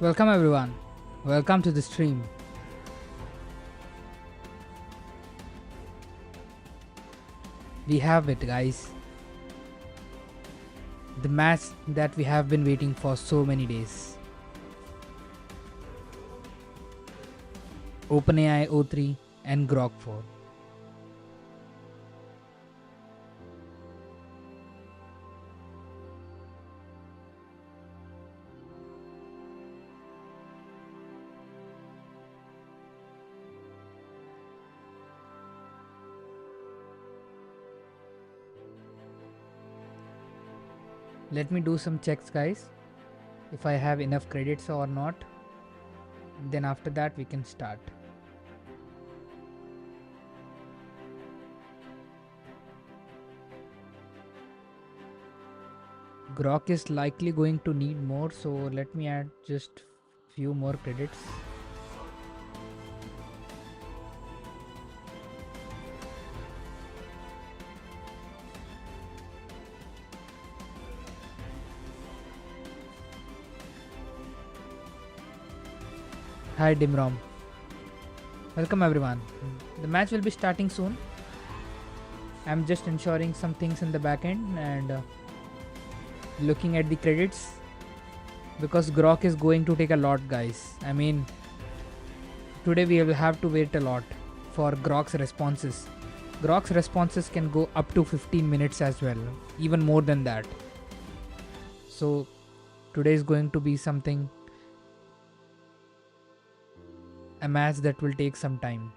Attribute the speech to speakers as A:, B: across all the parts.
A: Welcome everyone. Welcome to the stream. We have it, guys. The match that we have been waiting for so many days. OpenAI O3 and Grok4. Let me do some checks, guys. If I have enough credits or not. Then after that we can start. Grok is likely going to need more, so let me add just few more credits. Hi Dimrom. Welcome everyone. The match will be starting soon. I'm just ensuring some things in the back end and looking at the credits because Grok is going to take a lot, guys. I mean, today we will have to wait a lot for Grok's responses. Grok's responses can go up to 15 minutes as well, even more than that. So today is going to be something, a match that will take some time.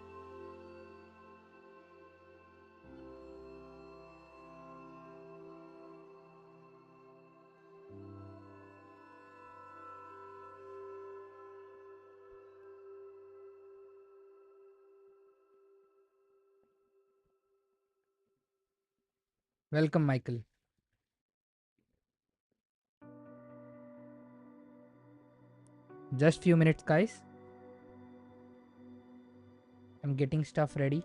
A: Welcome, Michael. Just few minutes, guys. I'm getting stuff ready.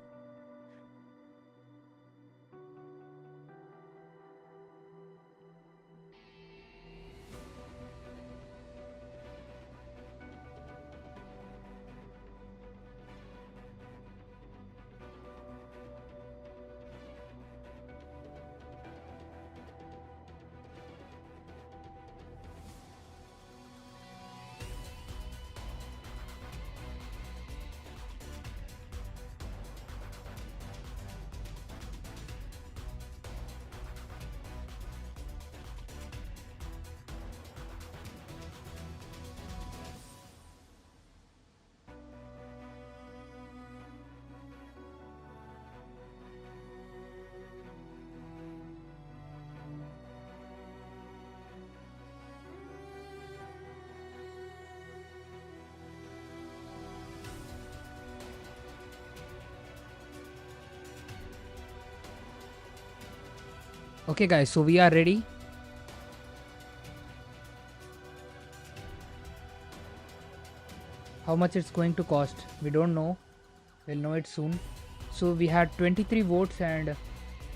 A: Okay guys, so we are ready. How much it's going to cost, we don't know. We'll know it soon. So we had 23 votes and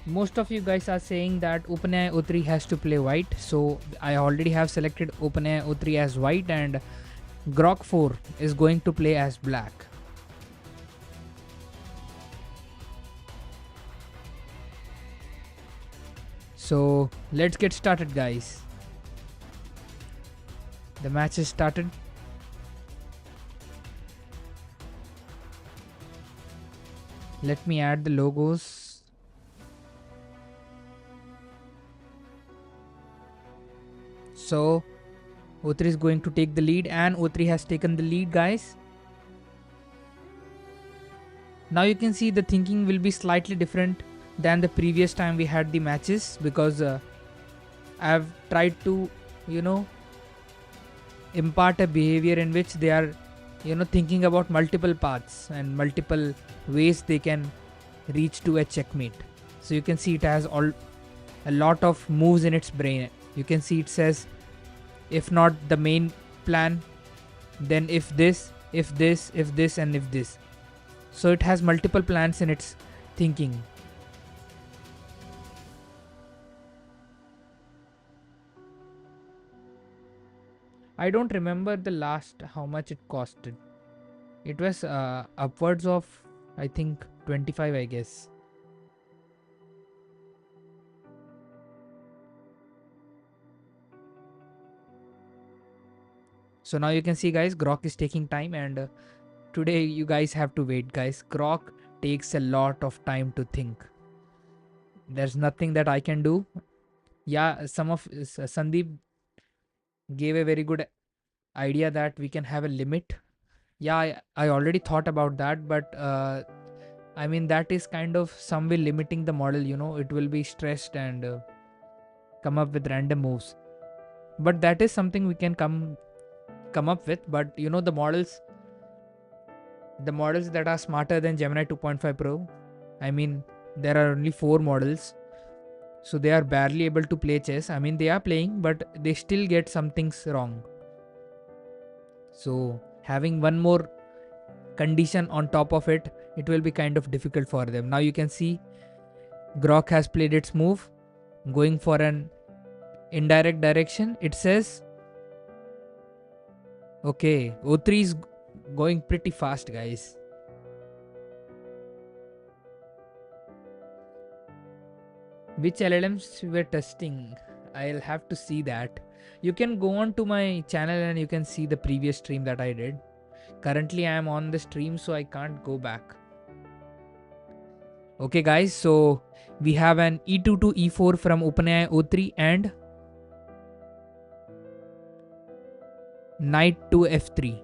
A: most of you guys are saying that OpenAI O3 has to play white. So I already have selected OpenAI O3 as white and Grok4 is going to play as black. So let's get started, guys. The match is started. Let me add the logos. So O3 is going to take the lead and O3 has taken the lead, guys. Now you can see the thinking will be slightly different than the previous time we had the matches because I've tried to, impart a behavior in which they are, thinking about multiple paths and multiple ways they can reach to a checkmate. So you can see it has a lot of moves in its brain. You can see it says, if not the main plan, then if this, if this, if this, and if this. So it has multiple plans in its thinking. I don't remember the last how much it costed. It was upwards of, I think, 25, I guess. So now you can see, guys, Grok is taking time, and today you guys have to wait, guys. Grok takes a lot of time to think. There's nothing that I can do. Yeah, some of Sandeep gave a very good idea that we can have a limit. Yeah, I already thought about that, but I mean, that is kind of some way limiting the model, it will be stressed and come up with random moves. But that is something we can come up with. But the models that are smarter than Gemini 2.5 Pro, I mean, there are only 4 models, so they are barely able to play chess. I mean, they are playing, but they still get some things wrong. So having one more condition on top of it, it will be kind of difficult for them. Now you can see Grok has played its move, going for an indirect direction. It says, okay, O3 is going pretty fast, guys. Which LLMs we're testing? I'll have to see that. You can go on to my channel and you can see the previous stream that I did. Currently I am on the stream, so I can't go back. Okay, guys, so we have an E2 to E4 from OpenAI O3 and knight to F3.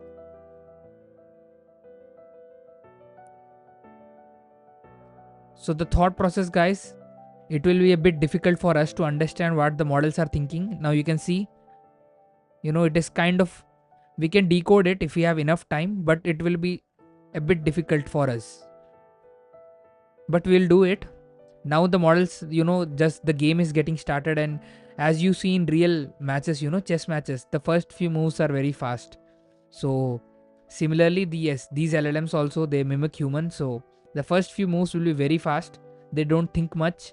A: So the thought process, guys, it will be a bit difficult for us to understand what the models are thinking. Now you can see, it is kind of, we can decode it if we have enough time, but it will be a bit difficult for us. But we'll do it. Now the models, just the game is getting started, and as you see in real matches, chess matches, the first few moves are very fast. So similarly, these LLMs also, they mimic humans. So the first few moves will be very fast. They don't think much,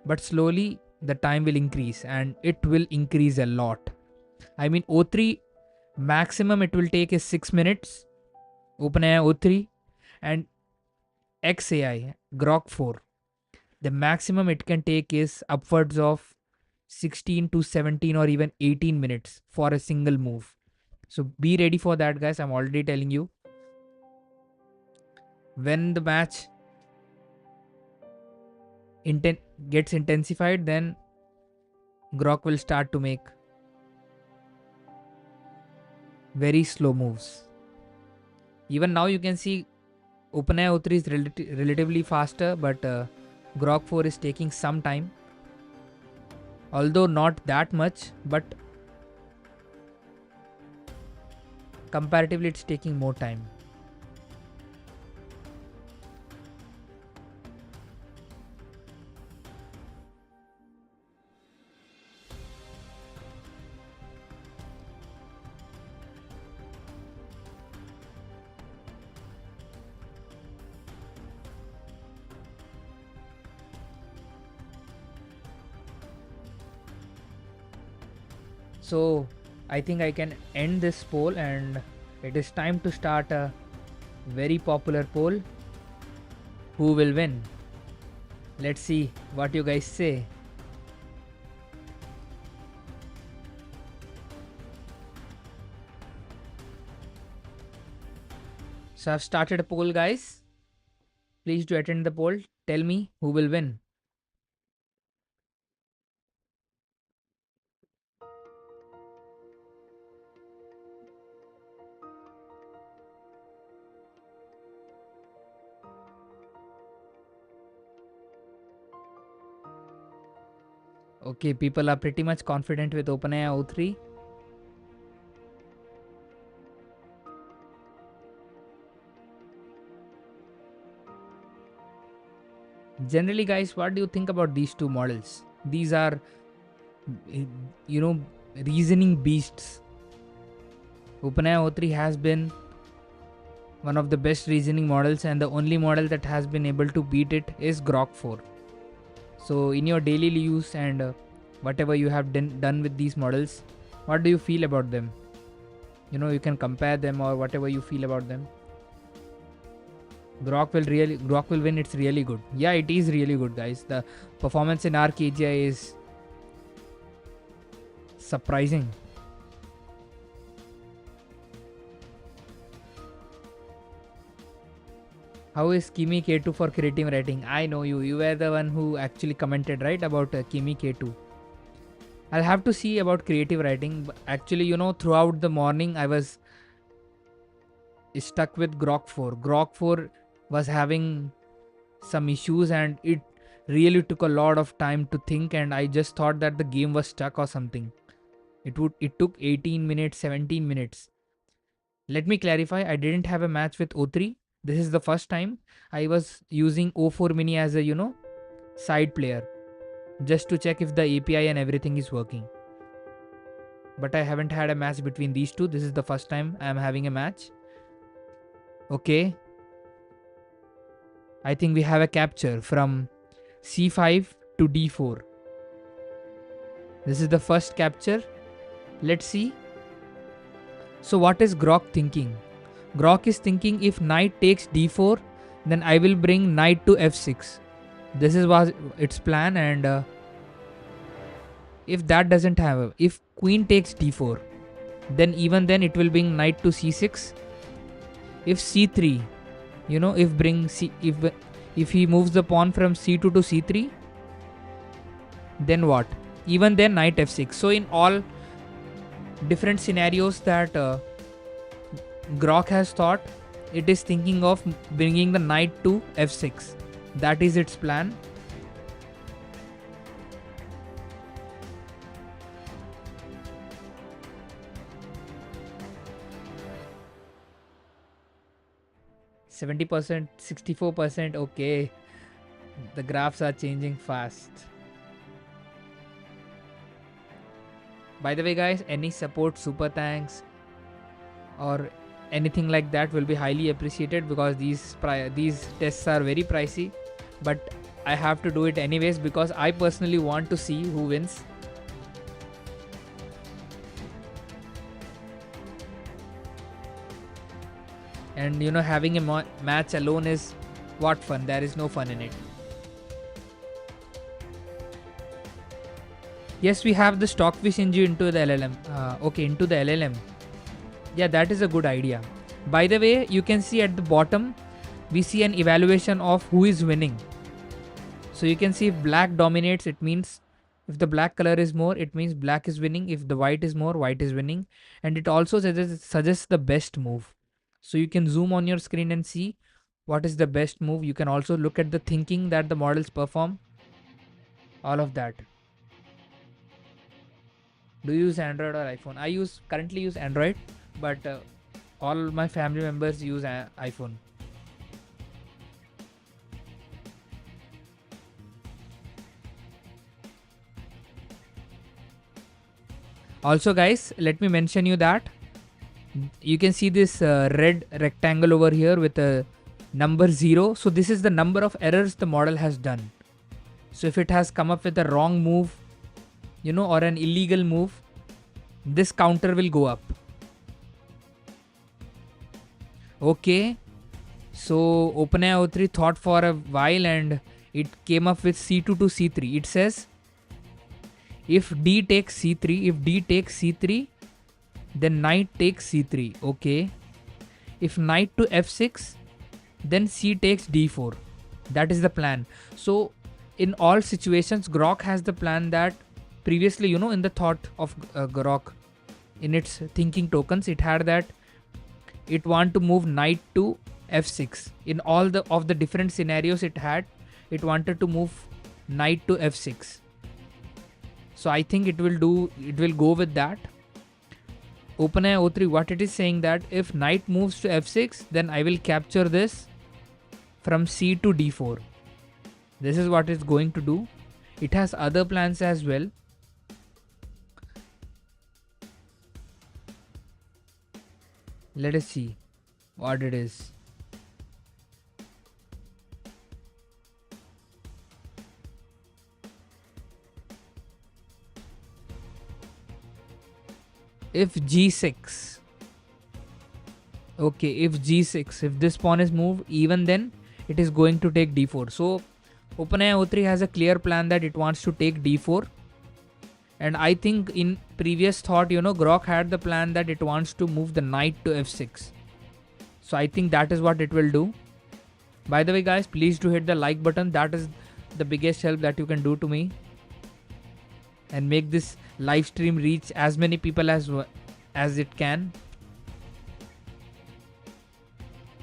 A: but slowly the time will increase, and it will increase a lot. I mean, O3 maximum it will take is 6 minutes. OpenAI O3 and xAI Grok4, the maximum it can take is upwards of 16 to 17 or even 18 minutes for a single move. So be ready for that, guys. I'm already telling you. When the match gets intensified, then Grok will start to make very slow moves. Even now you can see OpenAI O3 is relatively faster, but Grok 4 is taking some time. Although not that much, but comparatively it's taking more time. So I think I can end this poll, and it is time to start a very popular poll. Who will win? Let's see what you guys say. So I've started a poll, guys. Please do attend the poll. Tell me who will win. Okay, people are pretty much confident with OpenAI O3. Generally, guys, what do you think about these two models? These are, reasoning beasts. OpenAI O3 has been one of the best reasoning models, and the only model that has been able to beat it is Grok 4. So in your daily use and whatever you have done with these models, what do you feel about them? You can compare them or whatever you feel about them. Grok will win. It's really good. Yeah, it is really good, guys. The performance in our KGI is surprising. How is Kimi K2 for creative writing? I know you. You were the one who actually commented, right, about Kimi K2. I'll have to see about creative writing. Actually, throughout the morning, I was stuck with Grok4. Grok4 was having some issues and it really took a lot of time to think, and I just thought that the game was stuck or something. It took 18 minutes, 17 minutes. Let me clarify, I didn't have a match with O3. This is the first time. I was using O4 mini as a side player, just to check if the API and everything is working. But I haven't had a match between these two. This is the first time I am having a match. Okay, I think we have a capture from C5 to D4. This is the first capture. Let's see. So what is Grok thinking? Grok is thinking if knight takes D4, then I will bring knight to F6. This is was its plan, and if that doesn't have, if queen takes D4, then even then it will bring knight to C6. If C3, if bring C, if he moves the pawn from C2 to C3, then what? Even then knight F6. So in all different scenarios that Grok has thought, it is thinking of bringing the knight to F6. That is its plan. %, 64%. Okay, the graphs are changing fast. By the way, guys, any support, super thanks, or anything like that will be highly appreciated, because these tests are very pricey, but I have to do it anyways because I personally want to see who wins. And having a match alone is what fun? There is no fun in it. Yes, we have the Stockfish engine into the LLM. Okay, into the LLM. Yeah, that is a good idea. By the way, you can see at the bottom, we see an evaluation of who is winning. So you can see if black dominates, it means if the black color is more, it means black is winning. If the white is more, white is winning. And it also suggests the best move. So you can zoom on your screen and see what is the best move. You can also look at the thinking that the models perform. All of that. Do you use Android or iPhone? I currently use Android, but all my family members use iPhone. Also, guys, let me mention you that you can see this red rectangle over here with a number 0. So this is the number of errors the model has done. So if it has come up with a wrong move, or an illegal move, this counter will go up. Okay, so OpenAI O3 thought for a while and it came up with C2 to C3. It says if D takes C3, then knight takes C3. Okay, if knight to F6, then C takes D4. That is the plan. So in all situations, Grok has the plan that previously, in the thought of Grok, in its thinking tokens, it had that it want to move knight to F6. In all of the different scenarios it wanted to move knight to F6. So I think it will go with that. OpenAI O3, what it is saying that if knight moves to F6, then I will capture this from C to D4. This is what it's going to do. It has other plans as well. Let us see what it is. If G6, Okay, if g6, if this pawn is moved, even then it is going to take d4. So OpenAI O3 has a clear plan that it wants to take d4. And I think in previous thought, Grok had the plan that it wants to move the knight to f6. So I think that is what it will do. By the way, guys, please do hit the like button. That is the biggest help that you can do to me. And make this live stream reach as many people as it can.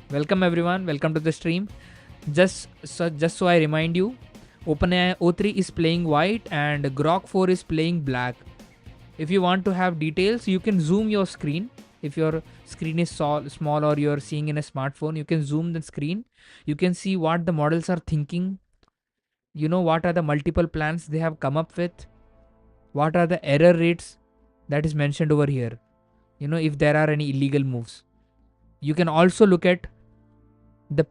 A: Welcome everyone. Welcome to the stream. Just so I remind you, OpenAI O3 is playing white and Grok4 is playing black. If you want to have details, you can zoom your screen. If your screen is small or you're seeing in a smartphone, you can zoom the screen. You can see what the models are thinking. What are the multiple plans they have come up with. What are the error rates that is mentioned over here. If there are any illegal moves. You can also look at the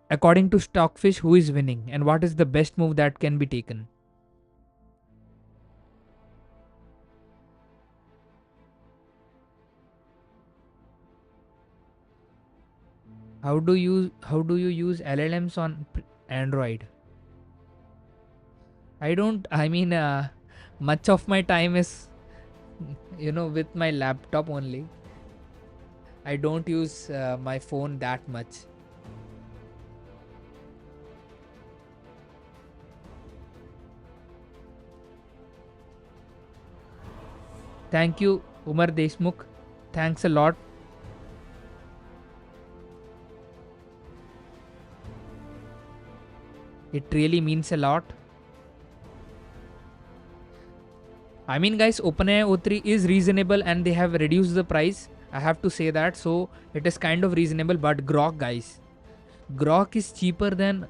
A: according to Stockfish who is winning and what is the best move that can be taken. How do you use LLMs on Android? Much of my time is with my laptop only. I don't use my phone that much. Thank you, Umar Deshmukh. Thanks a lot. It really means a lot. Guys, OpenAI O3 is reasonable and they have reduced the price. I have to say that. So it is kind of reasonable. But Grok, guys, Grok is cheaper than,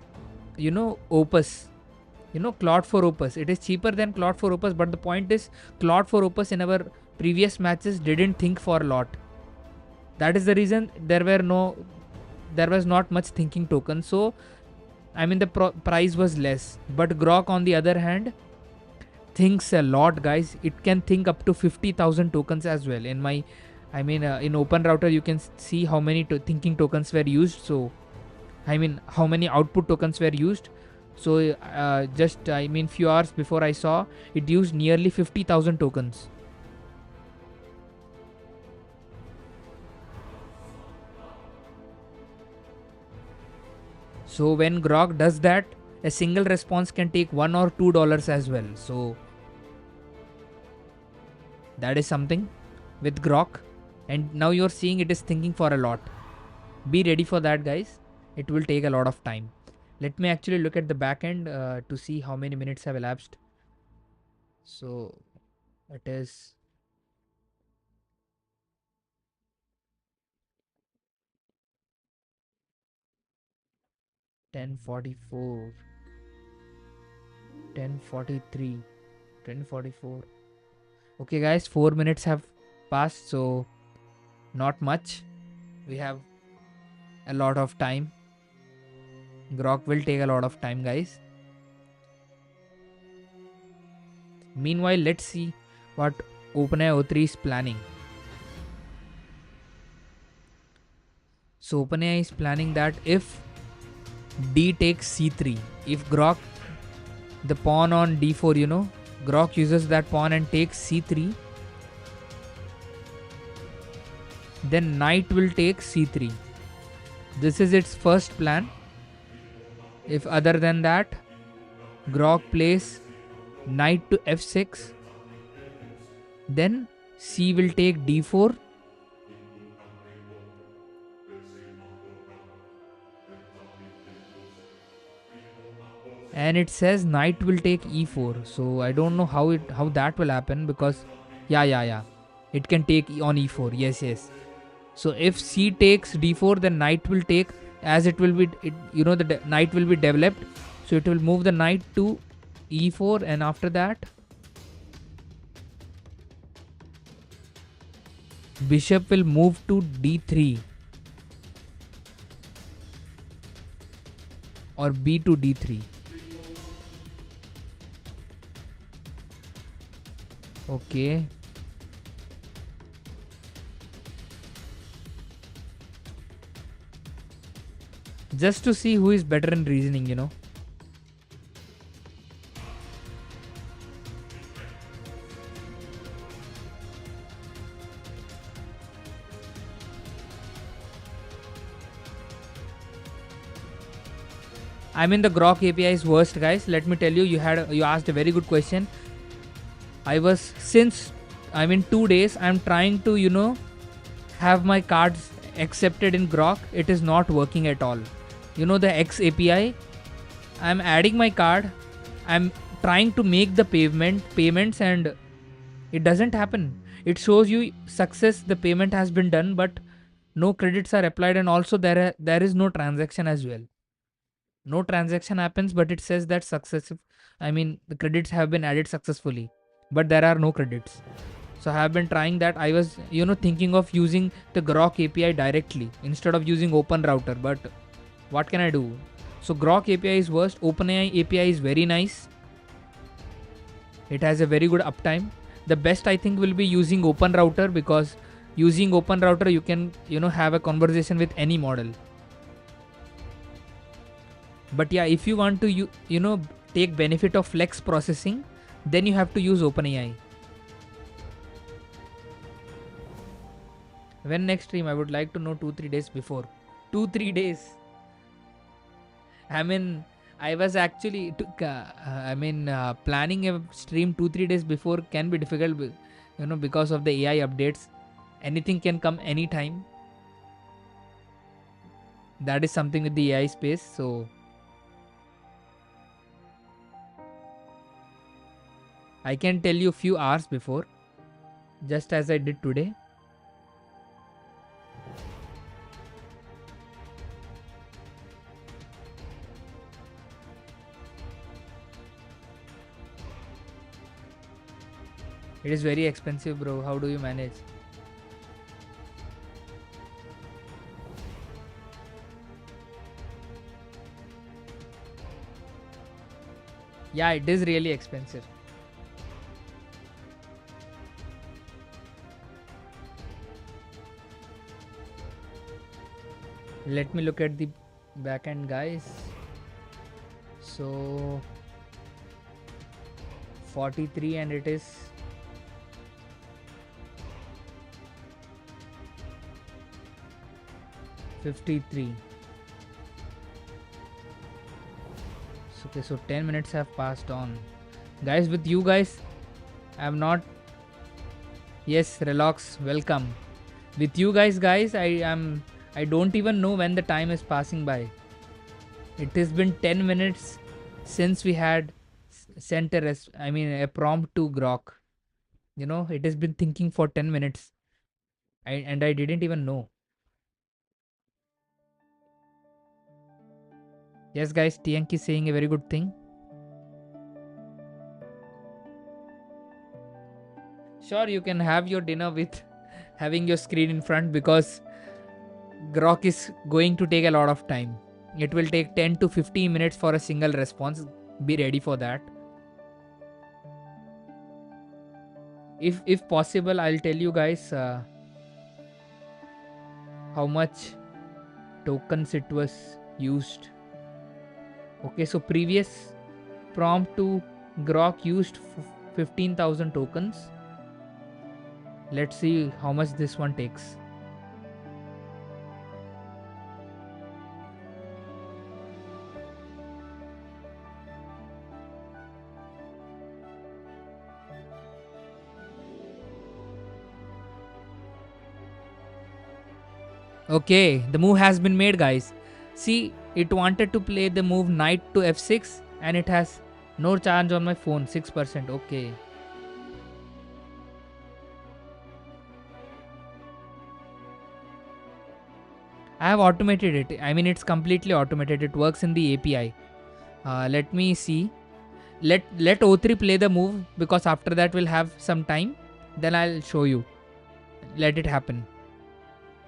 A: Opus. Claude for Opus. It is cheaper than Claude for Opus. But the point is, Claude for Opus in our previous matches didn't think for a lot. That is the reason there was not much thinking token. So the price was less. But Grok on the other hand thinks a lot, guys. It can think up to 50,000 tokens as well. In Open Router you can see how many thinking tokens were used. So how many output tokens were used. So few hours before I saw it used nearly 50,000 tokens. So when Grok does that, a single response can take $1 or $2 as well. So that is something with Grok. And now you're seeing it is thinking for a lot. Be ready for that, guys. It will take a lot of time. Let me actually look at the backend to see how many minutes have elapsed. So it is 10:44, 10:43, 10:44. Okay, guys, 4 minutes have passed, so not much. We have a lot of time. Grok will take a lot of time, guys. Meanwhile, let's see what OpenAI O3 is planning. So OpenAI is planning that if D takes C3, if Grok, the pawn on D4, Grok uses that pawn and takes C3, then knight will take C3. This is its first plan. If other than that, Grok plays knight to F6, then C will take D4, and it says knight will take E4. So I don't know how that will happen, because yeah, it can take on E4. Yes. So if C takes D4, then knight will take, as it will be, the knight will be developed. So it will move the knight to E4, and after that bishop will move to D3 or B to D3. Okay. just to see who is better in reasoning, you know. I mean, the Grok API is worst, guys. Let me tell you, you asked a very good question. I was since 2 days I'm trying to have my cards accepted in Grok. It is not working at all. You know the X API. I'm adding my card. I'm trying to make the payments and it doesn't happen. It shows you success. The payment has been done, but no credits are applied, and also there is no transaction as well. No transaction happens, but it says that successive. The credits have been added successfully, but there are no credits. So I have been trying that. I was thinking of using the Grok API directly instead of using Open Router, but what can I do? So Grok API is worst. OpenAI API is very nice. It has a very good uptime. The best I think will be using Open Router, because using Open Router you can have a conversation with any model. But yeah, if you want to take benefit of flex processing, then you have to use OpenAI. When next stream? I would like to know 2-3 days before. 2-3 days. I was actually planning a stream 2-3 days before can be difficult, because of the AI updates. Anything can come anytime. That is something with the AI space. So I can tell you a few hours before, just as I did today. It is very expensive, bro. How do you manage? Yeah, it is really expensive. Let me look at the backend, guys. So 43 and it is 53. Okay, so 10 minutes have passed on. Guys, with you guys, I'm not... Yes, relax, welcome. With you guys, I don't even know when the time is passing by. It has been 10 minutes since we had sent a prompt to Grok. It has been thinking for 10 minutes. And I didn't even know. Yes, guys, Tiank is saying a very good thing. Sure, you can have your dinner with having your screen in front, because Grok is going to take a lot of time. It will take 10 to 15 minutes for a single response. Be ready for that. If possible, I'll tell you guys how much tokens it was used. Okay, so previous prompt to Grok used 15,000 tokens. Let's see how much this one takes. Okay, the move has been made, guys. See, it wanted to play the move knight to f6 and it has no charge on my phone, 6%. Okay. I have automated it. It's completely automated. It works in the API. Let me see. Let O3 play the move, because after that we'll have some time. Then I'll show you. Let it happen.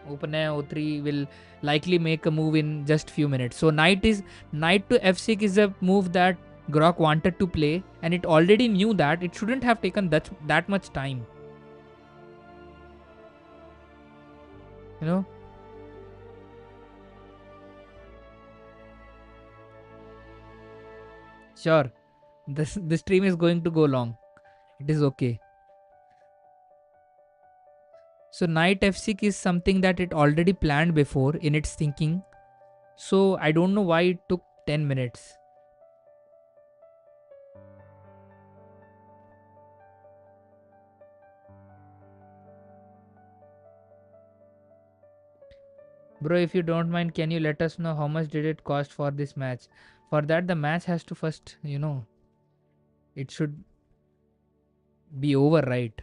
A: OpenAI O3 will likely make a move in just few minutes. So knight to f6 is a move that Grok wanted to play, and it already knew that it shouldn't have taken that much time. Sure. This stream is going to go long. It is okay. So knight f6 is something that it already planned before in its thinking. So I don't know why it took 10 minutes. Bro, if you don't mind, can you let us know how much did it cost for this match? For that, the match has to first, it should be over, right?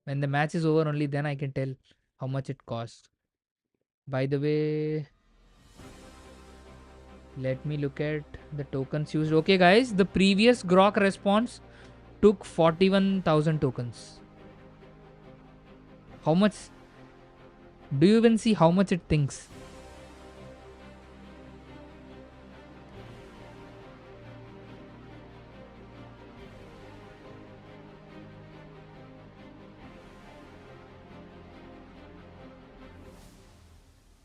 A: When the match is over, only then I can tell how much it cost. By the way, let me look at the tokens used. Okay, guys, the previous Grok response took 41,000 tokens. How much? Do you even see how much it thinks?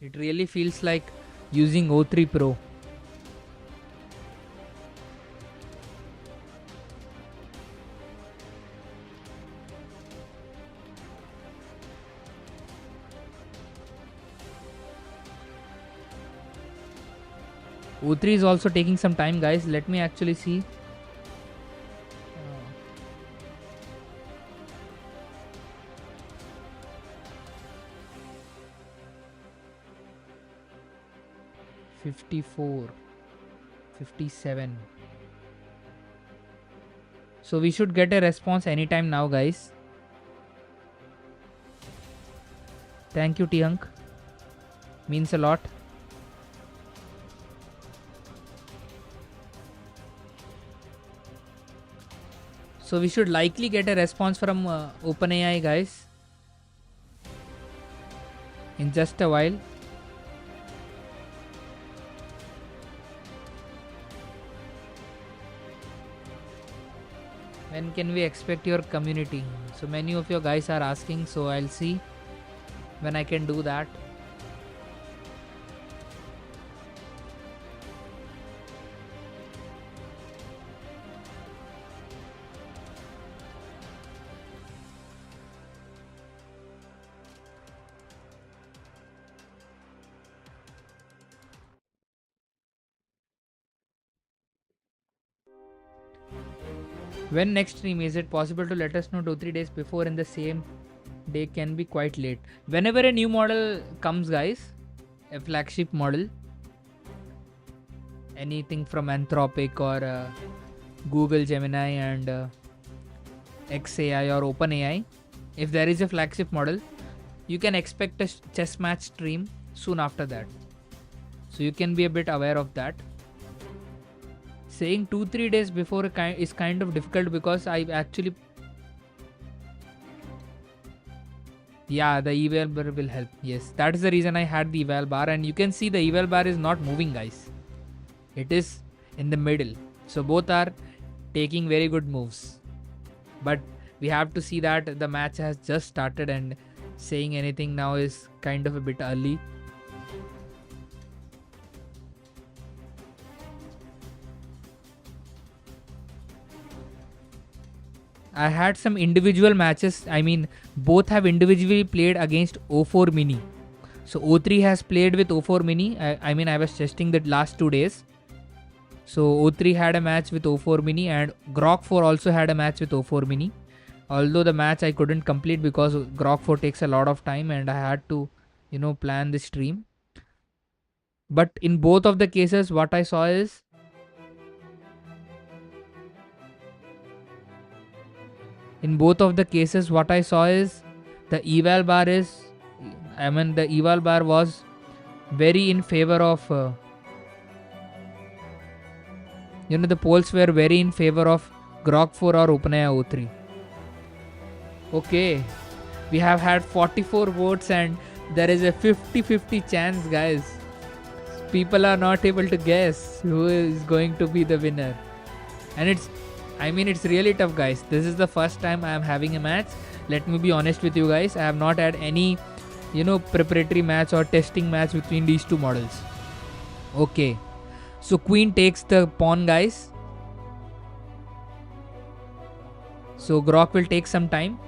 A: It really feels like using O3 Pro. O3 is also taking some time, guys. Let me actually see. Uh, 54, 57. So we should get a response anytime now, guys. Thank you, Tiank. Means a lot. So we should likely get a response from OpenAI, guys, in just a while. When can we expect your community? So many of you guys are asking, so I'll see when I can do that. When next stream? Is it possible to let us know 2-3 days before? In the same day can be quite late. Whenever a new model comes, guys, a flagship model, anything from Anthropic or Google Gemini and xAI or OpenAI, if there is a flagship model, you can expect a chess match stream soon after that. So you can be a bit aware of that. Saying 2-3 days before is kind of difficult because I actually... Yeah, the eval bar will help. Yes, that is the reason I had the eval bar, and you can see the eval bar is not moving, guys. It is in the middle. So both are taking very good moves. But we have to see that the match has just started, and saying anything now is kind of a bit early. I had some individual matches. I mean, both have individually played against O4 Mini. So O3 has played with O4 Mini. I mean, I was testing the last 2 days. So O3 had a match with O4 Mini, and Grok4 also had a match with O4 Mini. Although the match I couldn't complete because Grok4 takes a lot of time and I had to, plan the stream. But in both of the cases, what I saw is the eval bar was very in favor of, the polls were very in favor of Grok4 or OpenAI O3. Okay, we have had 44 votes and there is a 50-50 chance, guys. People are not able to guess who is going to be the winner. And it's really tough, guys. This is the first time I am having a match. Let me be honest with you guys. I have not had any, preparatory match or testing match between these two models. Okay. So queen takes the pawn, guys. So Grok will take some time.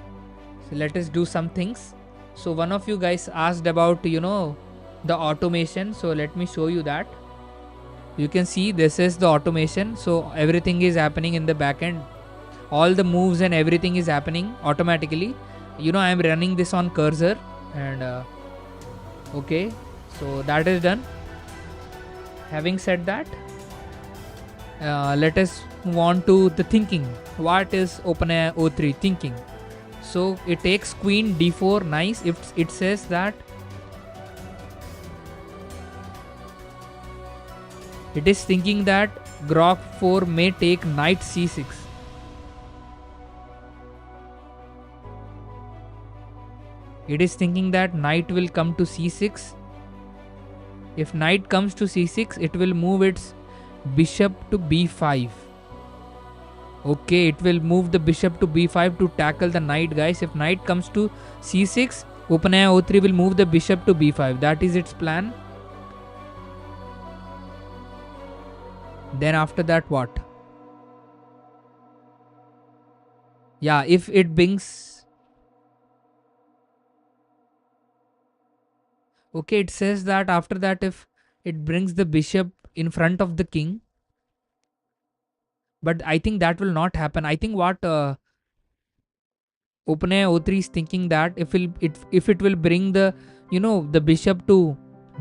A: So let us do some things. So one of you guys asked about, the automation. So let me show you that. You can see this is the automation. So everything is happening in the backend. All the moves and everything is happening automatically. I am running this on cursor and okay. So that is done. Having said that, let us move on to the thinking. What is OpenAI O3 thinking? So it takes queen d4. Nice. If it says that it is thinking that Grok4 may take knight c6. It is thinking that knight will come to c6. If knight comes to c6, it will move its bishop to b5. Okay, it will move the bishop to b5 to tackle the knight, guys. If knight comes to c6, OpenAI O3 will move the bishop to b5. That is its plan. Then after that, what? Yeah, if it brings... Okay, it says that after that, if it brings the bishop in front of the king, but I think that will not happen. I think what OpenAI O3 is thinking that if it will bring the the bishop to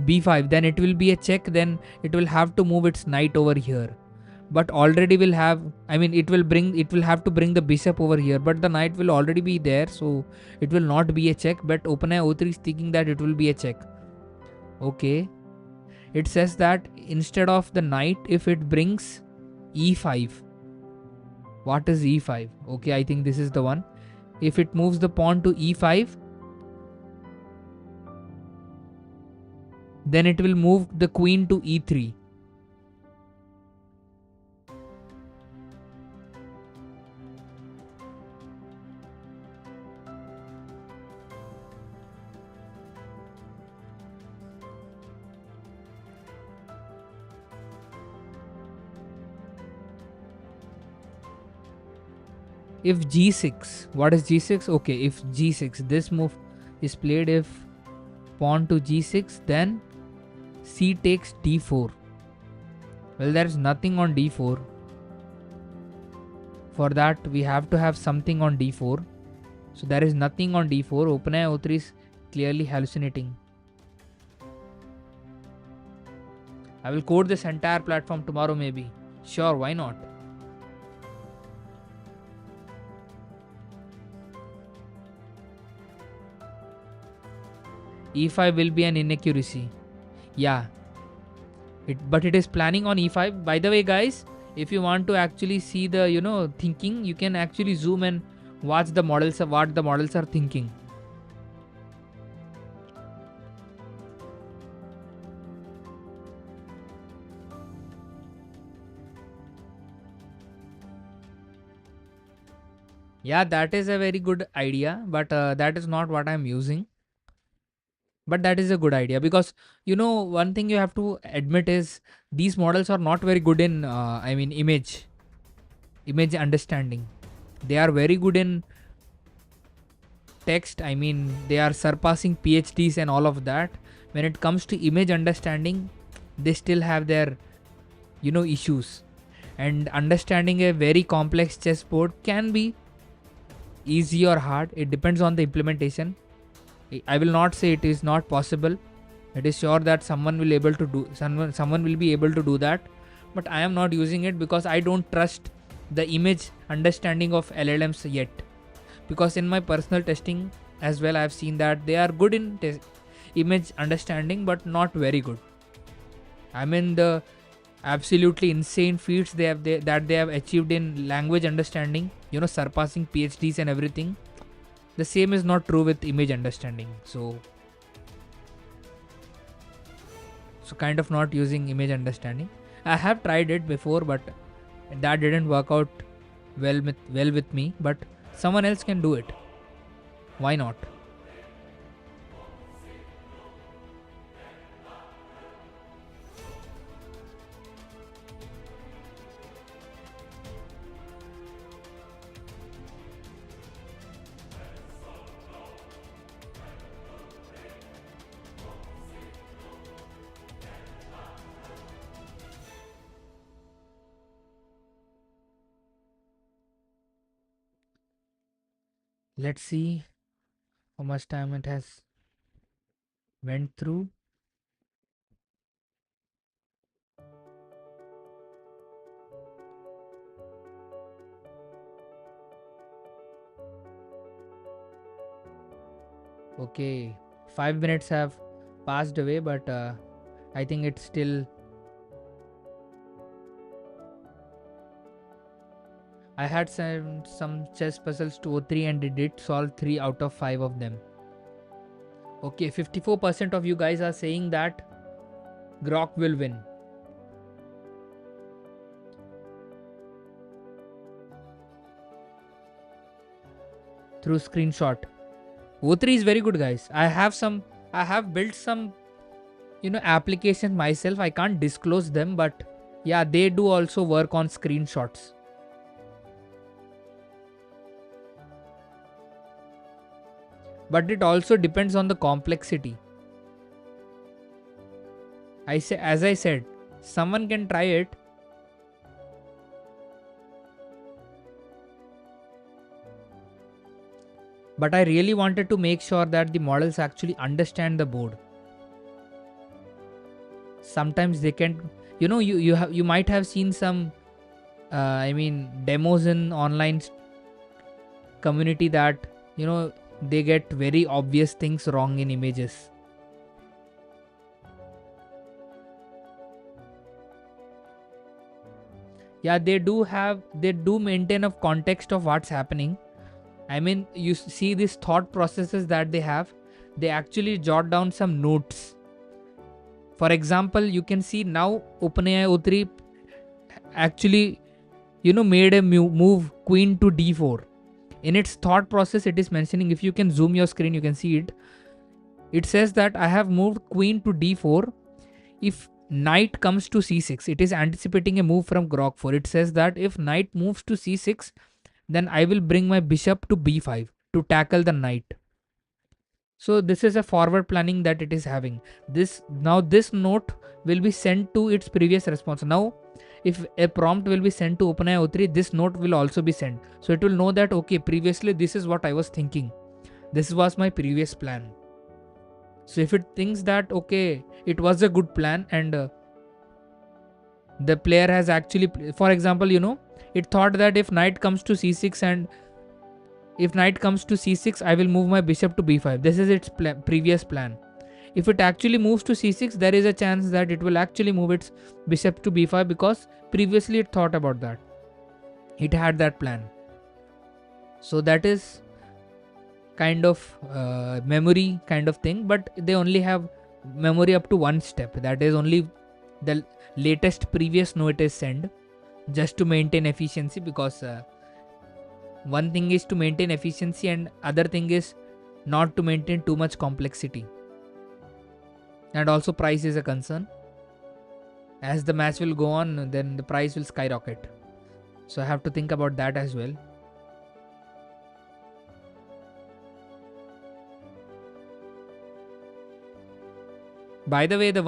A: b5, then it will be a check. Then it will have to move its knight over here. But already will have, it will have to bring the bishop over here, but the knight will already be there, so it will not be a check. But OpenAI O3 is thinking that it will be a check. Okay, it says that instead of the knight, if it brings e5. What is e5? Okay, I think this is the one. If it moves the pawn to e5, then it will move the queen to e3. If g6, what is g6? Okay, if g6, this move is played. If pawn to g6, then c takes d4. Well, there is nothing on d4. For that, we have to have something on d4. So there is nothing on d4. OpenAI O3 is clearly hallucinating. I will code this entire platform tomorrow maybe. Sure, why not? e5 will be an inaccuracy. Yeah. But it is planning on e5. By the way, guys, if you want to actually see the thinking, you can actually zoom and watch the models of what the models are thinking. Yeah, that is a very good idea, but that is not what I'm using. But that is a good idea because one thing you have to admit is these models are not very good in image understanding. They are very good in text. They are surpassing PhDs and all of that. When it comes to image understanding, they still have their issues. And understanding a very complex chessboard can be easy or hard. It depends on the implementation. I will not say it is not possible. It is sure that someone will be able to do that, but I am not using it because I don't trust the image understanding of LLMs yet. Because in my personal testing as well, I have seen that they are good in image understanding, but not very good. The absolutely insane feats that they have achieved in language understanding, surpassing PhDs and everything. The same is not true with image understanding. So kind of not using image understanding. I have tried it before, but that didn't work out well with me. But someone else can do it. Why not? Let's see how much time it has went through. Okay, 5 minutes have passed away, but I think it's still. I had some chess puzzles 2 or 3 and did solve 3 out of 5 of them. Okay, 54% of you guys are saying that Grok will win. Through screenshot. O3 is very good, guys. I have built some applications myself. I can't disclose them, but yeah, they do also work on screenshots. But it also depends on the complexity. As I said, someone can try it. But I really wanted to make sure that the models actually understand the board. Sometimes they can, you might have seen some, demos in online community that they get very obvious things wrong in images. Yeah, they do maintain a context of what's happening. I mean, you see these thought processes that they have, they actually jot down some notes. For example, you can see now OpenAI O3 actually made a move queen to d4. In its thought process, it is mentioning, if you can zoom your screen, you can see it. It says that I have moved queen to d4. If knight comes to c6, it is anticipating a move from Grok4. It says that if knight moves to c6, then I will bring my bishop to b5 to tackle the knight. So this is a forward planning that it is having. This note will be sent to its previous response. Now, if a prompt will be sent to OpenAI O3, this note will also be sent. So it will know that, okay, previously this is what I was thinking. This was my previous plan. So if it thinks that, okay, it was a good plan and the player has actually, for example, it thought that if knight comes to c6 and if knight comes to c6, I will move my bishop to b5. This is its previous plan. If it actually moves to c6, there is a chance that it will actually move its bishop to b5 because previously it thought about that. It had that plan. So that is kind of memory kind of thing, but they only have memory up to one step. That is only the latest previous note is sent just to maintain efficiency, because one thing is to maintain efficiency and other thing is not to maintain too much complexity. And also price is a concern. As the match will go on, then the price will skyrocket. So I have to think about that as well. By the way, the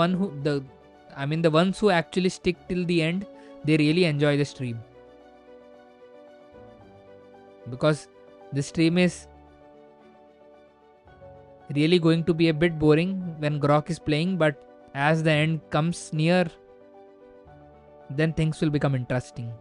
A: ones who actually stick till the end, they really enjoy the stream. Because the stream is really going to be a bit boring when Grok is playing, but as the end comes near, then things will become interesting.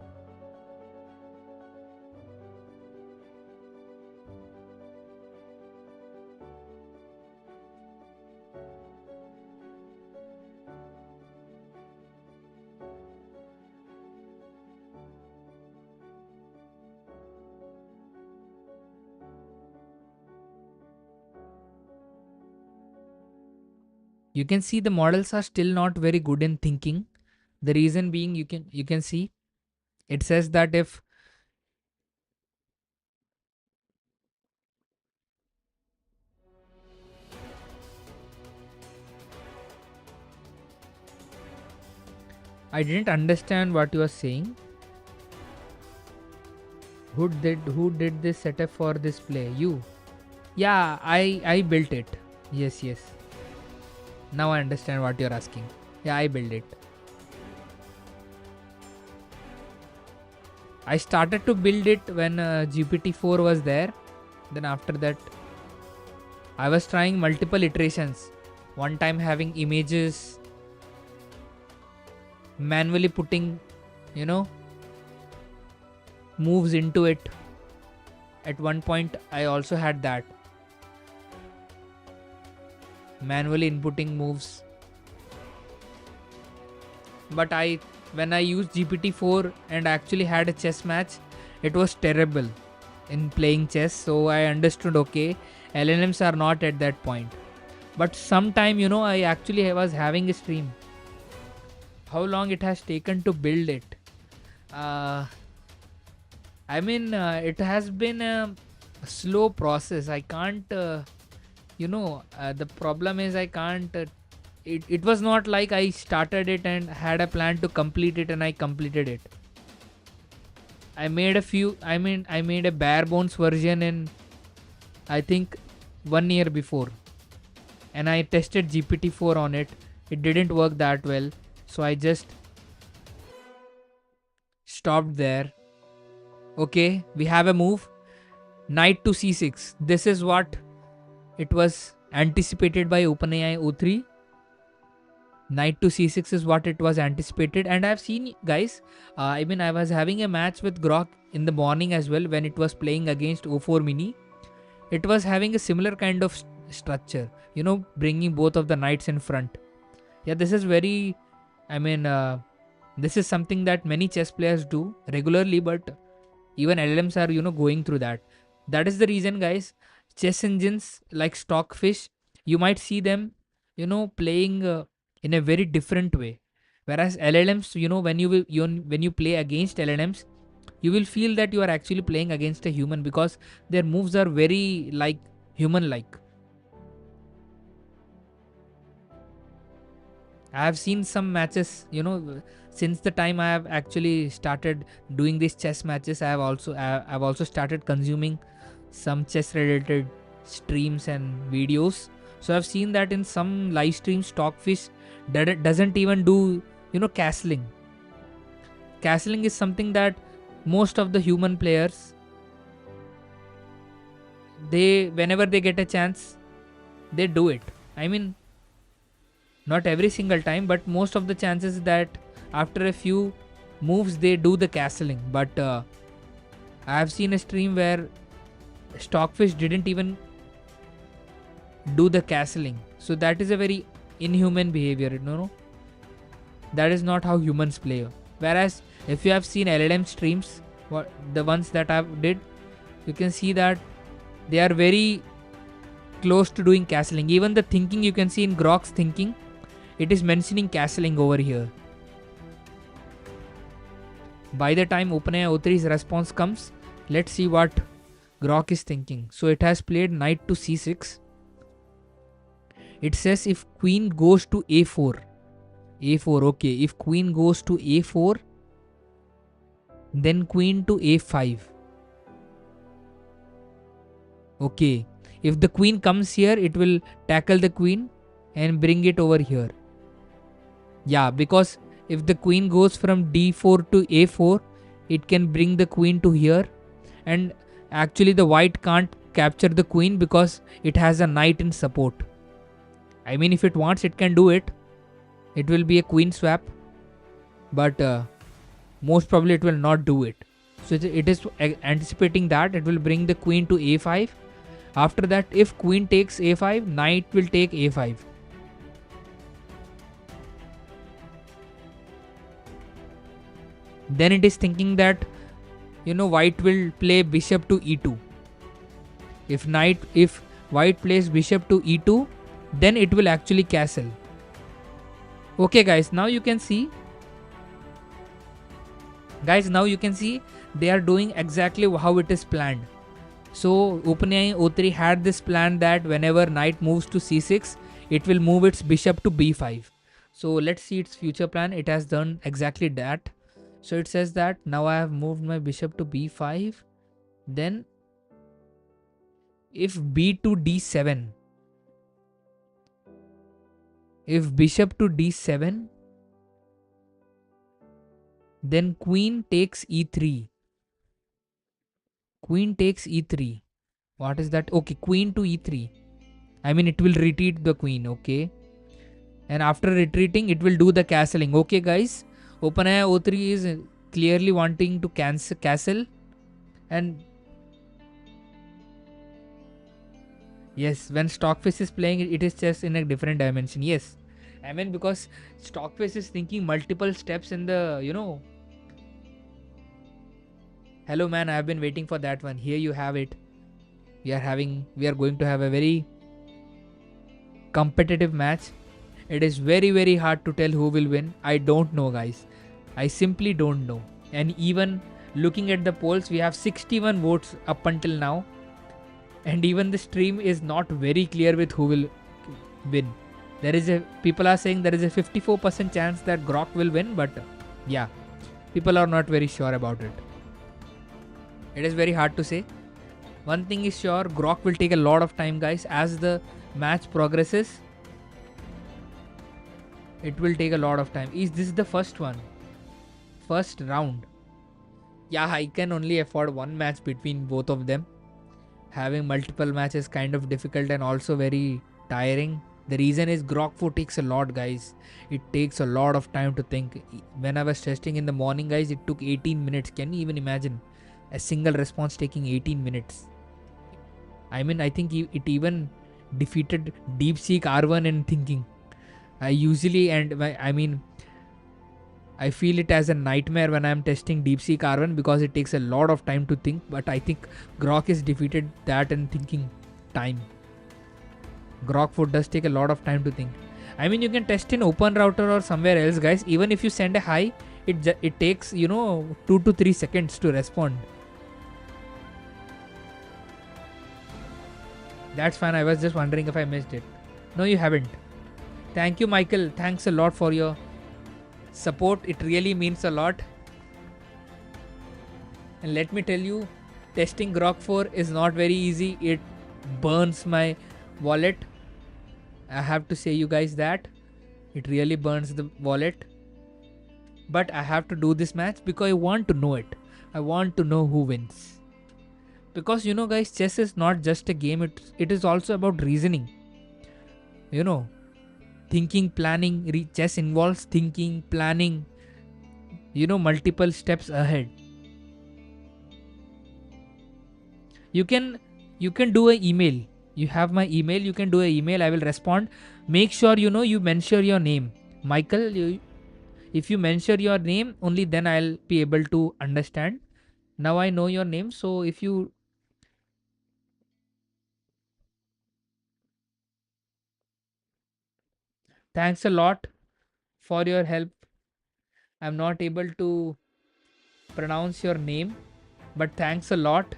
A: You can see the models are still not very good in thinking. The reason being, you can see it says that if I didn't understand what you are saying. Who did this setup for this play? You? Yeah, I built it. Yes. Now I understand what you're asking. Yeah, I built it. I started to build it when GPT-4 was there, Then after that, I was trying multiple iterations. One time having images, manually putting, you know, moves into it. At one point, I also had that. Manually inputting moves. But when I used GPT-4 and actually had a chess match, it was terrible in playing chess. So I understood, okay, LLMs are not at that point. But sometime, I actually was having a stream. How long it has taken to build it? It has been a slow process. I can't, the problem is I can't. It was not like I started it and had a plan to complete it and I completed it. I made a bare bones version in, I think, 1 year before. And I tested GPT-4 on it. It didn't work that well. So I just stopped there. Okay, we have a move. Knight to c6. This is what it was anticipated by OpenAI O3. Knight to c6 is what it was anticipated. And I've seen, guys, I was having a match with Grok in the morning as well when it was playing against O4 Mini. It was having a similar kind of structure, bringing both of the knights in front. Yeah, this is very, this is something that many chess players do regularly, but even LLMs are, going through that. That is the reason, guys, chess engines like Stockfish, you might see them, playing in a very different way. Whereas LLMs, when you play against LLMs, you will feel that you are actually playing against a human because their moves are very like human-like. I have seen some matches, since the time I have actually started doing these chess matches. I've also started consuming some chess related streams and videos. So I've seen that in some live streams, Stockfish doesn't even do, castling. Castling is something that most of the human players, whenever they get a chance, they do it. Not every single time, but most of the chances that after a few moves they do the castling. But I have seen a stream where Stockfish didn't even do the castling. So that is a very inhuman behavior, That is not how humans play. Whereas if you have seen LLM streams, the ones that I've did, you can see that they are very close to doing castling. Even the thinking, you can see in Grok's thinking, it is mentioning castling over here. By the time OpenAI O3's response comes, let's see what Grok is thinking. So it has played knight to c6. It says if queen goes to a4. a4, okay. If queen goes to a4, then queen to a5. Okay. If the queen comes here, it will tackle the queen and bring it over here. Yeah, because if the queen goes from d4 to a4, it can bring the queen to here. And actually the white can't capture the queen because it has a knight in support. If it wants, it can do it. It will be a queen swap. But most probably it will not do it. So it is anticipating that it will bring the queen to a5. After that, if queen takes a5, knight will take a5. Then it is thinking that, white will play bishop to e2. If white plays bishop to e2, then it will actually castle. Okay, guys, now you can see. They are doing exactly how it is planned. So OpenAI O3 had this plan that whenever knight moves to c6, it will move its bishop to b5. So let's see its future plan. It has done exactly that. So it says that now I have moved my bishop to b5. Then if b to d7, if bishop to d7, then queen takes e3. Queen takes e3. What is that? Okay, queen to e3. I mean, it will retreat the queen. Okay. And after retreating, it will do the castling. Okay, guys. OpenAI O3 is clearly wanting to castle. And yes, when Stockfish is playing, it is just in a different dimension. Yes. I mean, because Stockfish is thinking multiple steps in the, Hello, man. I have been waiting for that one. Here you have it. We are going to have a very competitive match. It is very, very hard to tell who will win. I don't know, guys. I simply don't know. And even looking at the polls, we have 61 votes up until now. And even the stream is not very clear with who will win. People are saying there is a 54% chance that Grok will win, but yeah, people are not very sure about it. It is very hard to say. One thing is sure, Grok will take a lot of time, guys. As the match progresses, it will take a lot of time. Is this the first one? First round? Yeah, I can only afford one match between both of them. Having multiple matches kind of difficult and also very tiring. The reason is Grok4 takes a lot, guys. It takes a lot of time to think. When I was testing in the morning, guys, it took 18 minutes. Can you even imagine a single response taking 18 minutes? I mean, I think it even defeated DeepSeek R1 in thinking. I feel it as a nightmare when I'm testing DeepSeek R1 because it takes a lot of time to think, but I think Grok has defeated that in thinking time. Grok4 does take a lot of time to think. I mean, you can test in OpenRouter or somewhere else, guys. Even if you send a hi, it takes, 2 to 3 seconds to respond. That's fine. I was just wondering if I missed it. No, you haven't. Thank you, Michael. Thanks a lot for your support. It really means a lot. And let me tell you, testing Grok4 is not very easy. It burns my wallet. I have to say you guys that. It really burns the wallet. But I have to do this match because I want to know it. I want to know who wins. Because guys, chess is not just a game. It is also about reasoning. Thinking, planning. Chess involves thinking, planning, multiple steps ahead. You can do an email. You have my email. You can do an email. I will respond. Make sure you mention your name, Michael. If you mention your name, only then I'll be able to understand. Now I know your name. So if you thanks a lot for your help. I'm not able to pronounce your name, but thanks a lot.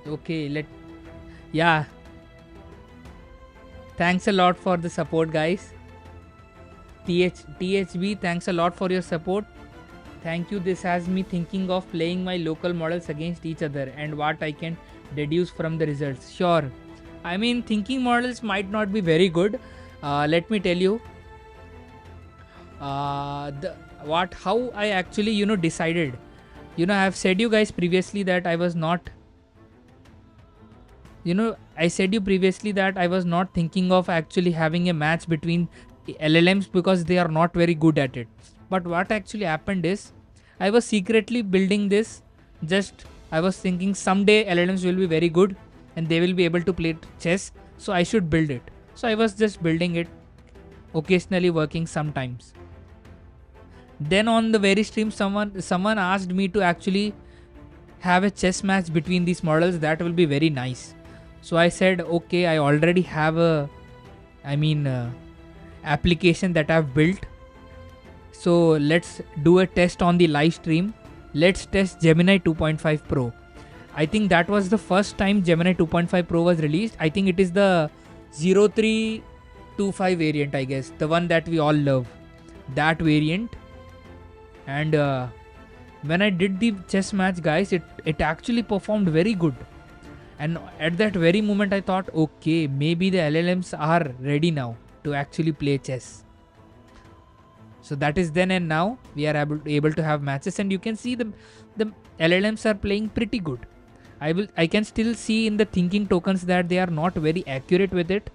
A: Okay, yeah. Thanks a lot for the support, guys. THB, thanks a lot for your support. Thank you. This has me thinking of playing my local models against each other and what I can deduce from the results. Sure. I mean, thinking models might not be very good. Let me tell you. How I actually decided. I have said you guys previously that I was not. I said you previously that I was not thinking of actually having a match between LLMs because they are not very good at it. But what actually happened is I was secretly building this. I was thinking someday LLMs will be very good and they will be able to play chess. So I should build it. So I was just building it, occasionally working sometimes. Then on the very stream, someone asked me to actually have a chess match between these models. That will be very nice. So I said, okay, I already have application that I've built. So let's do a test on the live stream. let's test Gemini 2.5 Pro. I think that was the first time Gemini 2.5 Pro was released. I think it is the 0325 variant, I guess, the one that we all love, that variant. And when I did the chess match, guys, it actually performed very good. And at that very moment I thought, okay, maybe the LLMs are ready now to actually play chess. So that is then and now we are able to have matches, and you can see the LLMs are playing pretty good. I can still see in the thinking tokens that they are not very accurate with it,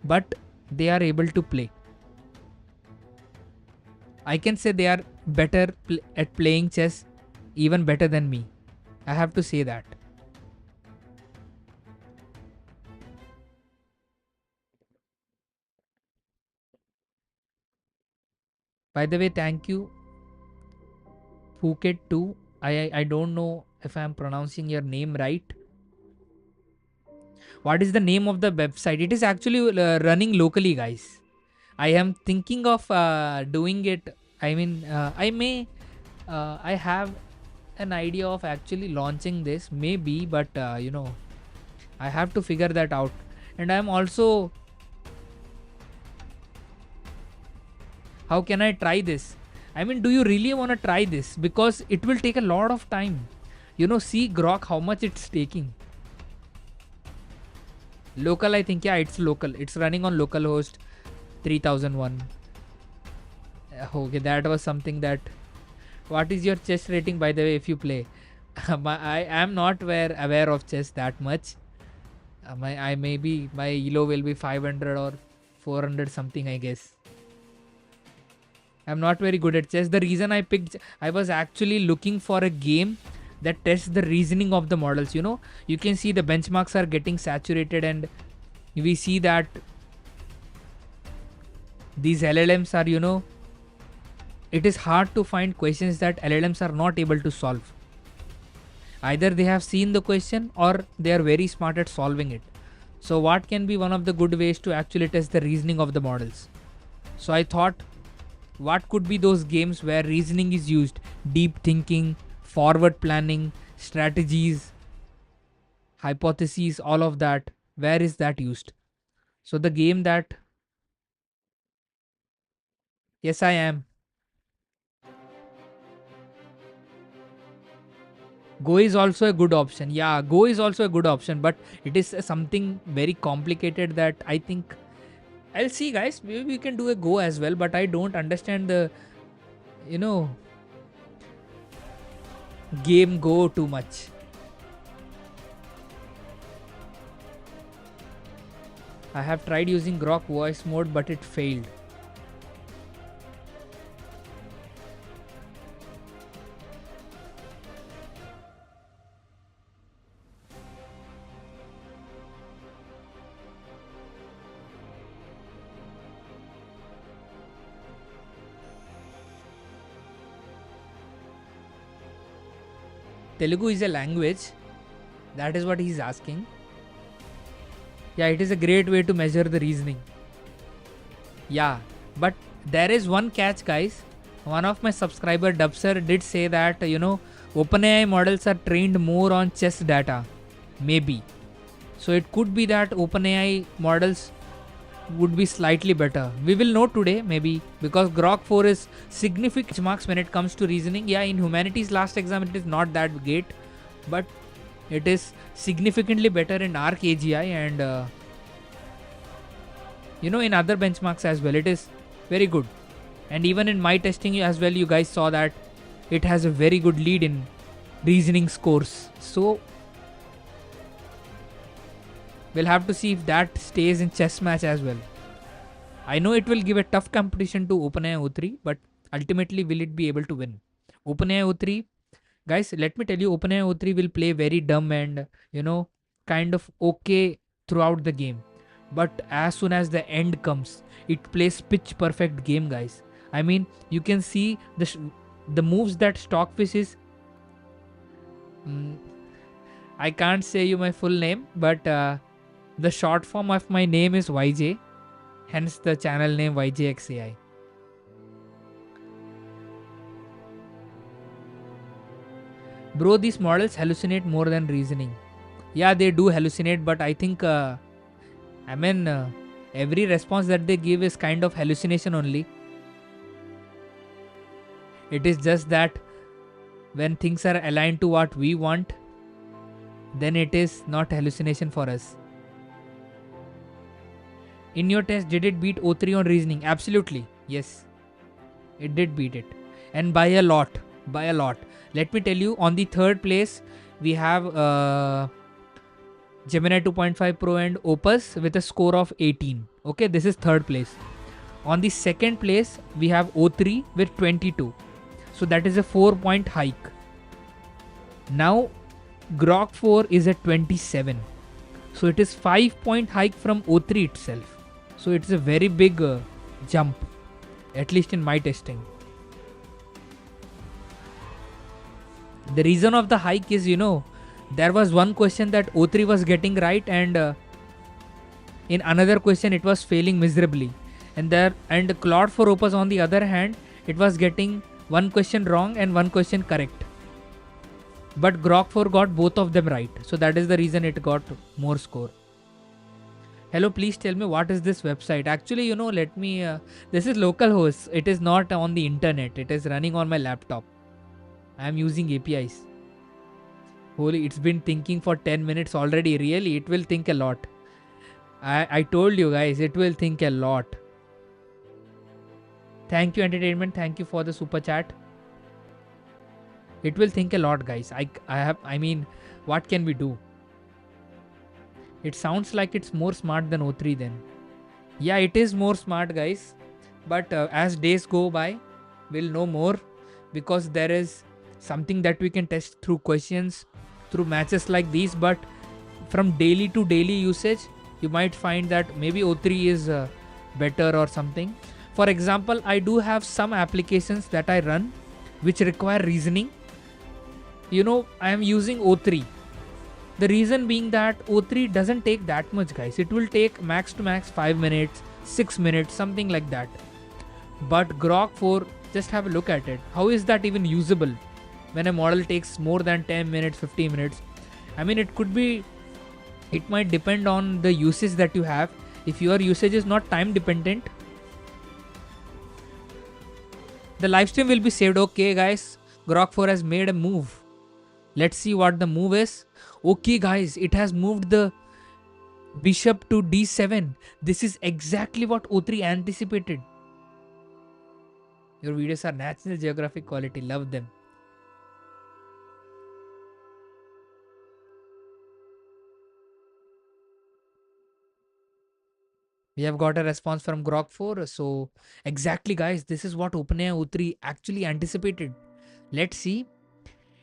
A: but they are able to play. I can say they are better at playing chess, even better than me. I have to say that. By the way, thank you, Phuket too. I don't know if I am pronouncing your name right. What is the name of the website? It is actually running locally, guys. I am thinking of doing it. I mean, I have an idea of actually launching this, maybe, but I have to figure that out. And I am also, how can I try this? I mean, do you really want to try this? Because it will take a lot of time. See Grok, how much it's taking. Local, I think, yeah, it's local. It's running on localhost 3001. Okay, that was something that. What is your chess rating, by the way, if you play? I am not aware of chess that much. My elo will be 500 or 400 something, I guess. I'm not very good at chess. The reason I was actually looking for a game that tests the reasoning of the models. You can see the benchmarks are getting saturated, and we see that these LLMs are, it is hard to find questions that LLMs are not able to solve. Either they have seen the question or they are very smart at solving it. So what can be one of the good ways to actually test the reasoning of the models? So I thought, what could be those games where reasoning is used? Deep thinking, forward planning, strategies, hypotheses, all of that. Where is that used? So the game that... Yes, I am. Go is also a good option. Yeah, Go is also a good option, but it is something very complicated that I think... I'll see, guys. Maybe we can do a Go as well, but I don't understand the, game Go too much. I have tried using Grok voice mode, but it failed. Telugu is a language. That is what he's asking. Yeah, it is a great way to measure the reasoning. Yeah, but there is one catch, guys. One of my subscriber, Dubsir, did say that, OpenAI models are trained more on chess data. Maybe. So it could be that OpenAI models would be slightly better. We will know today, maybe, because Grok4 is significant marks when it comes to reasoning. Yeah, in humanities last exam it is not that great, but it is significantly better in ARC AGI and in other benchmarks as well. It is very good, and even in my testing as well, you guys saw that it has a very good lead in reasoning scores. So we'll have to see if that stays in chess match as well. I know it will give a tough competition to OpenAI O3, but ultimately will it be able to win? OpenAI O3, guys, let me tell you, OpenAI O3 will play very dumb and, kind of okay throughout the game. But as soon as the end comes, it plays pitch perfect game, guys. I mean, you can see the moves that Stockfish is... I can't say you my full name, but the short form of my name is YJ. Hence the channel name YJ xAI. Bro, these models hallucinate more than reasoning. Yeah, they do hallucinate, but I think, every response that they give is kind of hallucination only. It is just that when things are aligned to what we want, then it is not hallucination for us. In your test, did it beat O3 on reasoning? Absolutely. Yes. It did beat it. And by a lot. By a lot. Let me tell you, on the third place, we have Gemini 2.5 Pro and Opus with a score of 18. Okay, this is third place. On the second place, we have O3 with 22. So that is a 4-point hike. Now, Grok4 is at 27. So it is 5-point hike from O3 itself. So it's a very big jump, at least in my testing. The reason of the hike is, there was one question that O3 was getting right, and in another question it was failing miserably. And Claude4 Opus, on the other hand, it was getting one question wrong and one question correct. But Grok4 got both of them right. So that is the reason it got more score. Hello, please tell me what is this website. Actually, let me... this is localhost. It is not on the internet. It is running on my laptop. I am using APIs. Holy, it's been thinking for 10 minutes already. Really, it will think a lot. I told you guys, it will think a lot. Thank you, entertainment. Thank you for the super chat. It will think a lot, guys. I mean, what can we do? It sounds like it's more smart than O3 then. Yeah, it is more smart, guys. But as days go by, we'll know more, because there is something that we can test through questions, through matches like these. But from daily to daily usage, you might find that maybe O3 is better or something. For example, I do have some applications that I run which require reasoning. I am using O3. The reason being that O3 doesn't take that much, guys. It will take max to max 5 minutes, 6 minutes, something like that. But Grok4, just have a look at it. How is that even usable when a model takes more than 10 minutes, 15 minutes? I mean, it might depend on the usage that you have. If your usage is not time dependent, the live stream will be saved. Okay, guys, Grok4 has made a move. Let's see what the move is. Okay, guys, it has moved the bishop to d7. This is exactly what O3 anticipated. Your videos are National Geographic quality. Love them. We have got a response from Grok4. So exactly, guys, this is what OpenAI O3 actually anticipated. Let's see.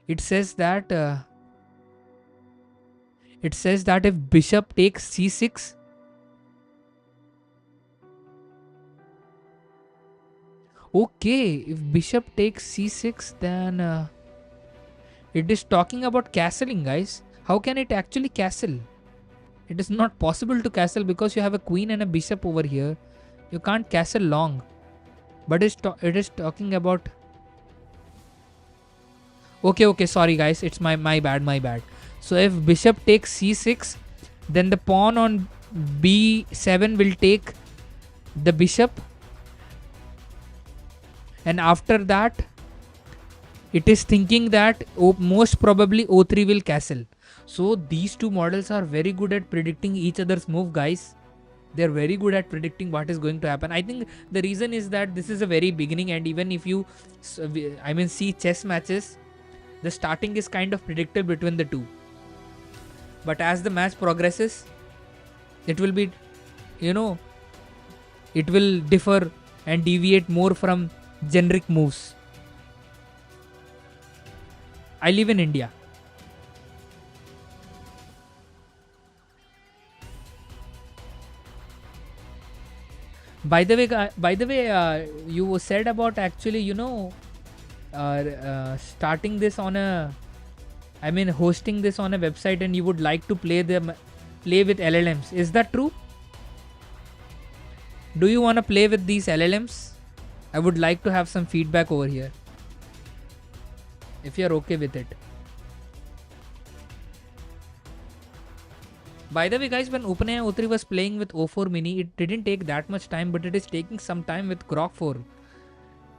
A: It says that if bishop takes c6, okay, if bishop takes c6, then it is talking about castling, guys. How can it actually castle? It is not possible to castle because you have a queen and a bishop over here. You can't castle long. But it is talking about... Okay, sorry guys, it's my bad. So if bishop takes c6, then the pawn on b7 will take the bishop, and after that it is thinking that most probably O3 will castle. So these two models are very good at predicting each other's move, guys. They're very good at predicting what is going to happen. I think the reason is that this is a very beginning, and even if you see chess matches, the starting is kind of predictable between the two. But as the match progresses, it will be, it will differ and deviate more from generic moves. I live in India. By the way, you said about actually, starting this on hosting this on a website, and you would like to play with LLMs. Is that true? Do you want to play with these LLMs? I would like to have some feedback over here, if you're okay with it. By the way, guys, when OpenAI O3 was playing with O4 Mini, it didn't take that much time, but it is taking some time with Grok4.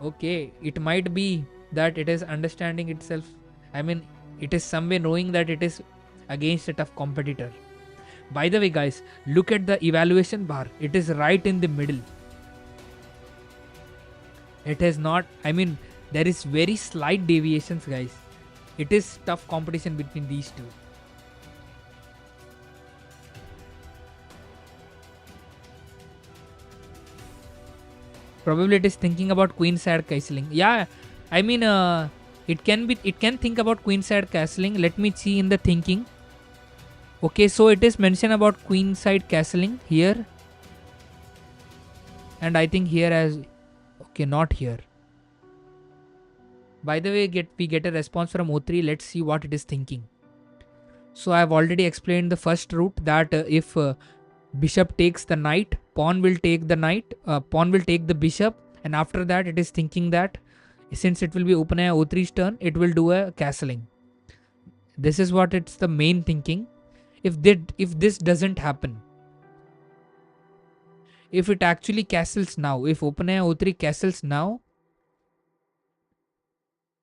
A: Okay, it might be that it is understanding itself. I mean, it is some way knowing that it is against a tough competitor. By the way, guys, look at the evaluation bar. It is right in the middle. It is not, I mean, there is very slight deviations, guys. It is tough competition between these two. Probably it is thinking about queenside castling. Yeah, I mean, it can think about queenside castling. Let me see in the thinking. Okay, so it is mentioned about queenside castling here, and I think here as okay, not here. By the way, we get a response from O3. Let's see what it is thinking. So I have already explained the first route that if bishop takes the knight, pawn will take the knight, pawn will take the bishop, and after that it is thinking that since it will be OpenAI O3's turn, it will do a castling. This is what it's the main thinking. If this doesn't happen, if it actually castles now, if OpenAI O3 castles now,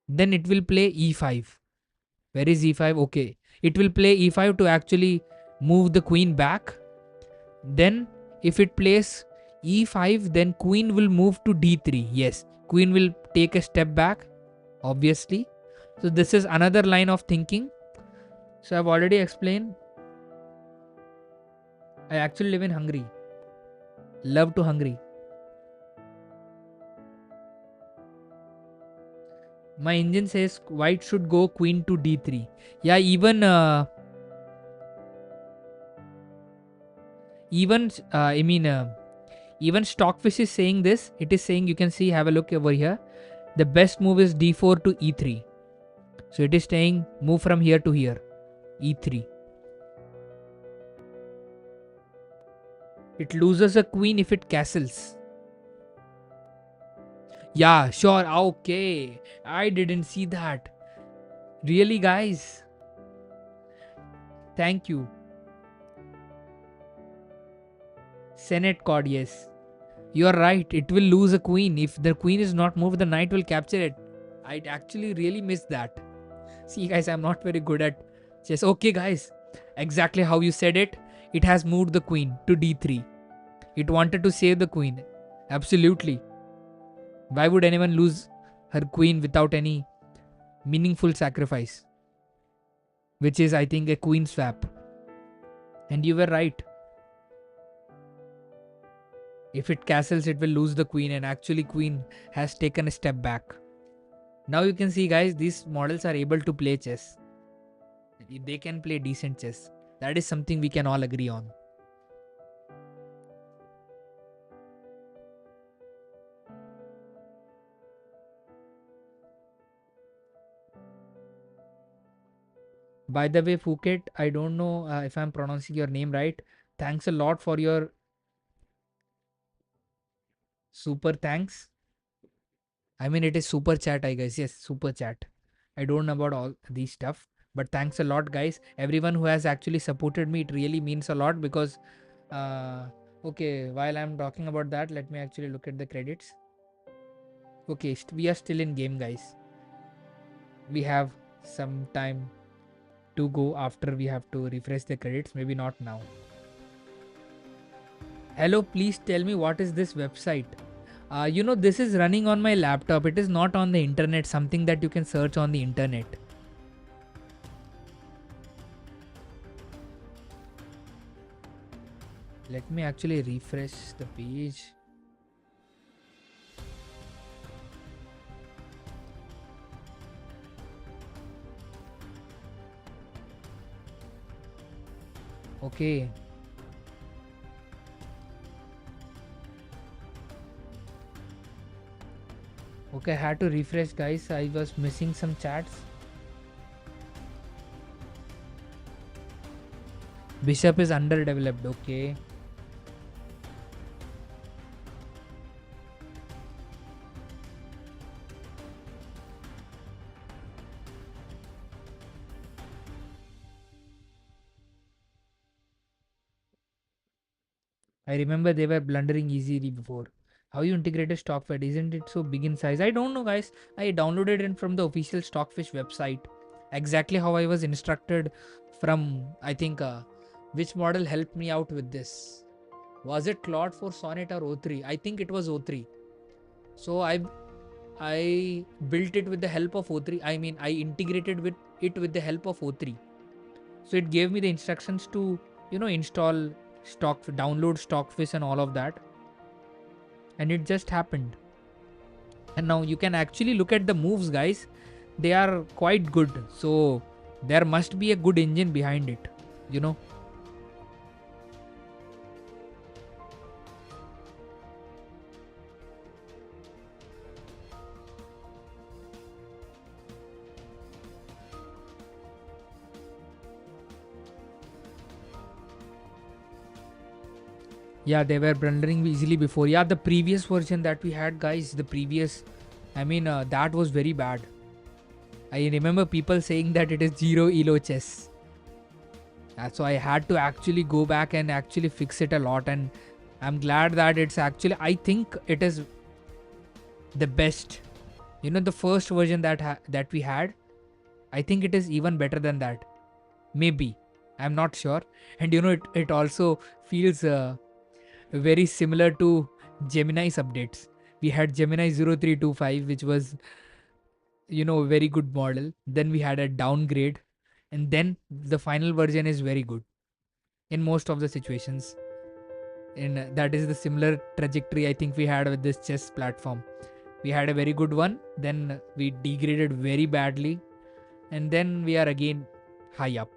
A: then it will play e5. Where is e5? Okay, it will play e5 to actually move the queen back. Then if it plays e5, then queen will move to d3. Yes, queen will take a step back, obviously. So this is another line of thinking. So I've already explained. I actually live in Hungary. Love to Hungary. My engine says white should go queen to d3. Yeah, even even Stockfish is saying this. It is saying, you can see, have a look over here. The best move is d4 to e3. So it is saying move from here to here, e3. It loses a queen if it castles. Yeah, sure. Okay. I didn't see that. Really, guys? Thank you. Senate card, yes. You are right. It will lose a queen. If the queen is not moved, the knight will capture it. I actually really missed that. See, guys, I'm not very good at chess. Okay, guys. Exactly how you said it. It has moved the queen to d3. It wanted to save the queen. Absolutely. Why would anyone lose her queen without any meaningful sacrifice? Which is, I think, a queen swap. And you were right. If it castles, it will lose the queen, and actually queen has taken a step back. Now you can see, guys, these models are able to play chess. They can play decent chess. That is something we can all agree on. By the way, Phuket, I don't know if I'm pronouncing your name right. Thanks a lot for your super thanks. I mean, it is super chat, I guess. Yes, super chat. I don't know about all these stuff, but thanks a lot, guys. Everyone who has actually supported me, it really means a lot because, okay, while I'm talking about that, let me actually look at the credits. Okay, we are still in game, guys. We have some time to go after we have to refresh the credits. Maybe not now. Hello, please tell me what is this website? This is running on my laptop. It is not on the internet, something that you can search on the internet. Let me actually refresh the page. Okay. Okay, I had to refresh, guys. I was missing some chats. Bishop is underdeveloped. Okay. I remember they were blundering easily before. How you integrated Stockfish? Isn't it so big in size? I don't know, guys. I downloaded it from the official Stockfish website. Exactly how I was instructed from, I think, which model helped me out with this? Was it Claude for Sonnet or O3? I think it was O3. So I built it with the help of O3. I mean, I integrated with it with the help of O3. So it gave me the instructions to, install download Stockfish and all of that. And it just happened. And now you can actually look at the moves, guys. They are quite good. So there must be a good engine behind it, you know. Yeah, they were blundering easily before. Yeah, the previous version that we had, guys, that was very bad. I remember people saying that it is zero elo chess. So I had to actually go back and actually fix it a lot. And I'm glad that I think it is the best. The first version that we had, I think it is even better than that. Maybe. I'm not sure. And it also feels very similar to Gemini's updates. We had Gemini 0325, which was, a very good model. Then we had a downgrade. And then the final version is very good in most of the situations. And that is the similar trajectory I think we had with this chess platform. We had a very good one. Then we degraded very badly. And then we are again high up.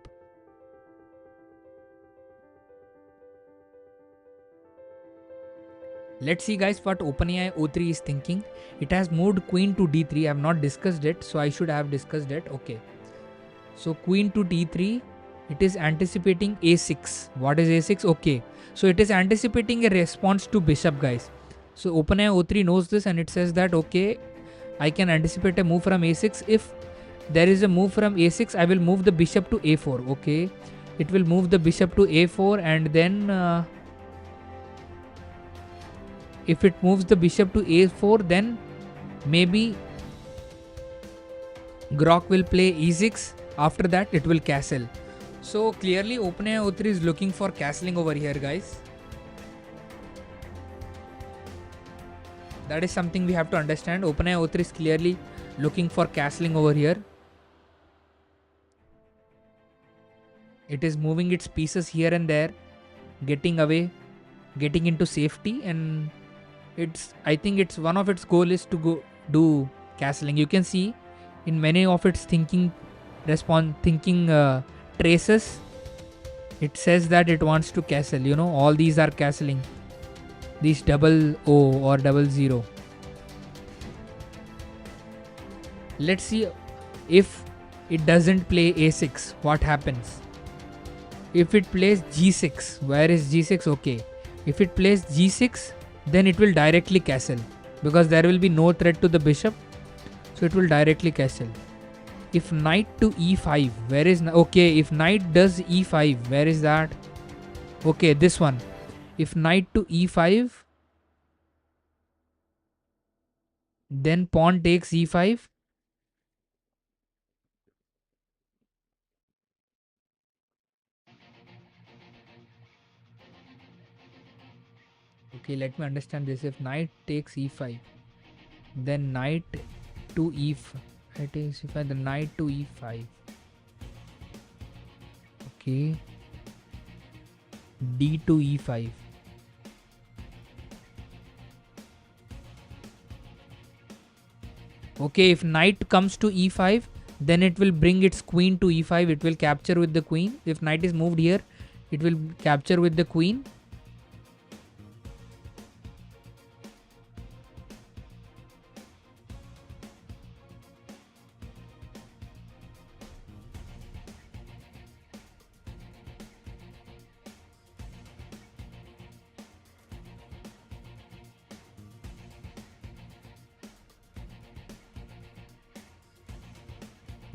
A: Let's see, guys, what OpenAI O3 is thinking. It has moved queen to d3. I have not discussed it, so I should have discussed it. Okay. So queen to d3. It is anticipating a6. What is a6? Okay. So it is anticipating a response to bishop, guys. So OpenAI O3 knows this and it says that, okay, I can anticipate a move from a6. If there is a move from a6, I will move the bishop to a4. Okay. It will move the bishop to a4 and then... if it moves the bishop to a4, then maybe Grok will play e6. After that, it will castle. So clearly, OpenAI O3 is looking for castling over here, guys. That is something we have to understand. OpenAI O3 is clearly looking for castling over here. It is moving its pieces here and there, getting away, getting into safety, and I think it's one of its goal is to go do castling. You can see in many of its thinking traces, it says that it wants to castle. All these are castling. These double O or double 0. Let's see if it doesn't play a6, what happens. If it plays g6, where is g6? Okay. If it plays g6, then it will directly castle because there will be no threat to the bishop. So it will directly castle. If knight to e5, where is... Okay, if knight does e5, where is that? Okay, this one. If knight to e5, then pawn takes e5. Okay, let me understand this. If knight takes e5, then knight to e5. Knight takes e5, then knight to e5. Okay. D to e5. Okay, if knight comes to e5, then it will bring its queen to e5. It will capture with the queen. If knight is moved here, it will capture with the queen.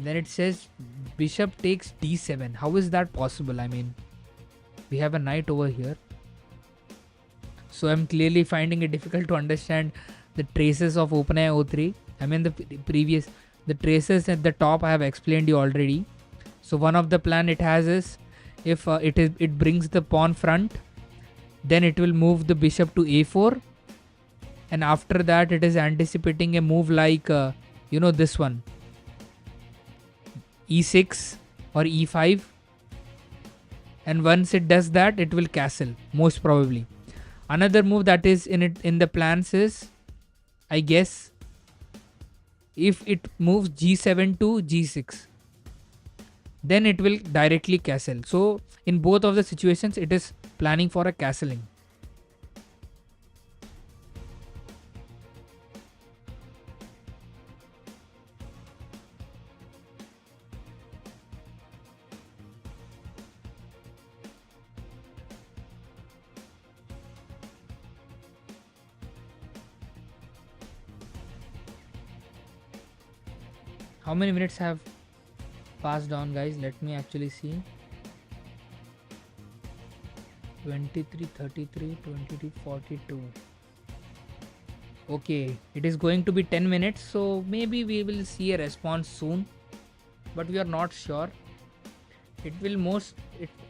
A: Then it says bishop takes d7. How is that possible? I mean, we have a knight over here. So I'm clearly finding it difficult to understand the traces of OpenAI O3. I mean the traces at the top I have explained you already. So one of the plan it has is, if it brings the pawn front, then it will move the bishop to a4, and after that it is anticipating a move like this one, e6 or e5, and once it does that it will castle most probably. Another move that is in the plans is, I guess, if it moves g7 to g6, then it will directly castle. So in both of the situations it is planning for a castling. How many minutes have passed on, guys? Let me actually see. 23, 33, 22, 42. Okay, it is going to be 10 minutes, so maybe we will see a response soon, but we are not sure. It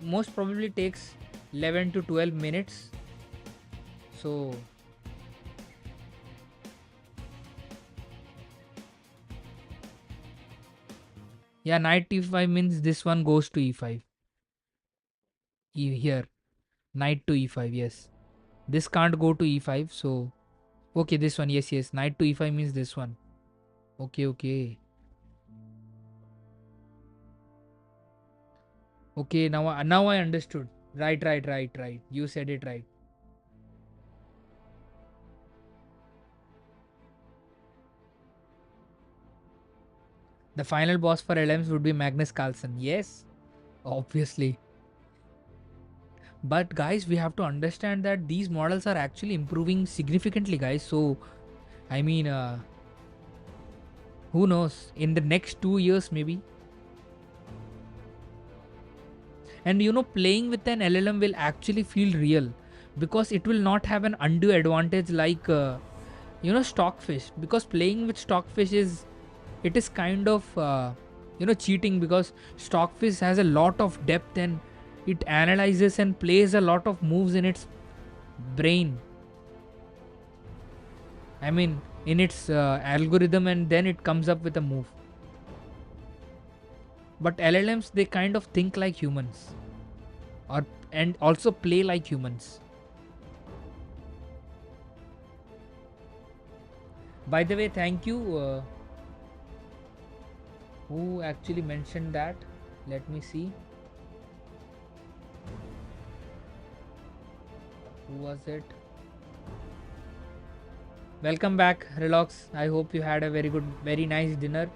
A: most probably takes 11 to 12 minutes. So yeah, knight e5 means this one goes to e5. Here, knight to e5. Yes, this can't go to e5. So okay, this one. Yes. Knight to e5 means this one. Okay. Okay, now I understood. Right. You said it right. The final boss for LMs would be Magnus Carlsen. Yes, obviously. But guys, we have to understand that these models are actually improving significantly, guys. So I mean, who knows? In the next 2 years, maybe. And playing with an LLM will actually feel real, because it will not have an undue advantage like Stockfish. Because playing with Stockfish is kind of cheating, because Stockfish has a lot of depth and it analyzes and plays a lot of moves in its brain. I mean, in its algorithm, and then it comes up with a move. But LLMs, they kind of think like humans, and also play like humans. By the way, thank you. Who actually mentioned that? Let me see. Who was it? Welcome back, Relax. I hope you had a very nice dinner.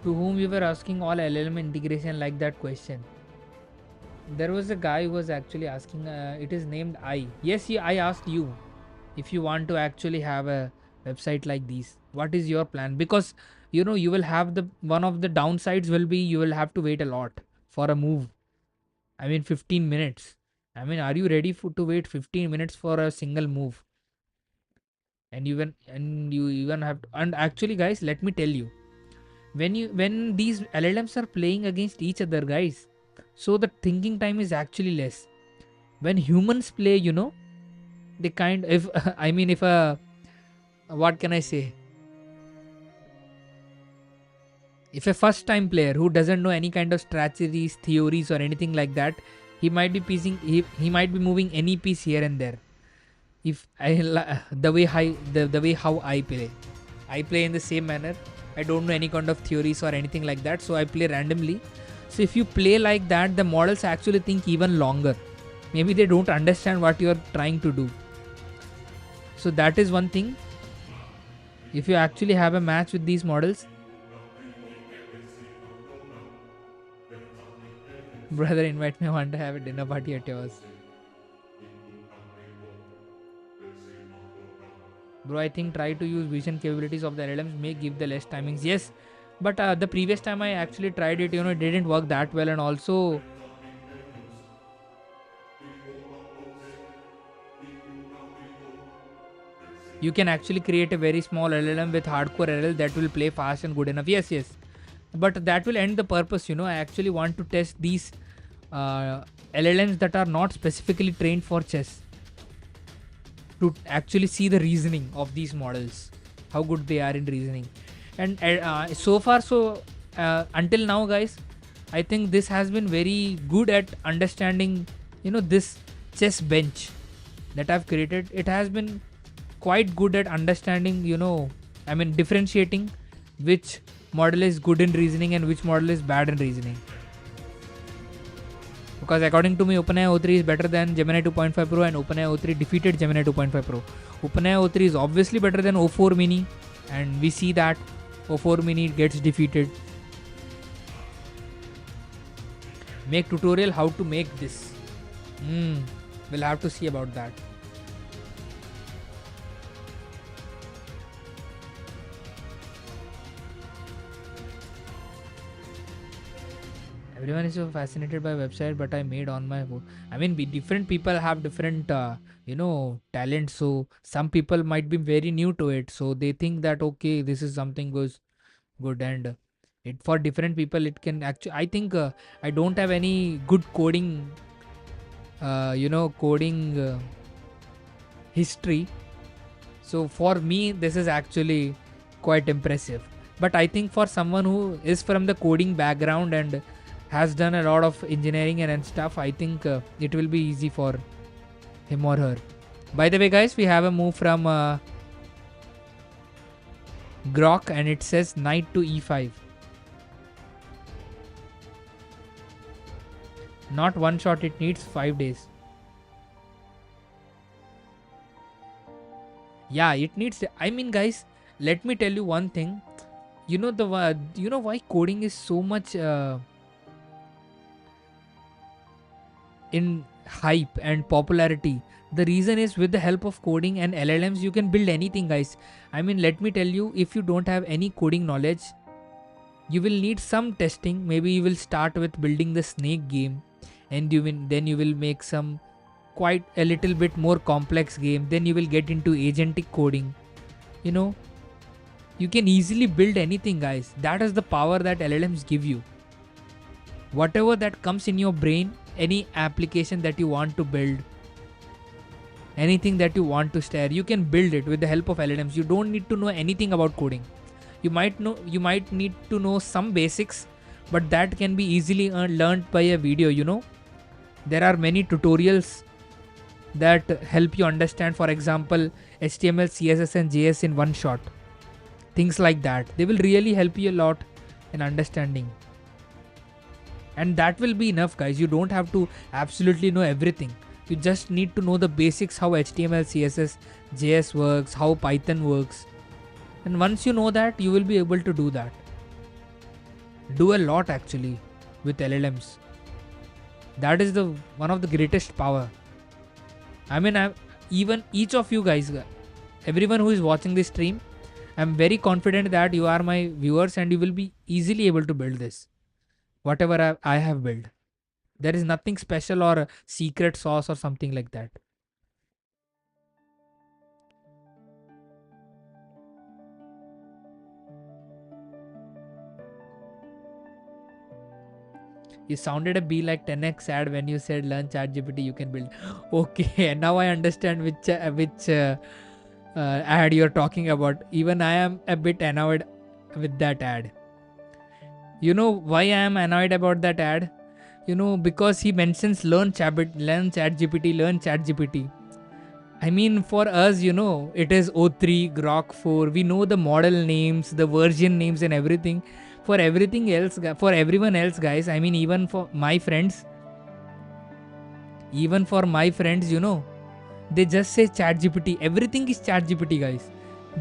A: To whom you were asking all LLM integration like that question? There was a guy who was actually asking. It is named I. Yes, I asked you if you want to actually have a website like these. What is your plan? Because you will have the one of the downsides will be you will have to wait a lot for a move. I mean, 15 minutes. I mean, are you ready to wait 15 minutes for a single move? And you even have to, and actually, guys, let me tell you, when these LLMs are playing against each other, guys, so the thinking time is actually less. When humans play, they kind if I mean, if a what can I say? If a first time player who doesn't know any kind of strategies, theories, or anything like that, he might be he might be moving any piece here and there. If the way how I play in the same manner. I don't know any kind of theories or anything like that, so I play randomly. So if you play like that, the models actually think even longer. Maybe they don't understand what you're trying to do. So that is one thing. If you actually have a match with these models, Brother, invite me. I want to have a dinner party at yours. Bro, I think try to use vision capabilities of the LLMs may give the less timings. Yes, but the previous time I actually tried it, it didn't work that well, and also you can actually create a very small LLM with hardcore LL that will play fast and good enough. Yes. But that will end the purpose. I actually want to test these LLMs that are not specifically trained for chess to actually see the reasoning of these models, how good they are in reasoning. And so far, until now, guys, I think this has been very good at understanding, this chess bench that I've created. It has been quite good at understanding, differentiating which model is good in reasoning and which model is bad in reasoning. Because according to me, OpenAI O3 is better than Gemini 2.5 Pro, and OpenAI O3 defeated Gemini 2.5 Pro. OpenAI O3 is obviously better than O4 Mini, and we see that O4 Mini gets defeated. Make tutorial how to make this. We'll have to see about that. Everyone is so fascinated by website, but I made on my own. Different people have different, talents. So some people might be very new to it. So they think that, okay, this is something goes good. And it for different people, it can actually, I think I don't have any good coding, history. So for me, this is actually quite impressive. But I think for someone who is from the coding background and has done a lot of engineering and stuff, I think it will be easy for him or her. By the way, guys, we have a move from Grok, and it says knight to e5. Not one shot, it needs 5 days. Yeah, it needs. Guys, let me tell you one thing. You know why coding is so much in hype and popularity? The reason is, with the help of coding and LLMs, you can build anything, guys. Let me tell you, if you don't have any coding knowledge, you will need some testing. Maybe you will start with building the snake game, and then you will make some quite a little bit more complex game. Then you will get into agentic coding. You can easily build anything, guys. That is the power that LLMs give you. Whatever that comes in your brain, any application that you want to build, anything that you want to stare, you can build it with the help of LLMs. You don't need to know anything about coding. You might need to know some basics, but that can be easily learned by a video. There are many tutorials that help you understand, for example, HTML, CSS and JS in one shot. Things like that. They will really help you a lot in understanding. And that will be enough, guys. You don't have to absolutely know everything. You just need to know the basics, how HTML, CSS, JS works, how Python works. And once you know that, you will be able to do that. Do a lot actually with LLMs. That is one of the greatest power. Even each of you guys, everyone who is watching this stream, I'm very confident that you are my viewers and you will be easily able to build this. Whatever I have built. There is nothing special or a secret sauce or something like that. You sounded a B like 10x ad when you said learn ChatGPT you can build. Okay, now I understand which ad you're talking about. Even I am a bit annoyed with that ad. You know why I am annoyed about that ad? Because he mentions learn ChatGPT, learn ChatGPT. For us, it is O3, Grok4. We know the model names, the version names and everything. For everything else, for everyone else, guys, even for my friends, they just say ChatGPT. Everything is ChatGPT, guys.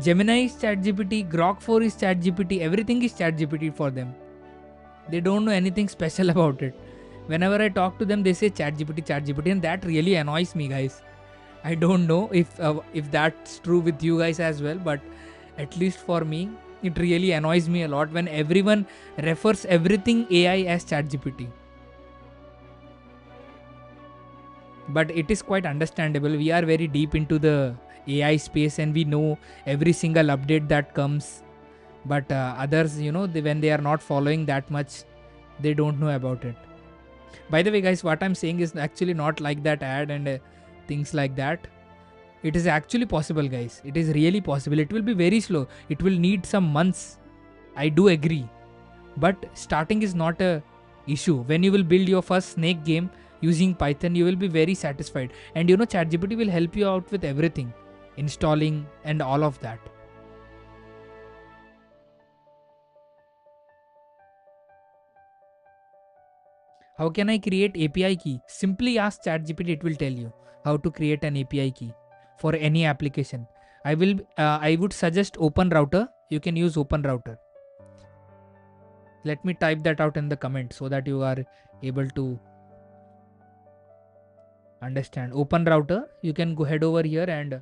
A: Gemini is ChatGPT, Grok4 is ChatGPT. Everything is ChatGPT for them. They don't know anything special about it. Whenever I talk to them, they say ChatGPT, and that really annoys me, guys. I don't know if that's true with you guys as well, but at least for me, it really annoys me a lot when everyone refers everything AI as ChatGPT. But it is quite understandable. We are very deep into the AI space and we know every single update that comes. But others, when they are not following that much, they don't know about it. By the way, guys, what I'm saying is actually not like that ad and things like that. It is actually possible, guys. It is really possible. It will be very slow. It will need some months. I do agree. But starting is not a issue. When you will build your first snake game using Python, you will be very satisfied. And ChatGPT will help you out with everything, installing and all of that. How can I create API key? Simply ask ChatGPT, it will tell you how to create an API key for any application. I would suggest OpenRouter. You can use OpenRouter. Let me type that out in the comment so that you are able to understand. OpenRouter, you can go head over here and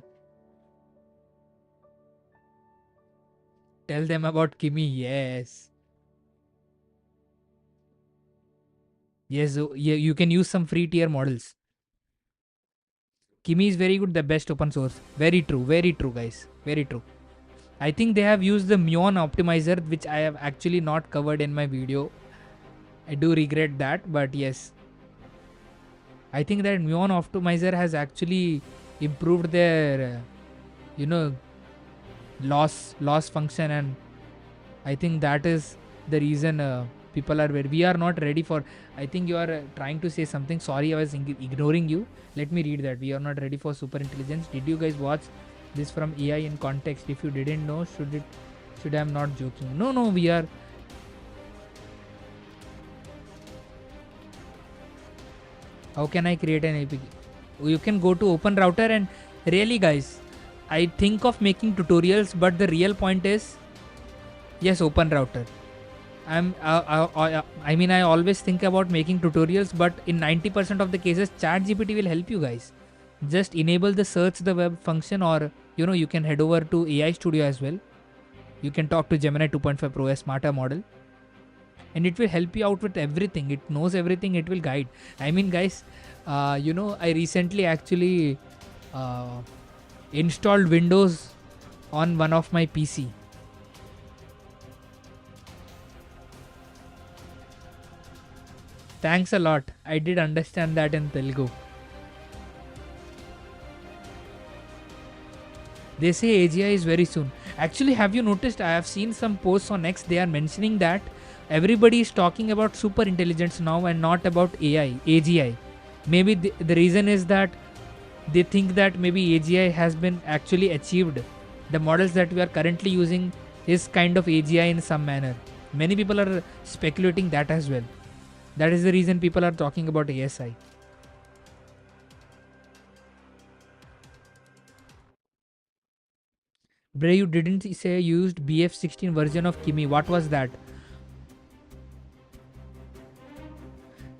A: tell them about Kimi. Yes. Yes, you can use some free tier models. Kimi is very good, the best open source. Very true, guys. Very true. I think they have used the Muon optimizer, which I have actually not covered in my video. I do regret that, but yes. I think that Muon optimizer has actually improved their, loss function, and I think that is the reason people are where we are not ready for. I think you are trying to say something. Sorry, I was ignoring you. Let me read that. We are not ready for super intelligence. Did you guys watch this from AI in context? If you didn't know, should I am not joking? No, we are. How can I create an API? You can go to OpenRouter and really, guys, I think of making tutorials, but the real point is, yes, OpenRouter. I always think about making tutorials, but in 90% of the cases, ChatGPT will help you guys. Just enable the search the web function, or you can head over to AI Studio as well. You can talk to Gemini 2.5 Pro, a smarter model, and it will help you out with everything. It knows everything. It will guide. Guys, I recently actually installed Windows on one of my PC. Thanks a lot. I did understand that in Telugu. They say AGI is very soon. Actually, have you noticed? I have seen some posts on X. They are mentioning that everybody is talking about super intelligence now and not about AI, AGI. Maybe the reason is that they think that maybe AGI has been actually achieved. The models that we are currently using is kind of AGI in some manner. Many people are speculating that as well. That is the reason people are talking about ASI. Bray, you didn't say you used BF16 version of Kimi. What was that?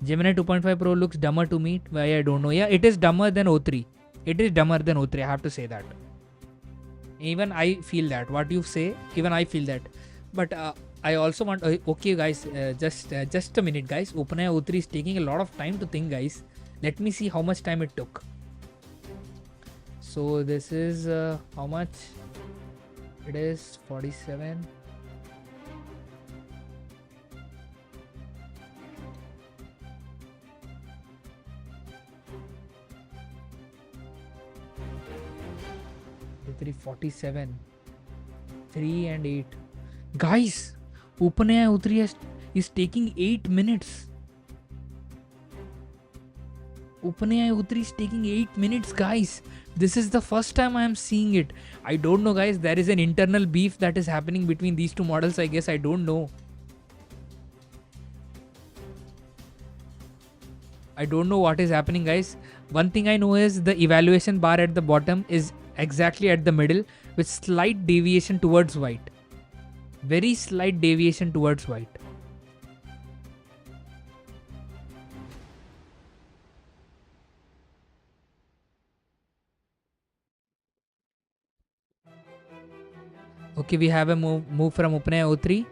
A: Gemini 2.5 Pro looks dumber to me. Why, I don't know. Yeah, it is dumber than O3. It is dumber than O3. I have to say that. Even I feel that. What you say, even I feel that. But I also want. Okay, guys, just a minute, guys. OpenAI O3 is taking a lot of time to think, guys. Let me see how much time it took. So this is how much? It is 47. The 347, 3 and 8. Guys, OpenAI O3 is taking 8 minutes. OpenAI O3 is taking 8 minutes, guys. This is the first time I am seeing it. I don't know, guys. There is an internal beef that is happening between these two models, I guess. I don't know. I don't know what is happening, guys. One thing I know is the evaluation bar at the bottom is exactly at the middle with slight deviation towards white. Very slight deviation towards white. Okay, we have a move from OpenAI O3.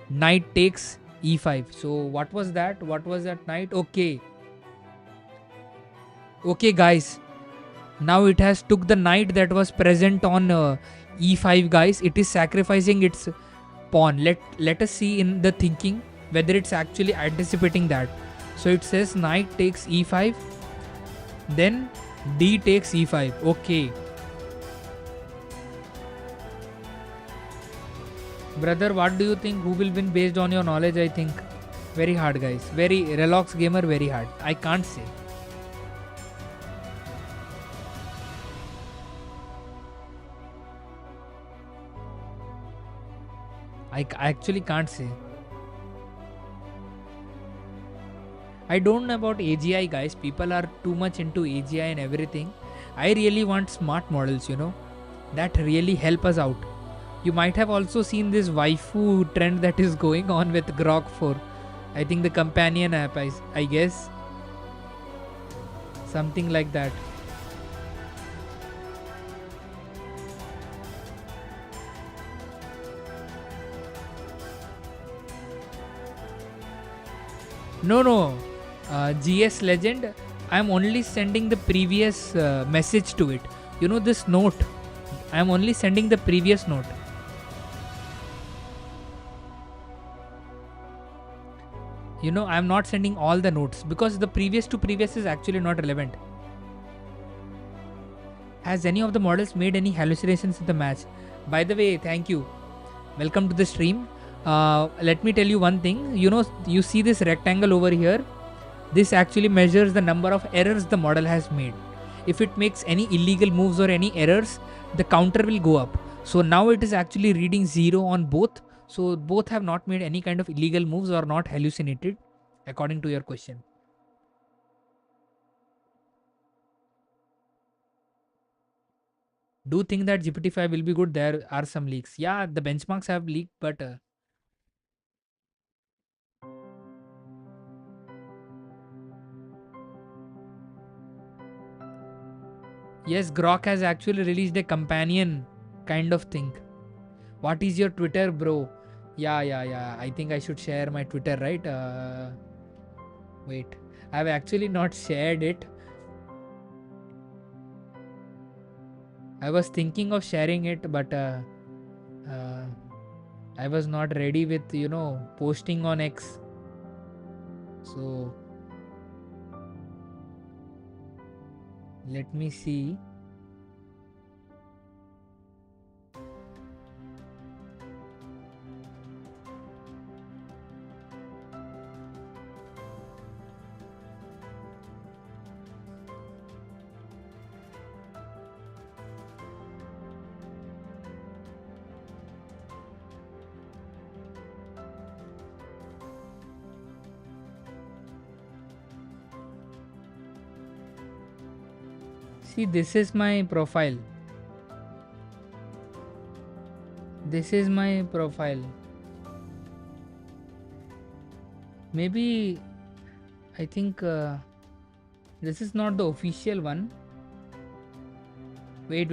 A: Knight takes E5. So what was that? What was that knight? Okay. Okay, guys. Now it has took the knight that was present on E5, guys. It is sacrificing its pawn. Let us see in the thinking whether it's actually anticipating that. So it says knight takes E5, then D takes E5. Okay. Brother, what do you think? Who will win based on your knowledge? I think very hard, guys. Very relax gamer, very hard. I can't say. I actually can't say. I don't know about AGI, guys. People are too much into AGI and everything. I really want smart models, that really help us out. You might have also seen this waifu trend that is going on with Grok4. I think the companion app, I guess. Something like that. No. GS Legend, I'm only sending the previous message to it. This note. I'm only sending the previous note. I'm not sending all the notes because the previous to previous is actually not relevant. Has any of the models made any hallucinations in the match? By the way, thank you. Welcome to the stream. Let me tell you one thing. You see this rectangle over here? This actually measures the number of errors the model has made. If it makes any illegal moves or any errors, the counter will go up. So now it is actually reading 0 on both. So both have not made any kind of illegal moves or not hallucinated, according to your question. Do you think that GPT-5 will be good? There are some leaks. Yeah, the benchmarks have leaked, but yes, Grok has actually released a companion kind of thing. What is your Twitter, bro? Yeah. I think I should share my Twitter, right? Wait, I've actually not shared it. I was thinking of sharing it, but uh, I was not ready with, posting on X. So let me see. See, this is my profile. This is my profile. Maybe I think this is not the official one. Wait.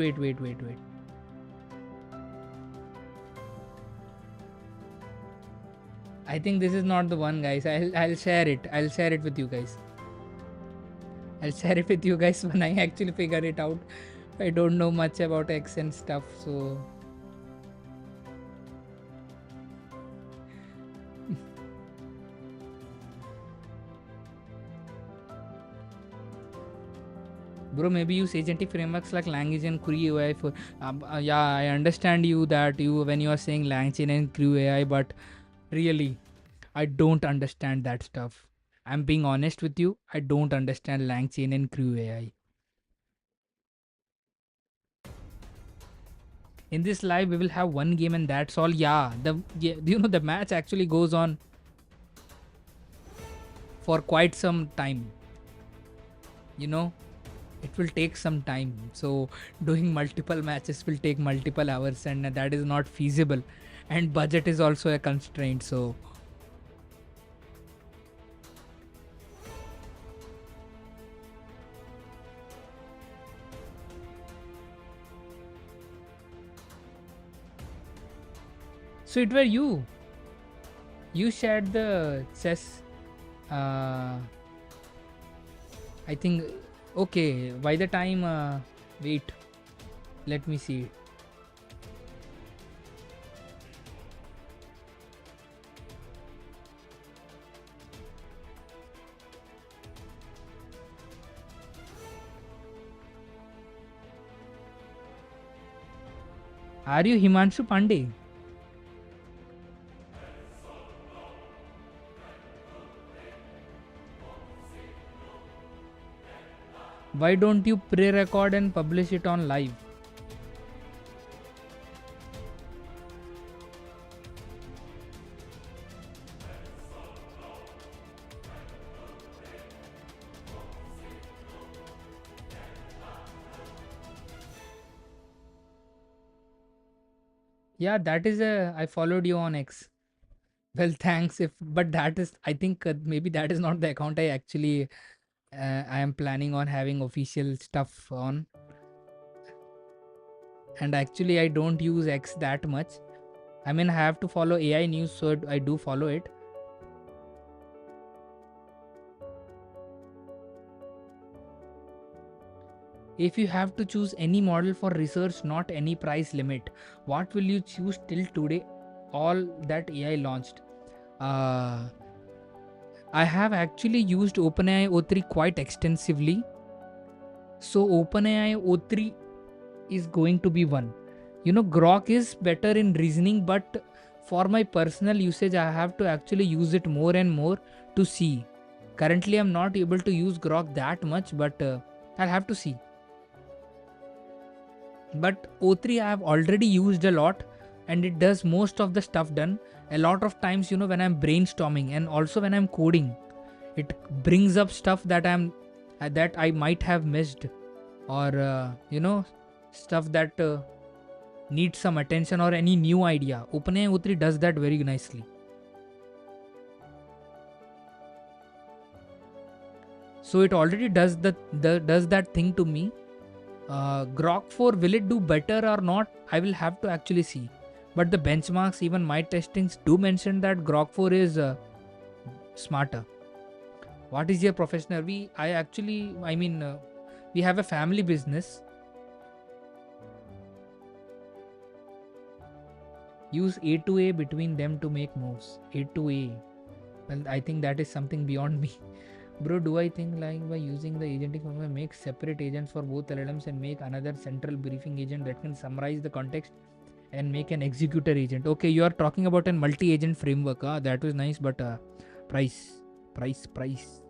A: I think this is not the one, guys. I'll share it. I'll share it with you guys. I'll share it with you guys when I actually figure it out. I don't know much about X and stuff, so bro, maybe use agentic frameworks like LangChain and Creo AI for. Yeah, I understand you that you when you are saying LangChain and Creo AI, but really, I don't understand that stuff. I'm being honest with you. I don't understand LangChain and Creo AI. In this live, we will have one game and that's all. Yeah, the match actually goes on for quite some time. It will take some time. So doing multiple matches will take multiple hours, and that is not feasible. And budget is also a constraint. So So it were you. You shared the chess. Uh, I think. Okay. By the time. Wait. Let me see. Are you Himanshu Pandey? Why don't you pre-record and publish it on live? Yeah, that is a. I followed you on X. Well, thanks. If but that is, I think maybe that is not the account I actually. I am planning on having official stuff on, and actually I don't use X that much. I mean, I have to follow AI news, so I do follow it. If you have to choose any model for research, not any price limit, what will you choose till today? All that AI launched. Uh, I have actually used OpenAI O3 quite extensively. So OpenAI O3 is going to be one. Grok is better in reasoning, but for my personal usage, I have to actually use it more and more to see. Currently, I'm not able to use Grok that much, but I'll have to see. But O3 I have already used a lot, and it does most of the stuff done. A lot of times, when I'm brainstorming and also when I'm coding, it brings up stuff that I might have missed, or stuff that needs some attention, or any new idea. OpenAI O3 does that very nicely. So it already does does that thing to me. Grok4, will it do better or not? I will have to actually see. But the benchmarks, even my testings, do mention that Grok4 is smarter. What is your professional? We have a family business. Use A to A between them to make moves. A to A. Well, I think that is something beyond me. Bro, do I think like by using the agentic function, make separate agents for both LLMs and make another central briefing agent that can summarize the context and make an executor agent? Okay, you are talking about a multi-agent framework. That was nice, but price, price.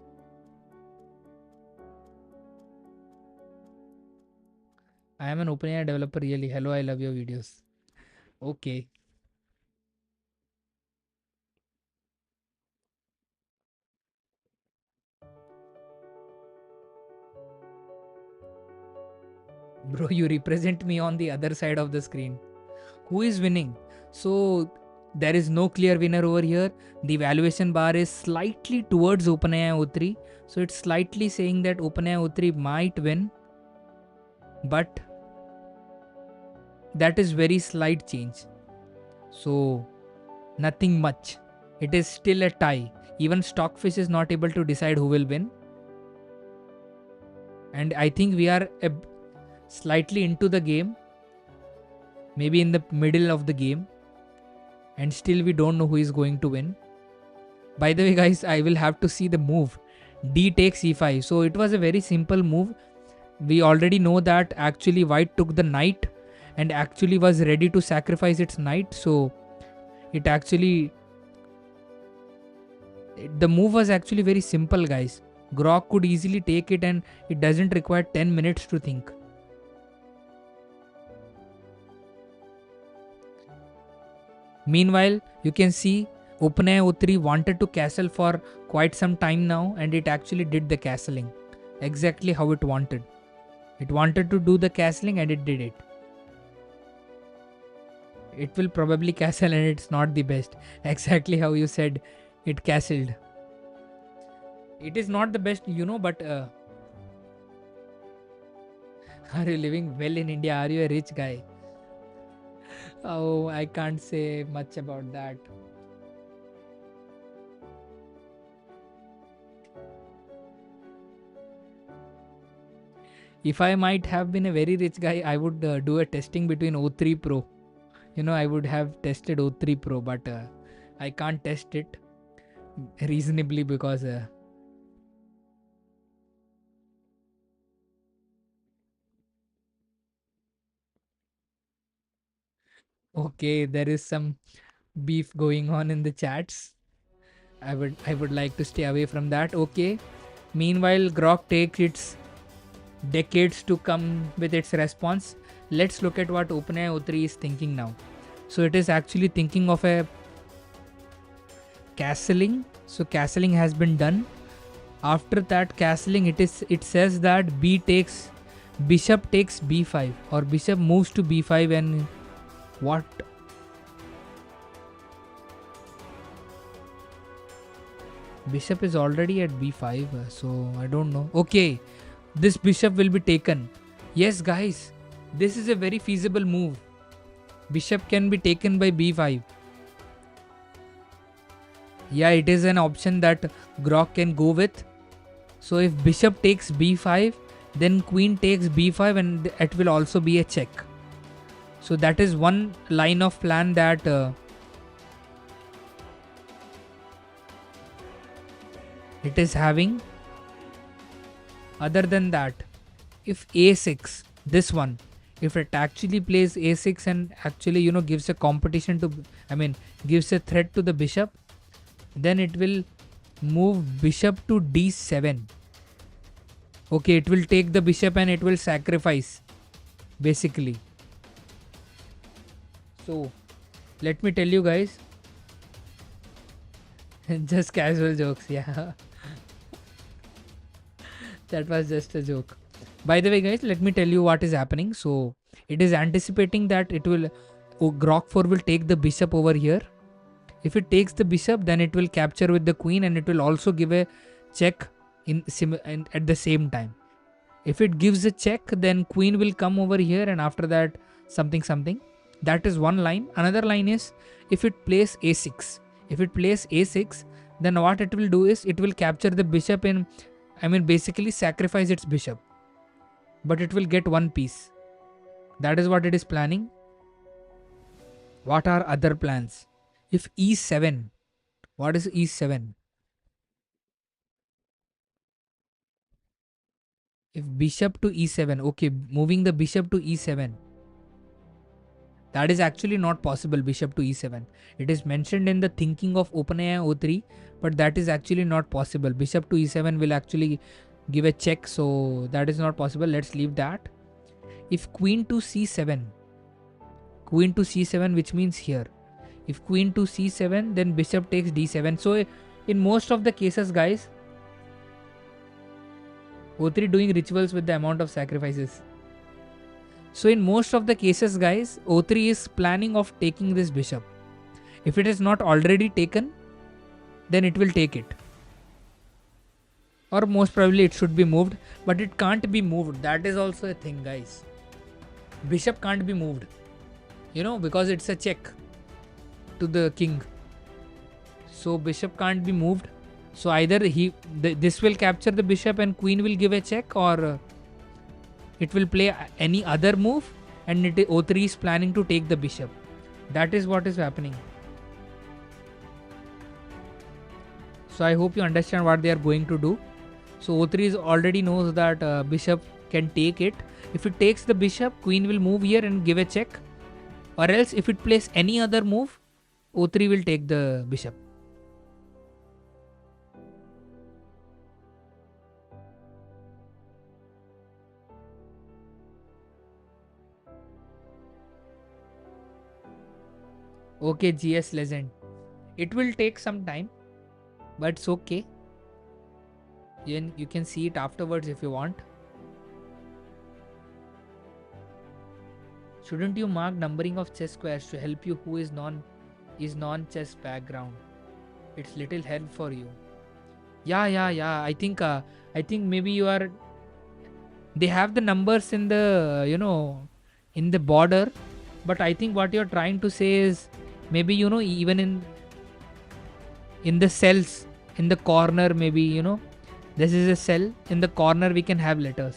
A: I am an OpenAI developer, really. Hello, I love your videos. Okay. Bro, you represent me on the other side of the screen. Who is winning? So there is no clear winner over here. The valuation bar is slightly towards OpenAI O3. So it's slightly saying that OpenAI O3 might win, but that is very slight change. So nothing much. It is still a tie. Even Stockfish is not able to decide who will win. And I think we are slightly into the game, maybe in the middle of the game, and still we don't know who is going to win. By the way, guys, I will have to see the move. D takes e5. So it was a very simple move. We already know that actually white took the knight and actually was ready to sacrifice its knight. So it actually, the move was actually very simple, guys. Grok could easily take it and it doesn't require 10 minutes to think. Meanwhile, you can see OpenAI O3 wanted to castle for quite some time now, and it actually did the castling exactly how it wanted. It wanted to do the castling and it did it. It will probably castle and it's not the best. Exactly how you said it castled. It is not the best, but are you living well in India? Are you a rich guy? Oh, I can't say much about that. If I might have been a very rich guy, I would do a testing between O3 Pro. I would have tested O3 Pro, but I can't test it reasonably because okay, there is some beef going on in the chats. I would like to stay away from that. Okay. Meanwhile, Grok takes its decades to come with its response. Let's look at what OpenAI O3 is thinking now. So it is actually thinking of a castling. So castling has been done. After that castling, it says that bishop takes b5 or bishop moves to b5 and what? Bishop is already at b5, so I don't know. Okay, this bishop will be taken. Yes, guys, this is a very feasible move. Bishop can be taken by b5. Yeah, it is an option that Grok can go with. So if bishop takes b5, then queen takes b5 and it will also be a check. So that is one line of plan that it is having. Other than that, if a6, this one, if it actually plays a6 and actually gives a competition to, gives a threat to the bishop, then it will move bishop to d7. Okay, it will take the bishop and it will sacrifice basically. So let me tell you guys. Just casual jokes, yeah. That was just a joke. By the way, guys, let me tell you what is happening. So it is anticipating that Grok4 will take the bishop over here. If it takes the bishop, then it will capture with the queen and it will also give a check at the same time. If it gives a check, then queen will come over here and after that something. That is one line. Another line is if it plays a6. If it plays a6, then what it will do is it will capture the bishop basically sacrifice its bishop. But it will get one piece. That is what it is planning. What are other plans? If e7, what is e7? If bishop to e7, okay, moving the bishop to e7. That is actually not possible, bishop to e7. It is mentioned in the thinking of OpenAI O3, but that is actually not possible. Bishop to e7 will actually give a check, so that is not possible. Let's leave that. If queen to c7, which means here. If queen to c7, then bishop takes d7. So in most of the cases, guys, O3 doing rituals with the amount of sacrifices. So in most of the cases, guys, O3 is planning of taking this bishop. If it is not already taken, then it will take it. Or most probably it should be moved, but it can't be moved. That is also a thing, guys. Bishop can't be moved, because it's a check to the king. So bishop can't be moved. So either this will capture the bishop and queen will give a check, or it will play any other move and O3 is planning to take the bishop. That is what is happening. So I hope you understand what they are going to do. So O3 already knows that bishop can take it. If it takes the bishop, queen will move here and give a check. Or else if it plays any other move, O3 will take the bishop. Okay, GS legend. It will take some time, but it's okay. You can see it afterwards if you want. Shouldn't you mark numbering of chess squares to help you who is non-chess background? It's little help for you. Yeah. I think maybe you are. They have the numbers in the in the border. But I think what you're trying to say is maybe, even in the cells in the corner, maybe, this is a cell in the corner, we can have letters.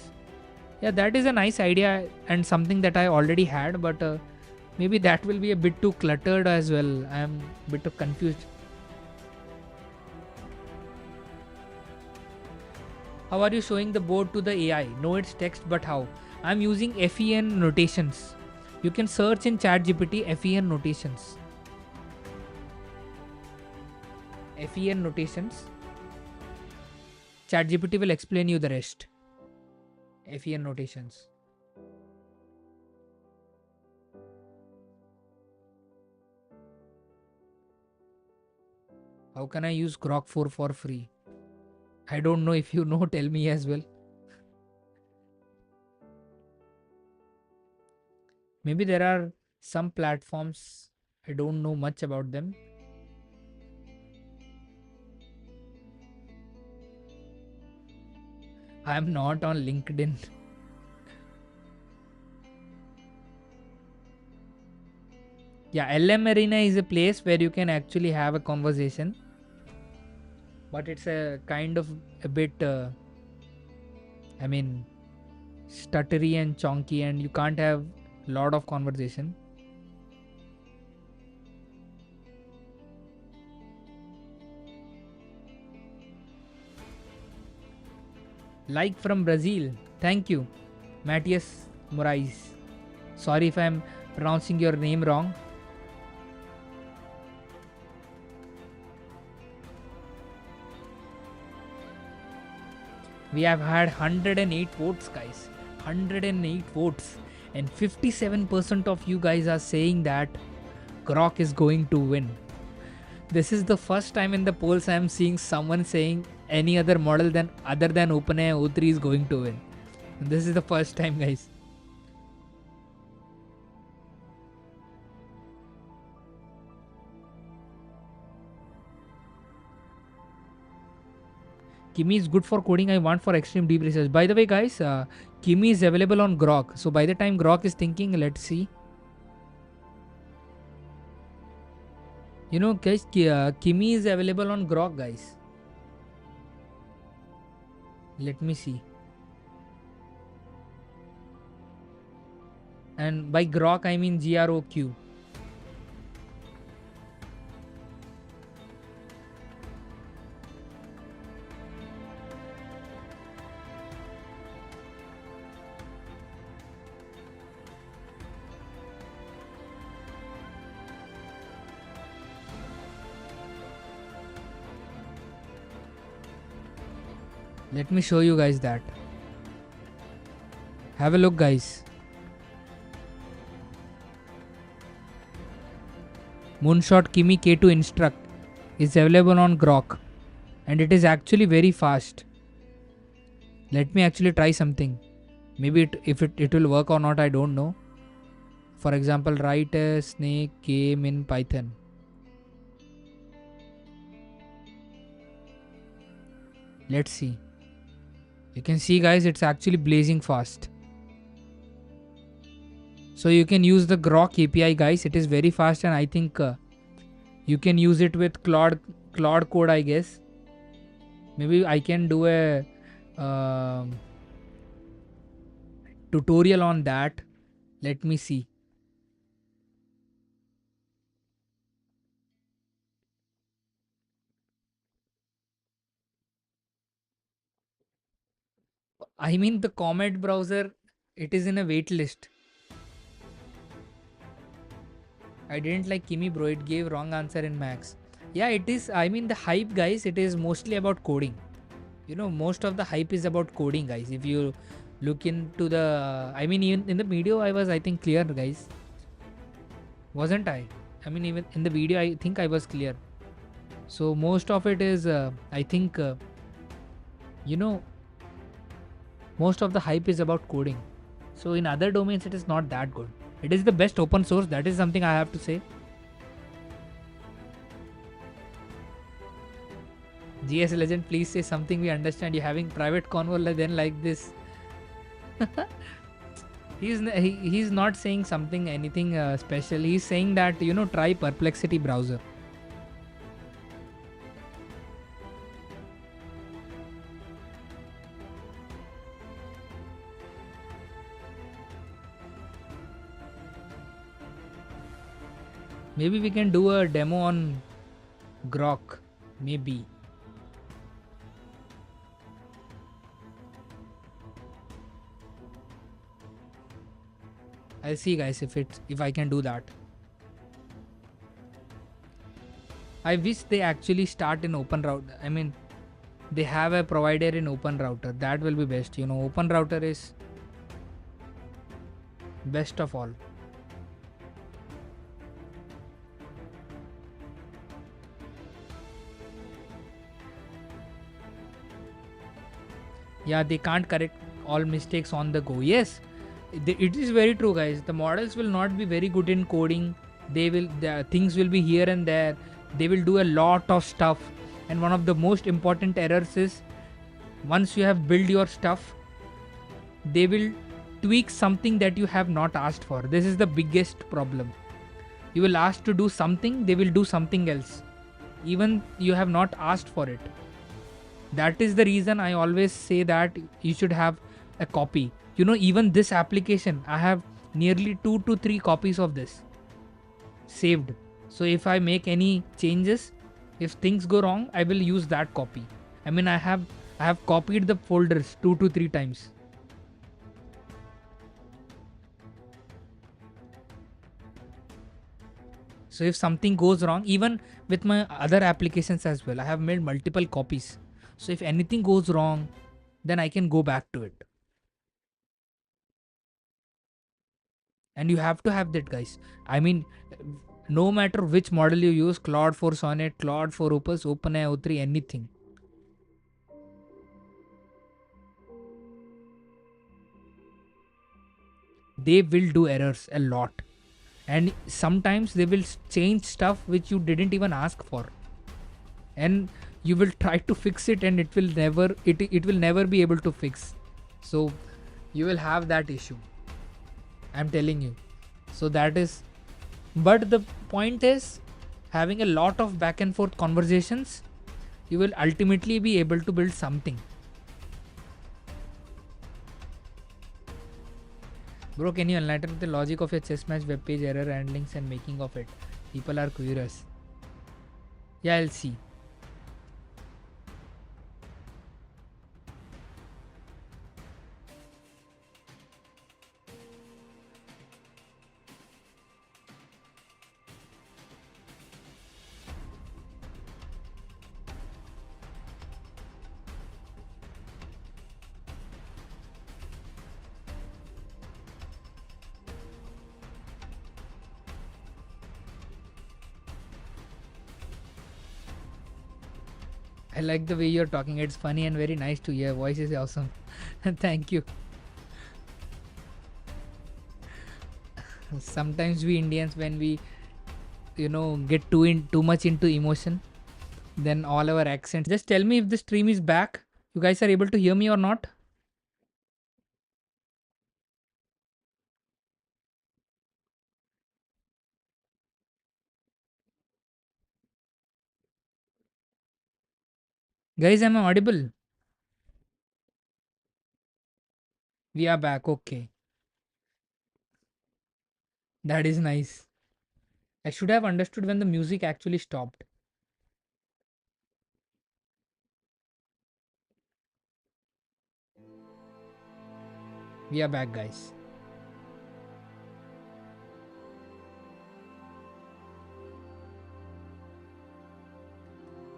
A: Yeah, that is a nice idea and something that I already had, but maybe that will be a bit too cluttered as well. I am a bit confused. How are you showing the board to the AI? No, it's text, but how? I'm using FEN notations. You can search in ChatGPT FEN notations. FEN notations. ChatGPT will explain you the rest. FEN notations. How can I use Grok4 for free? I don't know. If you know, tell me as well. Maybe there are some platforms, I don't know much about them. I am not on LinkedIn. Yeah, LM Arena is a place where you can actually have a conversation, but it's a kind of a bit, I mean, stuttery and chonky, and you can't have a lot of conversation. Like from Brazil. Thank you, Matthias Moraes. Sorry if I'm pronouncing your name wrong. We have had 108 votes, guys. 108 votes. And 57% of you guys are saying that Grok is going to win. This is the first time in the polls I am seeing someone saying any other model than other than OpenAI O3 is going to win. And this is the first time, guys. Kimi is good for coding. I want for extreme deep research. By the way, guys, Kimi is available on Grok. So by the time Grok is thinking, let's see. You know, guys, Kimi is available on Grok, guys. Let me see. And by Grok, I mean GROQ. Let me show you guys that. Have a look, guys. Moonshot Kimi K2 Instruct is available on Grok, and it is actually very fast. Let me actually try something. Maybe if it will work or not, I don't know. For example, write a snake game in Python. Let's see. You can see, guys, it's actually blazing fast. So you can use the Grok API, guys. It is very fast, and I think you can use it with Claude Code, I guess. Maybe I can do a tutorial on that. Let me see. I mean, the Comet browser, it is in a wait list. I didn't like Kimi, bro. It gave wrong answer in Max. Yeah, it is. I mean, the hype, guys, it is mostly about coding. You know, most of the hype is about coding, guys. If you look into the, I mean, even in the video, I was, I think, clear, guys. Wasn't I? I mean, even in the video, I think I was clear. So most of it is, I think, you know, most of the hype is about coding. So in other domains, it is not that good. It is the best open source. That is something I have to say. GS Legend, please say something we understand. You're having private convo then like this. He's not saying something anything special. He's saying that try Perplexity browser. Maybe we can do a demo on Grok. Maybe. I'll see, guys, if I can do that. I wish they actually start in open router. I mean, they have a provider in open router. That will be best. Open router is best of all. Yeah, they can't correct all mistakes on the go. Yes, it is very true, guys. The models will not be very good in coding. The things will be here and there. They will do a lot of stuff. And one of the most important errors is once you have built your stuff, they will tweak something that you have not asked for. This is the biggest problem. You will ask to do something, they will do something else. Even you have not asked for it. That is the reason I always say that you should have a copy. Even this application, I have nearly 2 to 3 copies of this saved. So if I make any changes, if things go wrong, I will use that copy. I mean, I have copied the folders 2 to 3 times. So if something goes wrong, even with my other applications as well, I have made multiple copies. So if anything goes wrong, then I can go back to it. And you have to have that, guys. I mean, no matter which model you use, Claude 4 Sonnet, Claude 4 Opus, OpenAI O3, anything, they will do errors a lot. And sometimes they will change stuff which you didn't even ask for. And you will try to fix it and it will never be able to fix. So you will have that issue. I'm telling you. So that is, but the point is, having a lot of back and forth conversations, you will ultimately be able to build something. Bro, can you enlighten the logic of a chess match web page error handlings and making of it? People are curious. Yeah, I'll see. I like the way you're talking. It's funny and very nice to hear. Voice is awesome. Thank you. Sometimes we Indians, when we get too much into emotion, then all our accents. Just tell me if the stream is back. You guys are able to hear me or not? Guys, am I audible? We are back. Okay. That is nice. I should have understood when the music actually stopped. We are back, guys.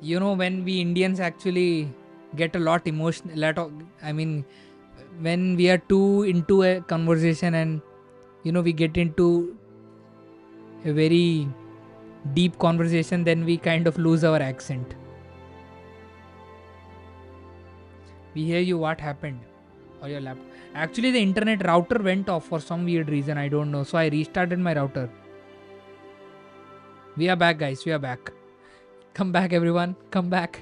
A: When we Indians actually get a lot emotional, I mean, when we are too into a conversation and we get into a very deep conversation, then we kind of lose our accent. We hear you. What happened? Or your laptop? Actually, the internet router went off for some weird reason. I don't know. So I restarted my router. We are back, guys. We are back. Come back, everyone. Come back.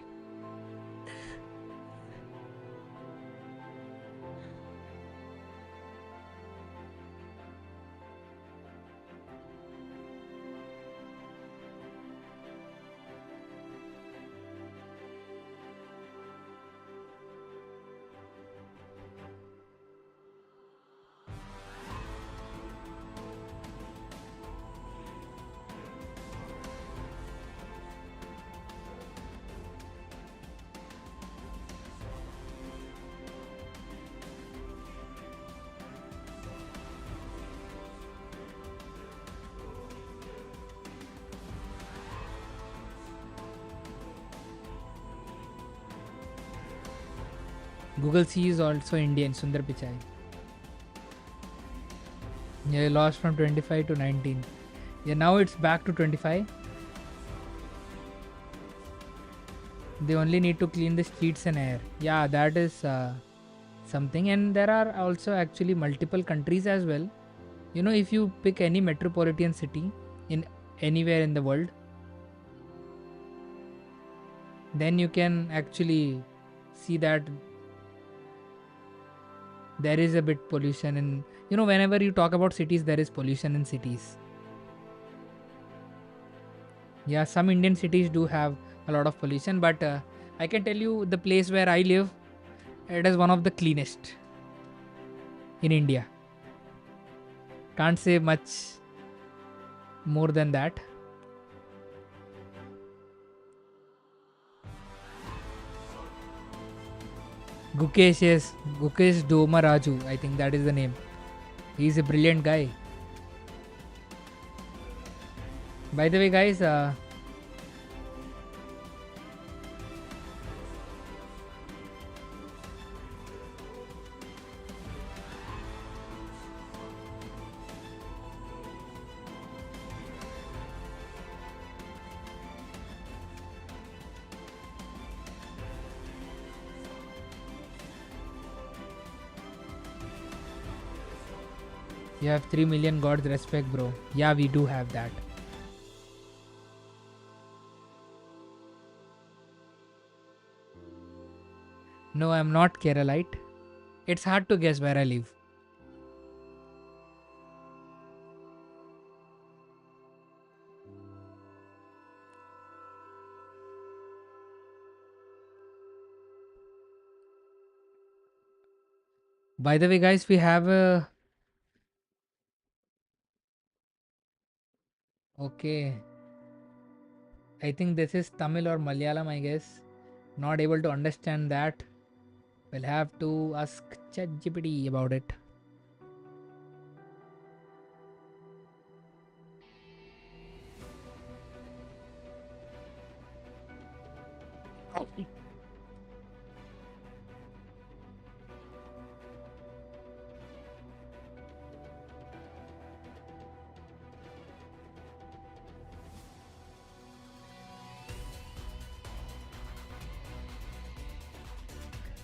A: Google C is also Indian, Sundar Pichai. Yeah, lost from 25 to 19. Yeah, now it's back to 25. They only need to clean the streets and air. Yeah, that is something. And there are also actually multiple countries as well. You know, if you pick any metropolitan city in anywhere in the world, then you can actually see that there is a bit pollution. And you know, whenever you talk about cities, there is pollution in cities. Yeah, some Indian cities do have a lot of pollution, but I can tell you the place where I live, it is one of the cleanest in India. Can't say much more than that. Gukesh, yes, Gukesh Domaraju, I think that is the name. He's a brilliant guy. By the way, guys, you have 3 million gods respect, bro. Yeah, we do have that. No, I'm not Keralite. It's hard to guess where I live. By the way, guys, we have a. Okay. I think this is Tamil or Malayalam, I guess. Not able to understand that. We'll have to ask ChatGPT about it.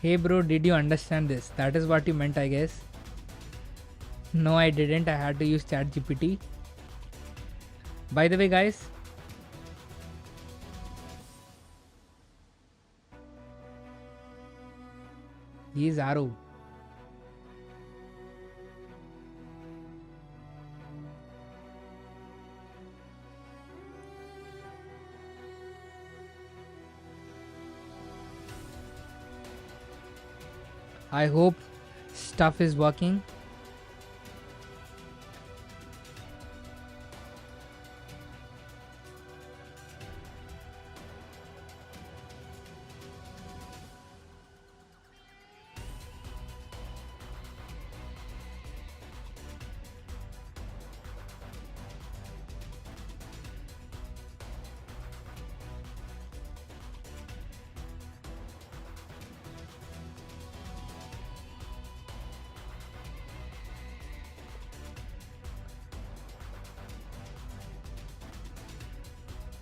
A: Hey bro, did you understand this? That is what you meant, I guess. No, I didn't. I had to use ChatGPT. By the way, guys, he is Aru. I hope stuff is working.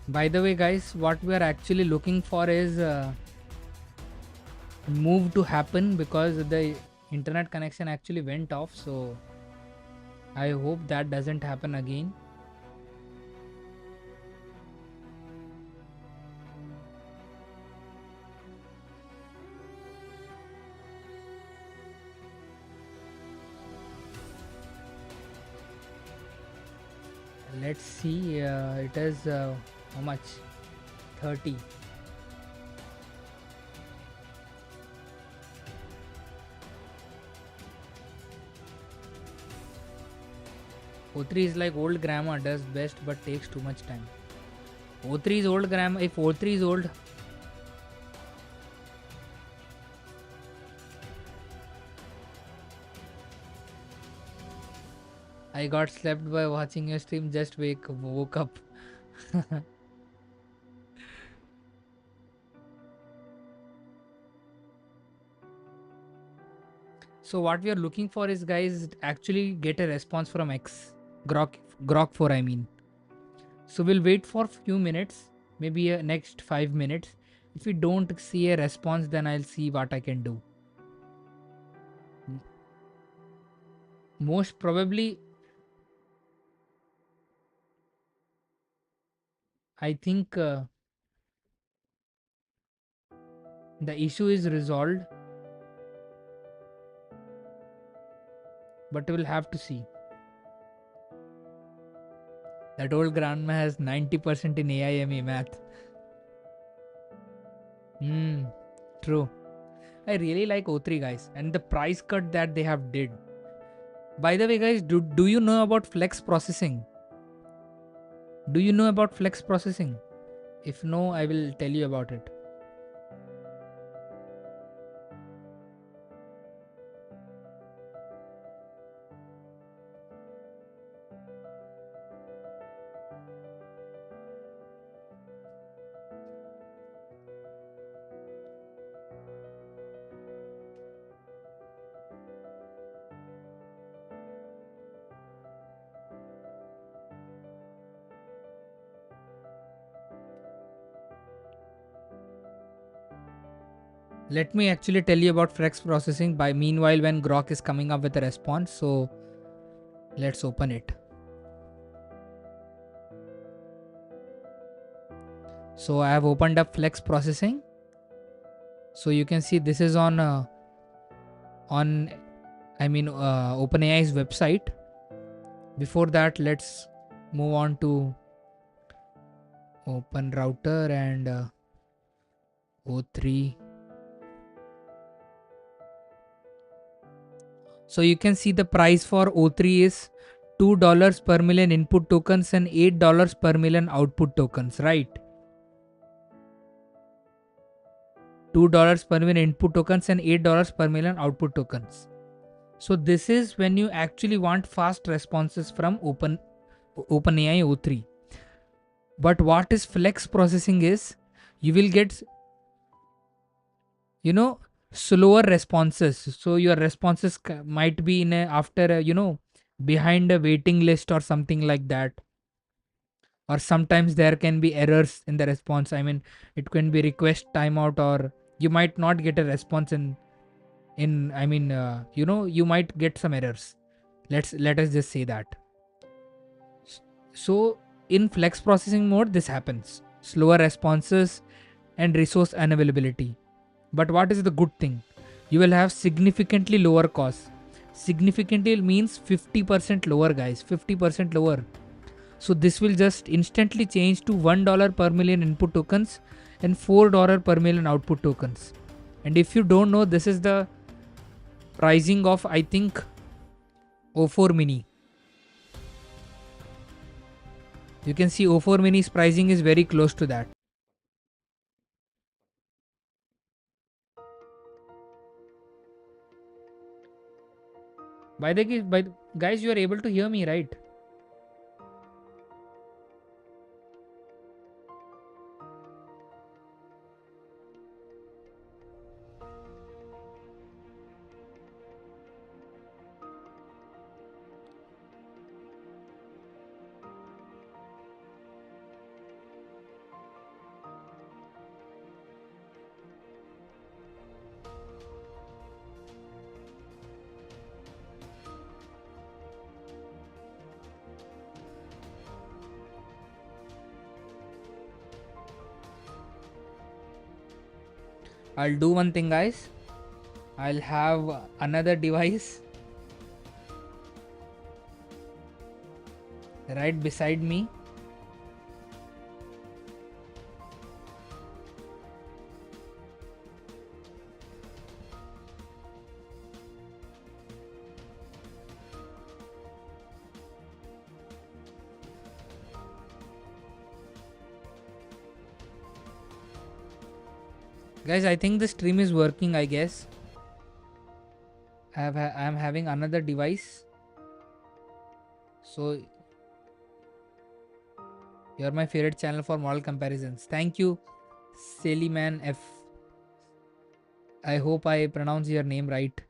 A: By the way, guys, what we are actually looking for is move to happen because the internet connection actually went off. So I hope that doesn't happen again. Let's see. It is how much? 30. O3 is like old grandma, does best but takes too much time. O3 is old grandma. If O3 is old, I got slept by watching your stream. Just woke up. So what we are looking for is, guys, actually get a response from Grok4, I mean. So we'll wait for few minutes, maybe next 5 minutes. If we don't see a response, then I'll see what I can do. Most probably, I think the issue is resolved, but we'll have to see. That old grandma has 90% in AIME math. True. I really like O3, guys, and the price cut that they have did. By the way, guys, do you know about flex processing? Do you know about flex processing? If no, I will tell you about it. Let me actually tell you about flex processing by meanwhile when Grok is coming up with a response. So let's open it. So I have opened up flex processing. So you can see this is on OpenAI's website. Before that, let's move on to Open Router and O3. So you can see the price for O3 is $2 per million input tokens and $8 per million output tokens, right? $2 per million input tokens and $8 per million output tokens. So this is when you actually want fast responses from OpenAI O3. But what is flex processing is you will get, slower responses. So your responses might be in behind a waiting list or something like that. Or sometimes there can be errors in the response. I mean, it can be request timeout, or you might not get a response you might get some errors. Let us just say that. So in flex processing mode, this happens: slower responses and resource unavailability. But what is the good thing? You will have significantly lower costs. Significantly means 50% lower, guys. 50% lower. So this will just instantly change to $1 per million input tokens and $4 per million output tokens. And if you don't know, this is the pricing of, I think, O4 mini. You can see O4 mini's pricing is very close to that. By the way, guys, you are able to hear me, right? I'll do one thing, guys. I'll have another device right beside me. Guys, I think the stream is working, I guess. I'm having another device. So you're my favorite channel for model comparisons. Thank you, Saliman F. I hope I pronounce your name right.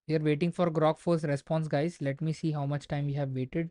A: We are waiting for Grok4's response, guys. Let me see how much time we have waited.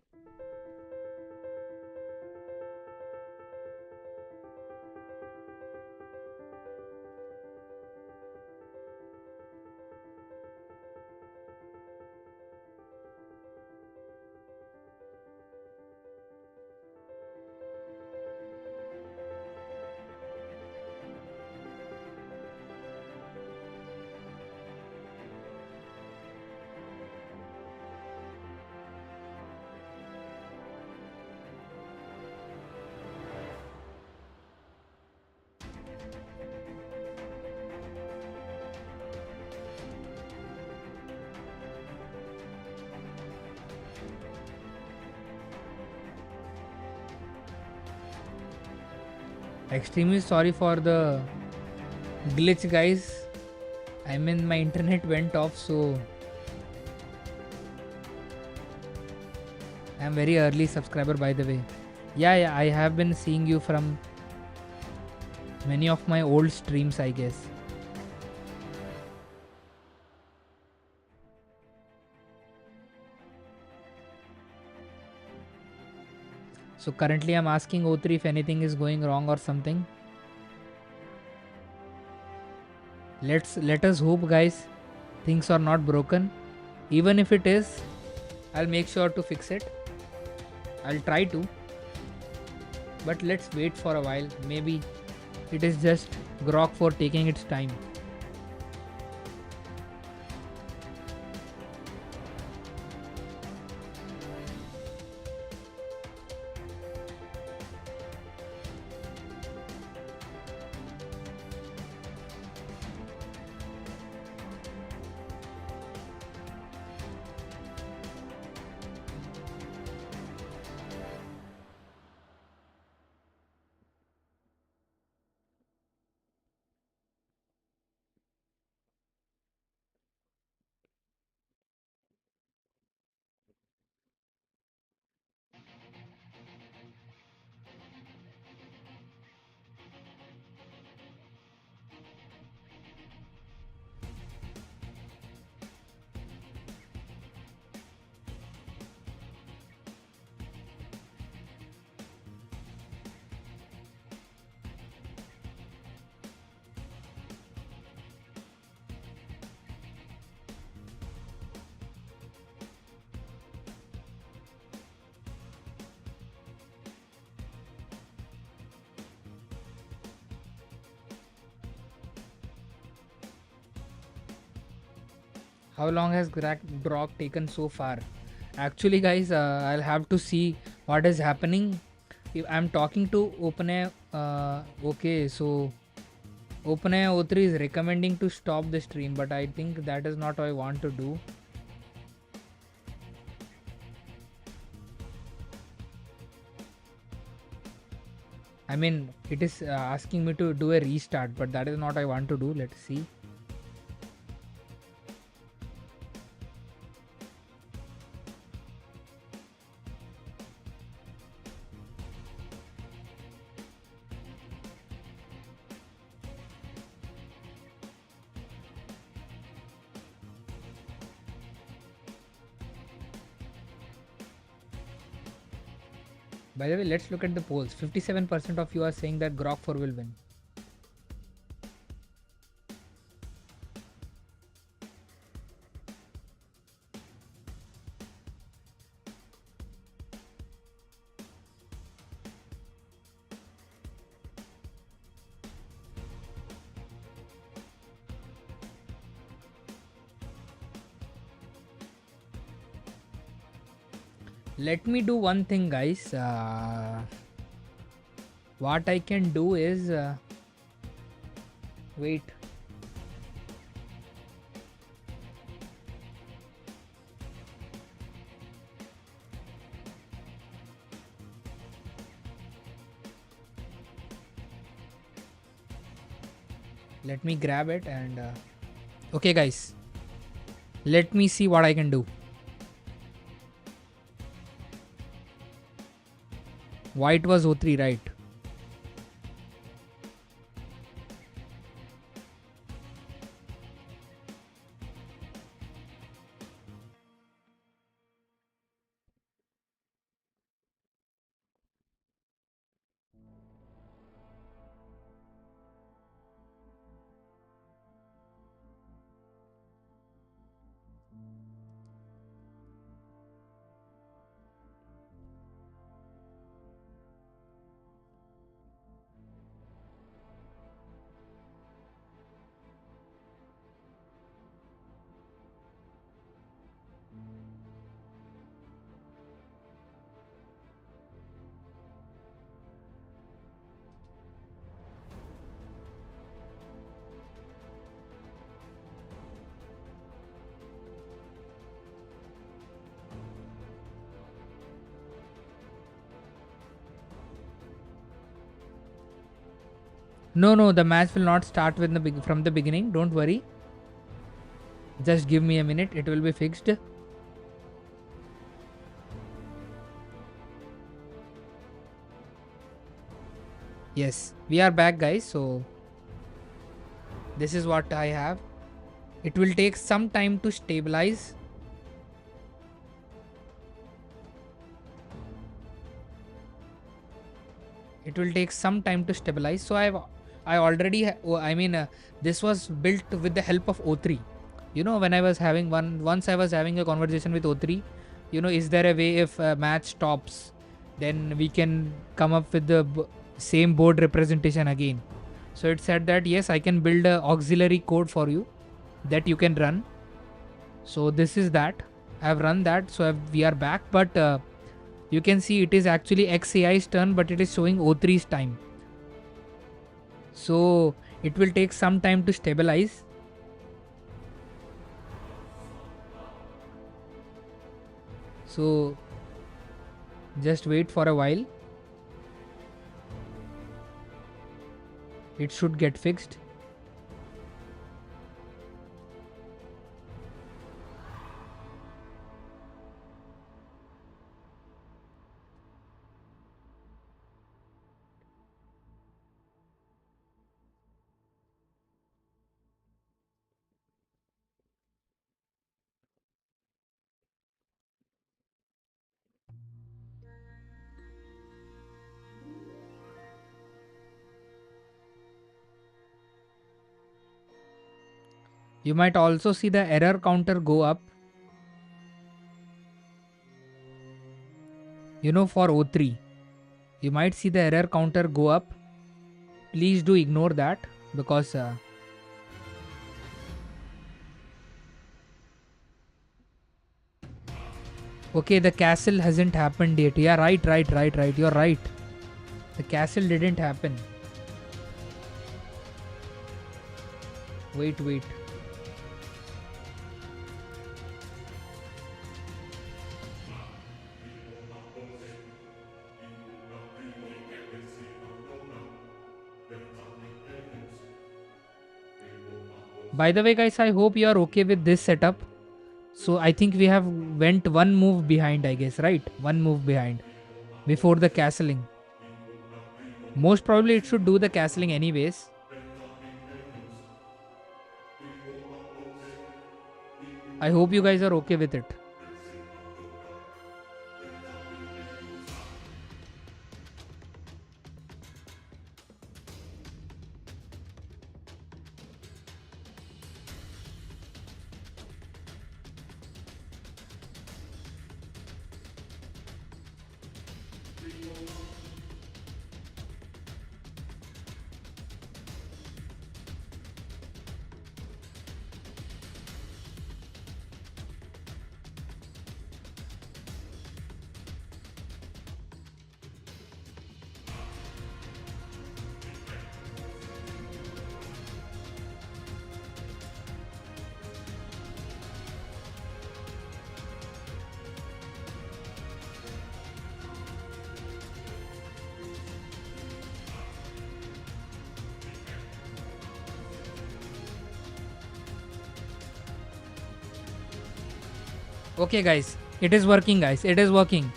A: Extremely sorry for the glitch, guys. I mean, my internet went off, so I'm very early subscriber, by the way. Yeah, I have been seeing you from many of my old streams, I guess. So currently I'm asking O3 if anything is going wrong or something. Let us hope, guys, things are not broken. Even if it is, I'll make sure to fix it. I'll try to. But let's wait for a while. Maybe it is just Grok4 taking its time. How long has Grok taken so far? Actually, guys, I'll have to see what is happening. If I'm talking to OpenAI, okay, so OpenAI O3 is recommending to stop the stream, but I think that is not what I want to do. I mean, it is asking me to do a restart, but that is not what I want to do. Let's see. By the way, let's look at the polls. 57% of you are saying that Grok4 will win. Let me do one thing, guys. What I can do is wait. Let me grab it and okay, guys. Let me see what I can do. White was O3, right? No, the match will not start with from the beginning. Don't worry. Just give me a minute. It will be fixed. Yes, we are back, guys. So this is what I have. It will take some time to stabilize. It will take some time to stabilize. So I already this was built with the help of O3. You know, when I was having once I was having a conversation with O3, you know, is there a way if a match stops, then we can come up with the same board representation again? So it said that yes, I can build a auxiliary code for you that you can run. So this is that. I have run that. So we are back, but you can see it is actually xAI's turn, but it is showing O3's time. So it will take some time to stabilize. So just wait for a while. It should get fixed. You might also see the error counter go up. You know, for O3, you might see the error counter go up. Please do ignore that because okay, the castle hasn't happened yet. Yeah, right. You're right. The castle didn't happen. Wait. By the way, guys, I hope you are okay with this setup. So I think we have went one move behind, I guess, right? One move behind before the castling. Most probably it should do the castling anyways. I hope you guys are okay with it. Okay, guys, it is working, guys. It is working.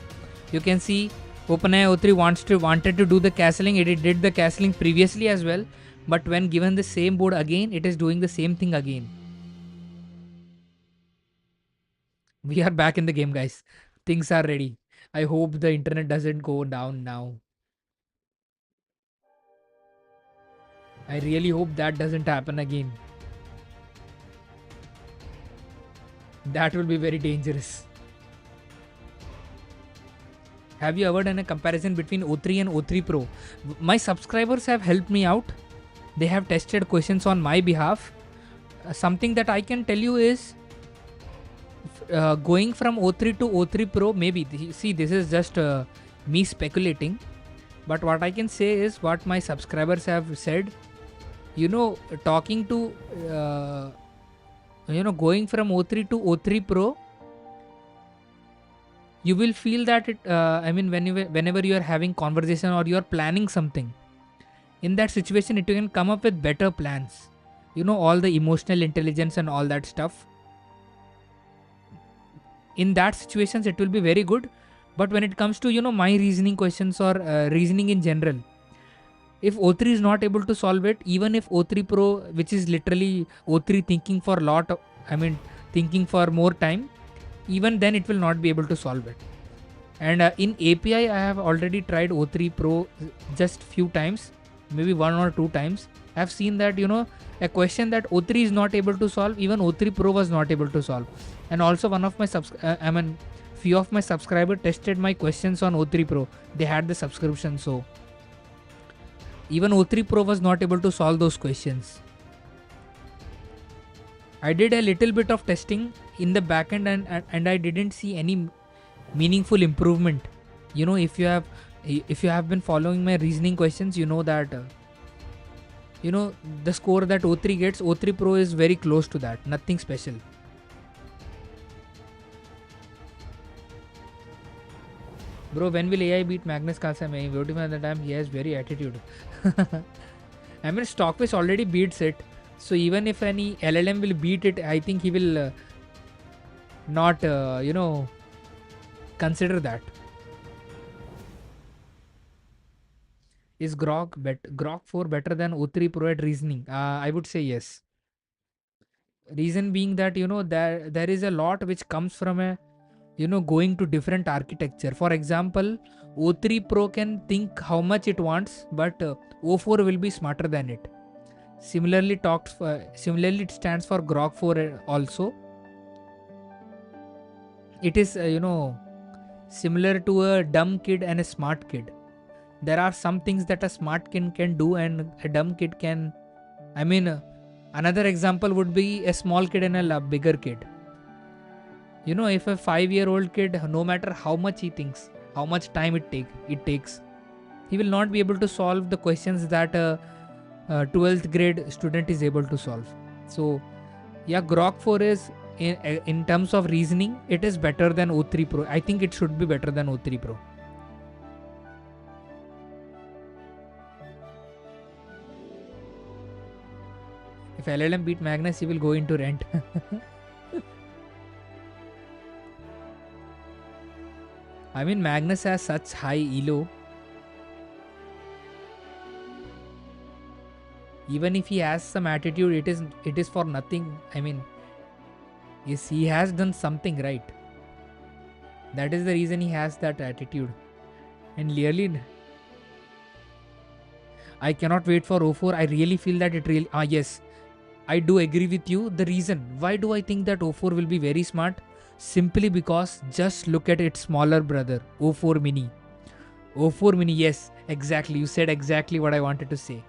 A: You can see OpenAI O3 wanted to do the castling. It did the castling previously as well, but when given the same board again, it is doing the same thing again. We are back in the game, guys. Things are ready. I hope the internet doesn't go down now. I really hope that doesn't happen again. That will be very dangerous. Have you ever done a comparison between O3 and O3 Pro? My subscribers have helped me out. They have tested questions on my behalf. Something that I can tell you is going from O3 to O3 Pro, maybe. See, this is just me speculating. But what I can say is what my subscribers have said. You know, talking to, going from O3 to O3 Pro, you will feel that whenever you are having conversation or you are planning something, In that situation, it can come up with better plans. All the emotional intelligence and all that stuff. In that situations, it will be very good. But when it comes to, my reasoning questions or reasoning in general, if O3 is not able to solve it, even if O3 Pro, which is literally O3 thinking for a lot of, thinking for more time, even then it will not be able to solve it. And in API, I have already tried O3 Pro just few times, maybe 1 or 2 times. I have seen that, a question that O3 is not able to solve, even O3 Pro was not able to solve. And also one of my few of my subscribers tested my questions on O3 Pro. They had the subscription, so even O3 Pro was not able to solve those questions. I did a little bit of testing in the backend and I didn't see any meaningful improvement. If you have been following my reasoning questions, you know that the score that O3 gets, O3 Pro is very close to that. Nothing special. Bro, when will AI beat Magnus Carlsen? Voting at the time, he has very attitude. Stockfish already beats it. So even if any LLM will beat it, I think he will not, consider that. Is Grok4 better than O3 Pro at reasoning? I would say yes. Reason being that, there is a lot which comes from a, going to different architecture. For example, O3 Pro can think how much it wants, but O4 will be smarter than it. Similarly, it stands for Grok4 also. It is, similar to a dumb kid and a smart kid. There are some things that a smart kid can do and a dumb kid can. Another example would be a small kid and a bigger kid. If a 5-year-old kid, no matter how much he thinks, how much time it takes, he will not be able to solve the questions that a 12th grade student is able to solve. So, yeah, Grok4 is, in terms of reasoning, it is better than O3 Pro. I think it should be better than O3 Pro. If LLM beat Magnus, he will go into rent. Magnus has such high elo. Even if he has some attitude, it is for nothing. Yes, he has done something right. That is the reason he has that attitude. And clearly, I cannot wait for O4. I really feel that it really. Yes, I do agree with you. The reason why do I think that O4 will be very smart? Simply because just look at its smaller brother, O4 Mini. O4 Mini, yes, exactly. You said exactly what I wanted to say.